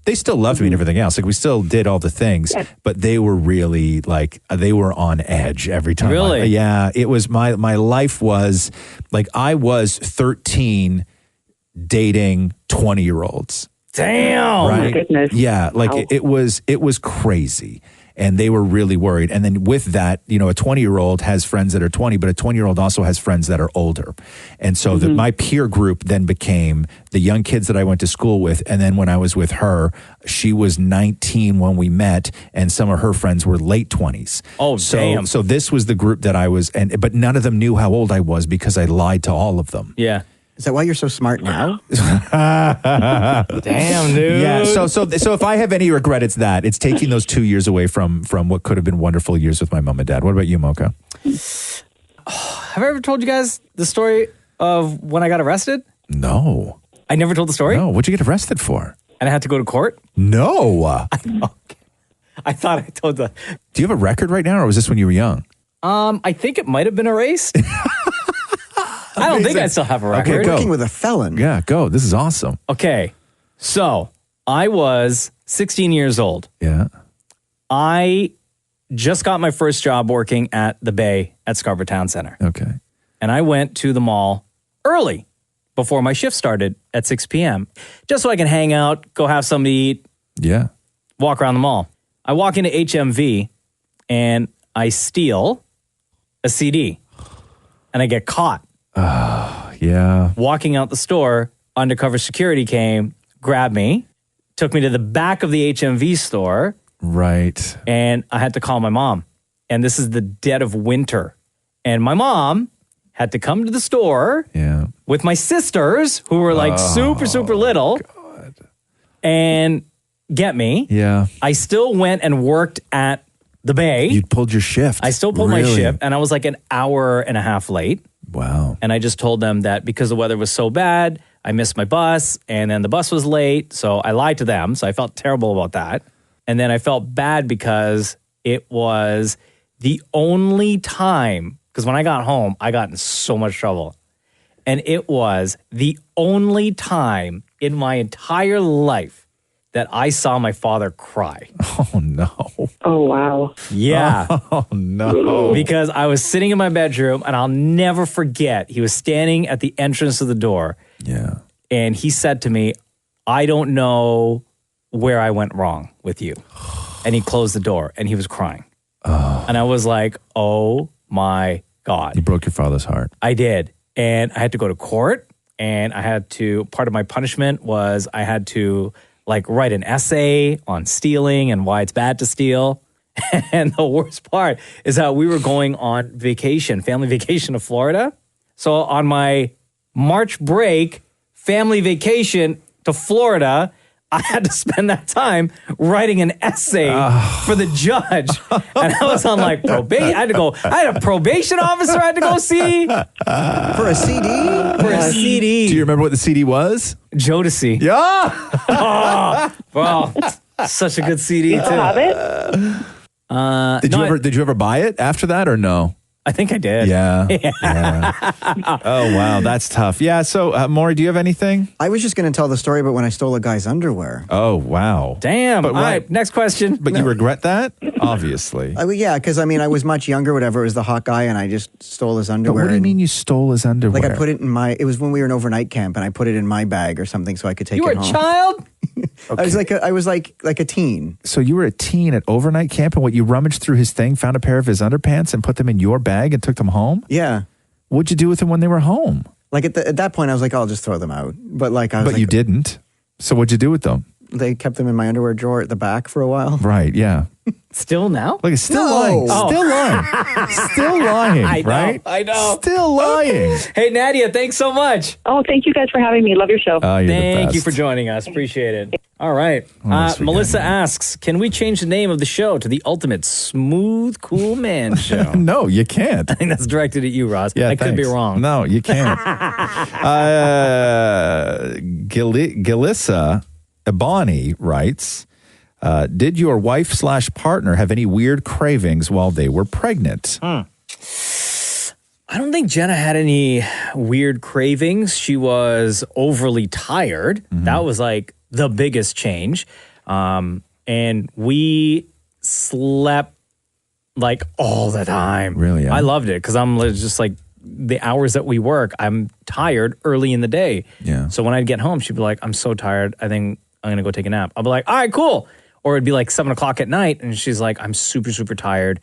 They still loved me and everything else. Like, we still did all the things, but they were really like, they were on edge every time. Really? It was my life was like, I was 13 dating 20-year-olds. Damn. Right? Oh my goodness. Yeah. Like Wow. it was crazy. And they were really worried. And then with that, a 20-year-old has friends that are 20, but a 20-year-old also has friends that are older. And so my peer group then became the young kids that I went to school with. And then when I was with her, she was 19 when we met, and some of her friends were late 20s. Oh, damn. So this was the group that I was, but none of them knew how old I was because I lied to all of them. Yeah. Is that why you're so smart now? Damn, dude. Yeah. So if I have any regret, it's that. It's taking those 2 years away from what could have been wonderful years with my mom and dad. What about you, Mocha? Have I ever told you guys the story of when I got arrested? No. I never told the story? No. What'd you get arrested for? And I had to go to court? No. I thought I told the... Do you have a record right now, or was this when you were young? I think it might have been erased. I don't think I still have a record. Okay, go. Working with a felon. Yeah, go. This is awesome. Okay, so I was 16 years old. Yeah. I just got my first job working at the Bay at Scarborough Town Center. Okay. And I went to the mall early before my shift started at 6 p.m. just so I can hang out, go have something to eat. Yeah. Walk around the mall. I walk into HMV and I steal a CD and I get caught. Yeah. Walking out the store, undercover security came, grabbed me, took me to the back of the HMV store. Right. And I had to call my mom. And this is the dead of winter. And my mom had to come to the store with my sisters, who were like super, super little, and get me. Yeah. I still went and worked at the Bay. You pulled your shift. I still pulled my shift, and I was like an hour and a half late. Wow. And I just told them that because the weather was so bad, I missed my bus, and then the bus was late, so I lied to them, so I felt terrible about that. And then I felt bad because it was the only time, because when I got home, I got in so much trouble. And it was the only time in my entire life that I saw my father cry. Oh, no. Oh, wow. Yeah. Oh, no. Because I was sitting in my bedroom, and I'll never forget, he was standing at the entrance of the door. Yeah. And he said to me, I don't know where I went wrong with you. And he closed the door, and he was crying. Oh. And I was like, oh my God. You broke your father's heart. I did. And I had to go to court, and I had to, part of my punishment was I had to like write an essay on stealing and why it's bad to steal. And the worst part is that we were going on vacation, family vacation to Florida. So on my March break, family vacation to Florida, I had to spend that time writing an essay for the judge. And I was on like probation. I had a probation officer I had to go see. For a CD? For a CD. Do you remember what the CD was? Jodeci. Yeah. Oh, bro. Such a good CD, too. You have it? Did you ever buy it after that or no? I think I did. Yeah. Oh, wow. That's tough. Yeah. So, Maury, do you have anything? I was just going to tell the story about when I stole a guy's underwear. Oh, wow. Damn. But all right. Next question. But you regret that? Obviously. Yeah, because I mean, I was much younger, whatever. It was the hot guy, and I just stole his But underwear. what do you mean you stole his underwear? Like I put it in it was when we were in overnight camp, and I put it in my bag or something so I could take You it were home. a child? I was like a teen. So you were a teen at overnight camp, and what, you rummaged through his thing, found a pair of his underpants, and put them in your bag and took them home? Yeah. What'd you do with them when they were home? Like at that point, I was like, I'll just throw them out. But like I was But you didn't. So what'd you do with them? They kept them in my underwear drawer at the back for a while. Right, yeah. Still now? Look, it's still No. lying. Oh. Still lying. Still lying, I know, right? I know. Still lying. Hey, Nadia, thanks so much. Oh, thank you guys for having me. Love your show. Oh, you're the Thank you best. for joining us. Appreciate it. All right. else we got Melissa here? asks, can we change the name of the show to the Ultimate Smooth Cool Man Show? No, you can't. I think that's directed at you, Roz. Yeah, I could be thanks. wrong. No, you can't. Gilissa Ebony writes, did your wife/partner have any weird cravings while they were pregnant? I don't think Jenna had any weird cravings. She was overly tired. Mm-hmm. That was like the biggest change. And we slept like all the time. Really? Yeah. I loved it because I'm just like the hours that we work, I'm tired early in the day. Yeah. So when I'd get home, she'd be like, I'm so tired. I think I'm going to go take a nap. I'll be like, all right, cool. Or it'd be like 7 o'clock at night. And she's like, I'm super, super tired.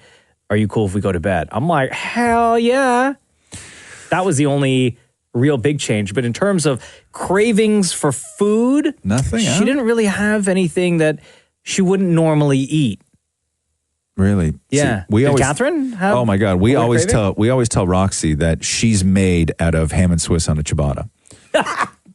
Are you cool if we go to bed? I'm like, hell yeah. That was the only real big change. But in terms of cravings for food, Nothing, she huh? didn't really have anything that she wouldn't normally eat. Really? Yeah. See, Did Catherine have Oh my God. We a weird always craving? tell Roxy that she's made out of ham and Swiss on a ciabatta.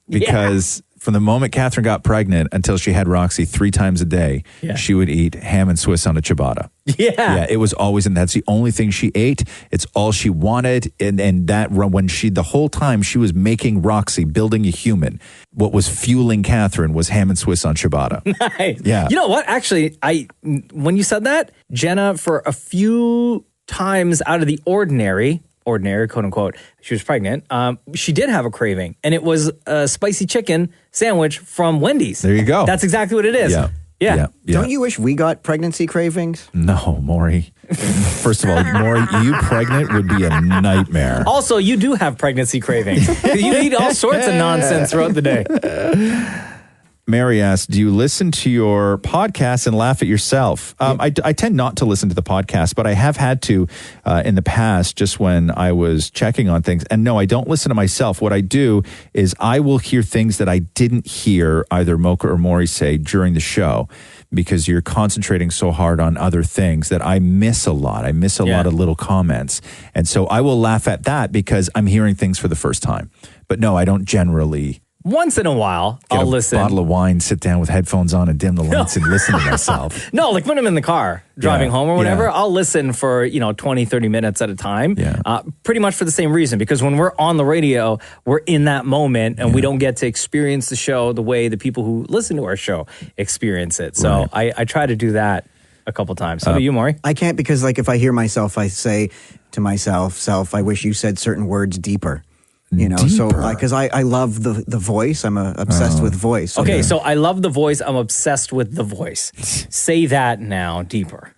Because from the moment Catherine got pregnant until she had Roxy 3 times a day, she would eat ham and Swiss on a ciabatta. Yeah. It was always, and that's the only thing she ate. It's all she wanted. And that when the whole time she was making Roxy, building a human, what was fueling Catherine was ham and Swiss on ciabatta. Nice. Yeah. You know what? Actually, when you said that, Jenna, for a few times out of the ordinary, quote unquote, she was pregnant, she did have a craving, and it was a spicy chicken sandwich from Wendy's. There you go. That's exactly what it is. Yeah. Don't you wish we got pregnancy cravings? No, Maury. First of all, Maury, you pregnant would be a nightmare. Also, you do have pregnancy cravings. You eat all sorts of nonsense throughout the day. Mary asked, do you listen to your podcast and laugh at yourself? I tend not to listen to the podcast, but I have had to in the past, just when I was checking on things. And no, I don't listen to myself. What I do is I will hear things that I didn't hear either Mocha or Maury say during the show, because you're concentrating so hard on other things that I miss a lot. I miss a lot of little comments. And so I will laugh at that because I'm hearing things for the first time. But no, I don't generally... Once in a while, I'll listen. Bottle of wine, sit down with headphones on and dim the lights and listen to myself. No, like when I'm in the car driving home or whatever, I'll listen for, 20, 30 minutes at a time. Pretty much for the same reason, because when we're on the radio, we're in that moment and we don't get to experience the show the way the people who listen to our show experience it. So I try to do that a couple times. How about you, Maury? I can't, because like if I hear myself, I say to myself, I wish you said certain words deeper. So because I love the voice. I'm obsessed with voice. Okay, so I love the voice. I'm obsessed with the voice. Say that now, deeper.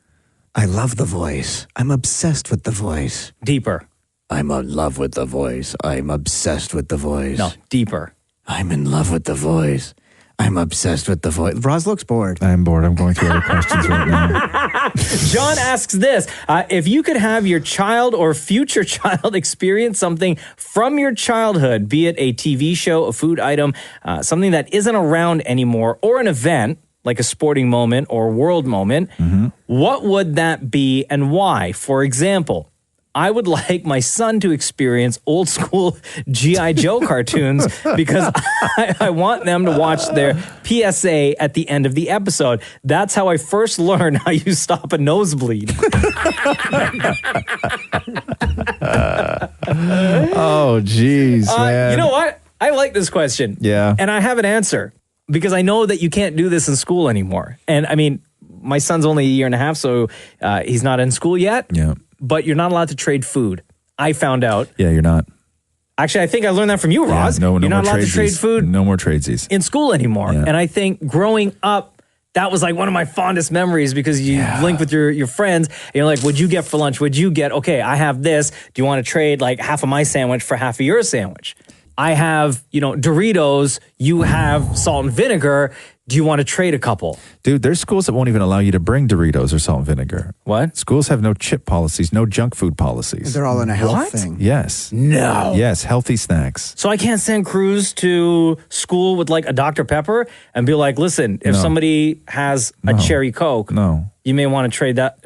I love the voice. I'm obsessed with the voice. Deeper. I'm in love with the voice. I'm obsessed with the voice. No, deeper. I'm in love with the voice. I'm obsessed with the voice. Roz looks bored. I'm bored. I'm going through other questions right now. John asks this. If you could have your child or future child experience something from your childhood, be it a TV show, a food item, something that isn't around anymore, or an event, like a sporting moment or world moment, what would that be and why? For example, I would like my son to experience old school G.I. Joe cartoons because I want them to watch their PSA at the end of the episode. That's how I first learned how you stop a nosebleed. Oh, geez, man. You know what? I like this question. Yeah. And I have an answer because I know that you can't do this in school anymore. And I mean, my son's only a year and a half, so he's not in school yet. Yeah. But you're not allowed to trade food. I found out. Yeah, you're not. Actually, I think I learned that from you, Roz. No you're not more allowed to trade food No more tradesies in school anymore. Yeah. And I think growing up, that was like one of my fondest memories because you link with your friends. And you're like, what'd you get for lunch? What'd you get? Okay, I have this. Do you want to trade like half of my sandwich for half of your sandwich? I have, Doritos. You have salt and vinegar. Do you want to trade a couple? Dude, there's schools that won't even allow you to bring Doritos or salt and vinegar. What? Schools have no chip policies, no junk food policies. They're all in a health thing. Yes. No. Yes, healthy snacks. So I can't send Cruz to school with like a Dr. Pepper and be like, listen, if somebody has a cherry Coke, you may want to trade that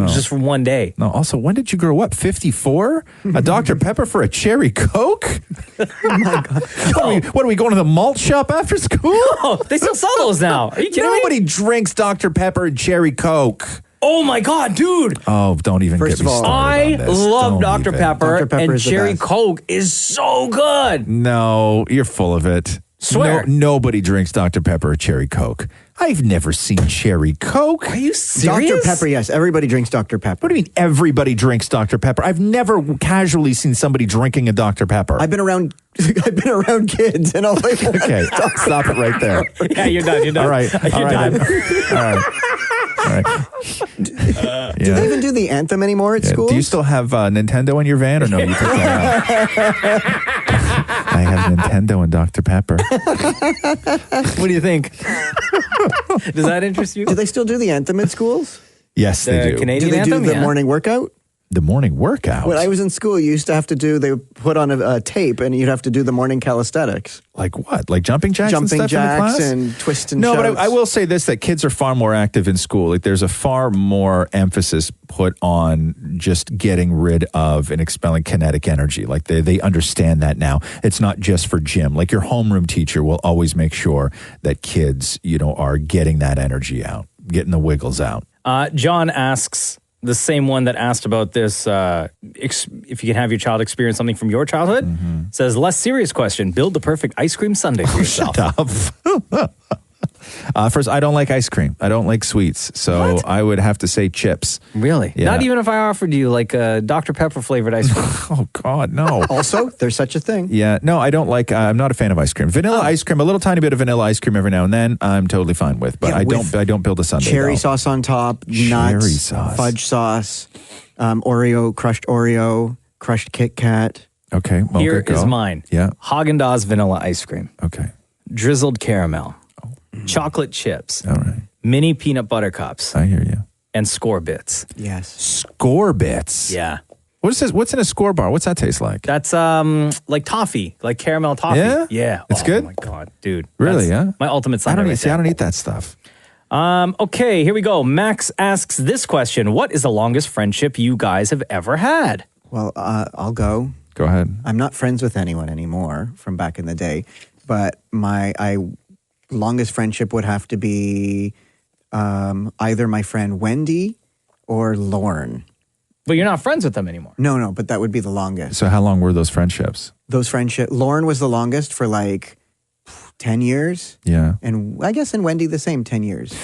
just for one day. No, also, when did you grow up? 54? A Dr. Pepper for a cherry Coke? Oh my God. What are we going to the malt shop after school? No, they still sell those now. Are you kidding me? Nobody drinks Dr. Pepper and cherry Coke. Oh my God, dude. Oh, don't even get me started I on this. love Don't Dr. even. Pepper, Dr. Pepper and is the cherry best. Coke is so good. No, you're full of it. Swear. Nobody drinks Dr. Pepper or cherry Coke. I've never seen cherry Coke. Are you serious? Dr. Pepper, yes. Everybody drinks Dr. Pepper. What do you mean everybody drinks Dr. Pepper? I've never casually seen somebody drinking a Dr. Pepper. I've been around kids and all they want. Okay, stop it right there. Yeah, you're done. All right. You're done. All right. Do they even do the anthem anymore at school? Do you still have Nintendo in your van or no? You took that out. I have Nintendo and Dr. Pepper. What do you think? Does that interest you? Do they still do the anthem at schools? Yes, they do. Canadian Do they anthem? do the morning workout? The morning workout? When I was in school, you used to have to do, they put on a tape and you'd have to do the morning calisthenics. Like what? Like jumping jacks Jumping and stuff in the jacks class? and twist and No, shouts. but I will say this, that kids are far more active in school. Like there's a far more emphasis put on just getting rid of and expelling kinetic energy. Like they understand that now. It's not just for gym. Like your homeroom teacher will always make sure that kids, are getting that energy out, getting the wiggles out. John asks, the same one that asked about this, if you can have your child experience something from your childhood, says, less serious question, build the perfect ice cream sundae for yourself. Shut up. First, I don't like ice cream. I don't like sweets. So I would have to say chips. Really? Yeah. Not even if I offered you like a Dr. Pepper flavored ice cream. Oh, God, no. Also, there's such a thing. Yeah, no, I don't like, I'm not a fan of ice cream. Vanilla ice cream, a little tiny bit of vanilla ice cream every now and then, I'm totally fine with. But I don't build a sundae. Cherry though. sauce on top, nuts, fudge sauce, crushed Oreo, crushed Kit Kat. Okay, Mocha, Here go. is mine. Yeah. Haagen-Dazs vanilla ice cream. Okay. Drizzled caramel. Chocolate chips. All right. Mini peanut butter cups. I hear you. And Score Bits. Yes. Score Bits? Yeah. What is this? What's in a Score bar? What's that taste like? That's like toffee, like caramel toffee. Yeah? Yeah. It's good? Oh my God, dude. Really, That's my ultimate I sundae. don't eat that stuff. Okay, here we go. Max asks this question. What is the longest friendship you guys have ever had? Well, I'll go. Go ahead. I'm not friends with anyone anymore from back in the day, but my longest friendship would have to be either my friend Wendy or Lauren. But you're not friends with them anymore. No, but that would be the longest. So how long were those friendships? Lauren was the longest for like 10 years. Yeah. And I guess in Wendy the same 10 years.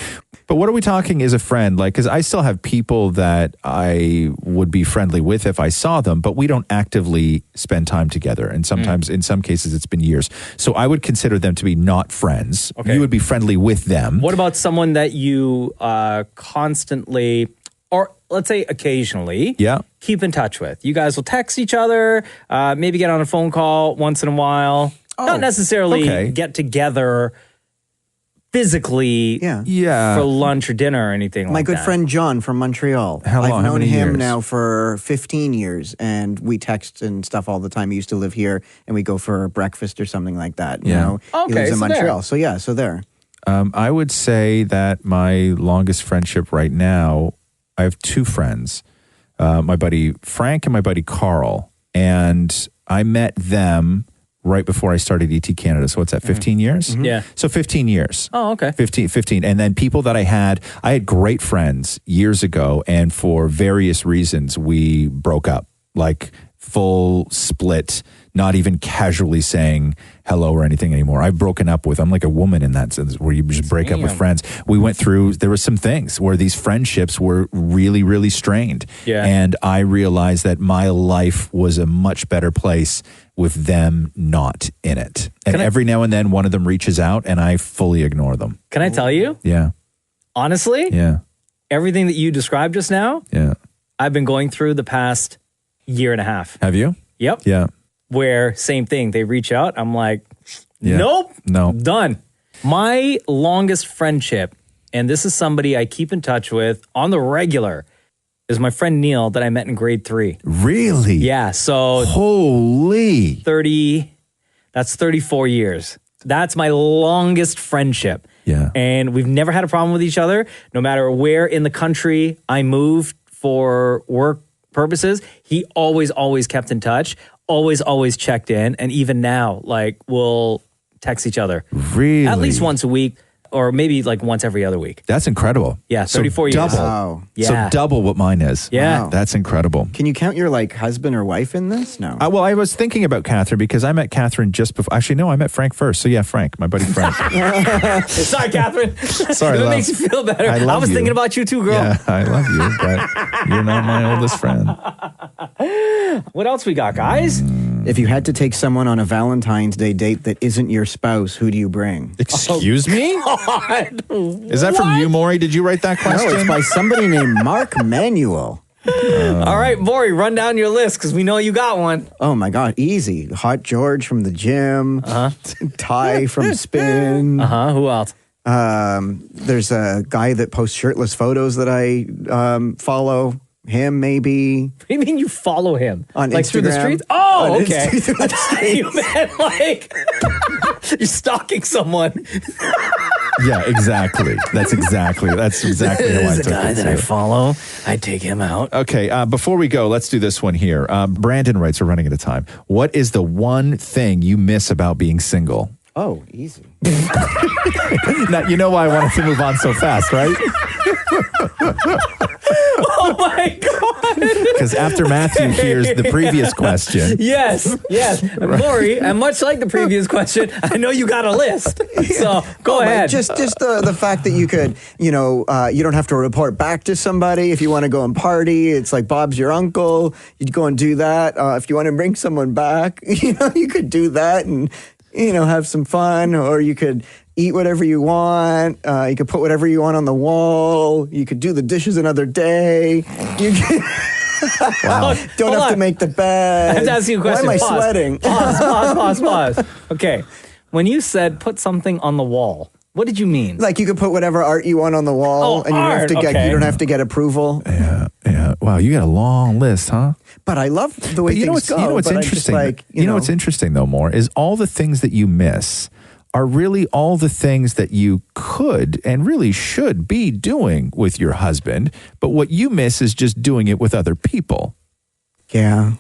But what are we talking as a friend? Like, because I still have people that I would be friendly with if I saw them, but we don't actively spend time together. And sometimes, in some cases, it's been years. So I would consider them to be not friends. Okay. You would be friendly with them. What about someone that you constantly, or let's say occasionally, keep in touch with? You guys will text each other, maybe get on a phone call once in a while. Not necessarily get together physically for lunch or dinner or anything My like that. good friend John from Montreal. How long? I've How known many him years? now for 15 years, and we text and stuff all the time. He used to live here, and we go for breakfast or something like that. You know? He lives in Montreal. So there. I would say that my longest friendship right now, I have two friends, my buddy Frank and my buddy Carl. And I met them right before I started ET Canada. So what's that, 15 years? Yeah. So 15 years. Oh, okay. 15. And then people that I had great friends years ago, and for various reasons, we broke up. Like full split, not even casually saying hello or anything anymore. I've broken up with, I'm like a woman in that sense, where you just break up with friends. We went through, there were some things where these friendships were really, really strained. Yeah. And I realized that my life was a much better place with them not in it. And every now and then one of them reaches out and I fully ignore them. Can I tell you? Yeah. Honestly? Yeah. Everything that you described just now, I've been going through the past year and a half. Have you? Yep. Yeah. Where same thing, they reach out, I'm like, nope, no, done. My longest friendship, and this is somebody I keep in touch with on the regular, is my friend Neil that I met in grade 3. Really? Yeah. So holy 30, that's 34 years. That's my longest friendship. Yeah. And we've never had a problem with each other. No matter where in the country I moved for work purposes, he always kept in touch, always checked in. And even now, like, we'll text each other. Really? At least once a week, or maybe like once every other week. That's incredible. Yeah, 34 years. Double. Wow. Yeah. So double what mine is. Yeah. Wow. That's incredible. Can you count your like husband or wife in this? No. Well, I was thinking about Catherine because I met Catherine just before. Actually, no, I met Frank first. So yeah, Frank, my buddy Frank. Sorry, Catherine. Sorry, If it love. makes you feel better. I love was you. thinking about you too, girl. Yeah, I love you, but you're not my oldest friend. What else we got, guys? If you had to take someone on a Valentine's Day date that isn't your spouse, who do you bring? Excuse me? God. Is that from you, Maury? Did you write that question? No, it's by somebody named Mark Manuel. All right, Maury, run down your list because we know you got one. Oh my God, easy. Hot George from the gym. Ty from Spin. Who else? There's a guy that posts shirtless photos that I follow. him maybe. What do you mean you follow him? On like Instagram. through the streets? Oh, On okay. Instagram. I thought you meant like you're stalking someone. Yeah, exactly. That's exactly how I This is took the it. guy that I follow. I take him out. Okay, before we go, let's do this one here. Brandon writes, we're running out of time. What is the one thing you miss about being single? Oh, easy. Now, you know why I wanted to move on so fast, right? Oh my God. Because after Matthew hears the previous question. Yes. Lori, and much like the previous question, I know you got a list. So go ahead. Just the fact that you could, you don't have to report back to somebody if you want to go and party. It's like Bob's your uncle. You'd go and do that. If you want to bring someone back, you could do that and, have some fun, or you could eat whatever you want. You could put whatever you want on the wall. You could do the dishes another day. You could Wow. Don't have to make the bed. I have to ask you a question. Why am I Pause. sweating? Pause. Okay. When you said put something on the wall, what did you mean? Like you could put whatever art you want on the wall, and you don't have to get approval. Yeah. Wow, you got a long list, huh? But I love the way things go. You know what's but interesting? I'm just like, what's interesting though, more is all the things that you miss are really all the things that you could and really should be doing with your husband. But what you miss is just doing it with other people. Yeah.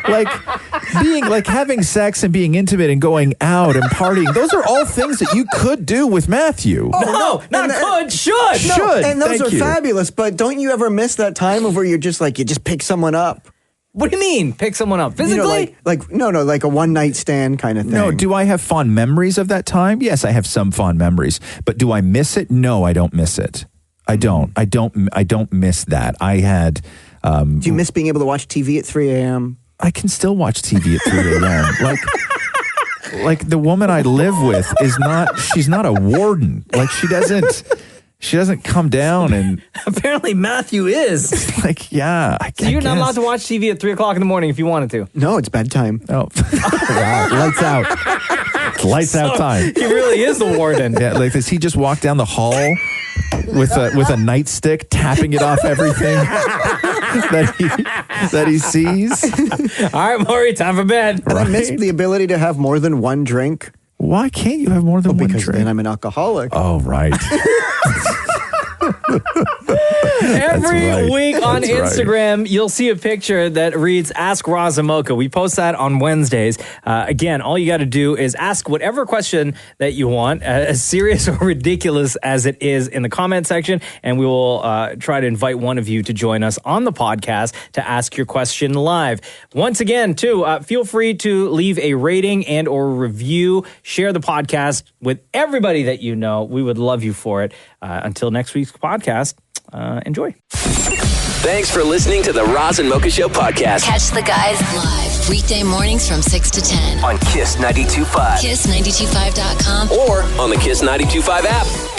like having sex and being intimate and going out and partying. Those are all things that you could do with Matthew. Oh, no, not could, should. Should. And those Thank are you. fabulous, but don't you ever miss that time of where you're just like, you just pick someone up? What do you mean, pick someone up? Physically? No, like a one-night stand kind of thing. No, do I have fond memories of that time? Yes, I have some fond memories. But do I miss it? No, I don't miss it. I don't miss that. I had... do you miss being able to watch TV at 3 a.m.? I can still watch TV at 3 a.m. Like the woman I live with she's not a warden. Like she doesn't come down and... Apparently Matthew is. Yeah. So you're not allowed to watch TV at 3 o'clock in the morning if you wanted to? No, it's bedtime. Oh. Wow. Lights out. Lights out time. He really is the warden. Yeah, like does he just walk down the hall with a nightstick, tapping it off everything that he sees? All right, Maury, time for bed. And I miss the ability to have more than one drink. Why can't you have more than one drink? Because then I'm an alcoholic. Oh, right. Every week on That's right. Instagram, you'll see a picture that reads Ask Roz Mocha. We post that on Wednesdays. Again, all you got to do is ask whatever question that you want, as serious or ridiculous as it is, in the comment section, and we will try to invite one of you to join us on the podcast to ask your question live. Once again, too, feel free to leave a rating and or review. Share the podcast with everybody that you know. We would love you for it. Until next week's podcast, enjoy. Thanks for listening to the Roz and Mocha Show podcast. Catch the guys live weekday mornings from 6 to 10 on Kiss 92.5. Kiss925.com or on the Kiss 92.5 app.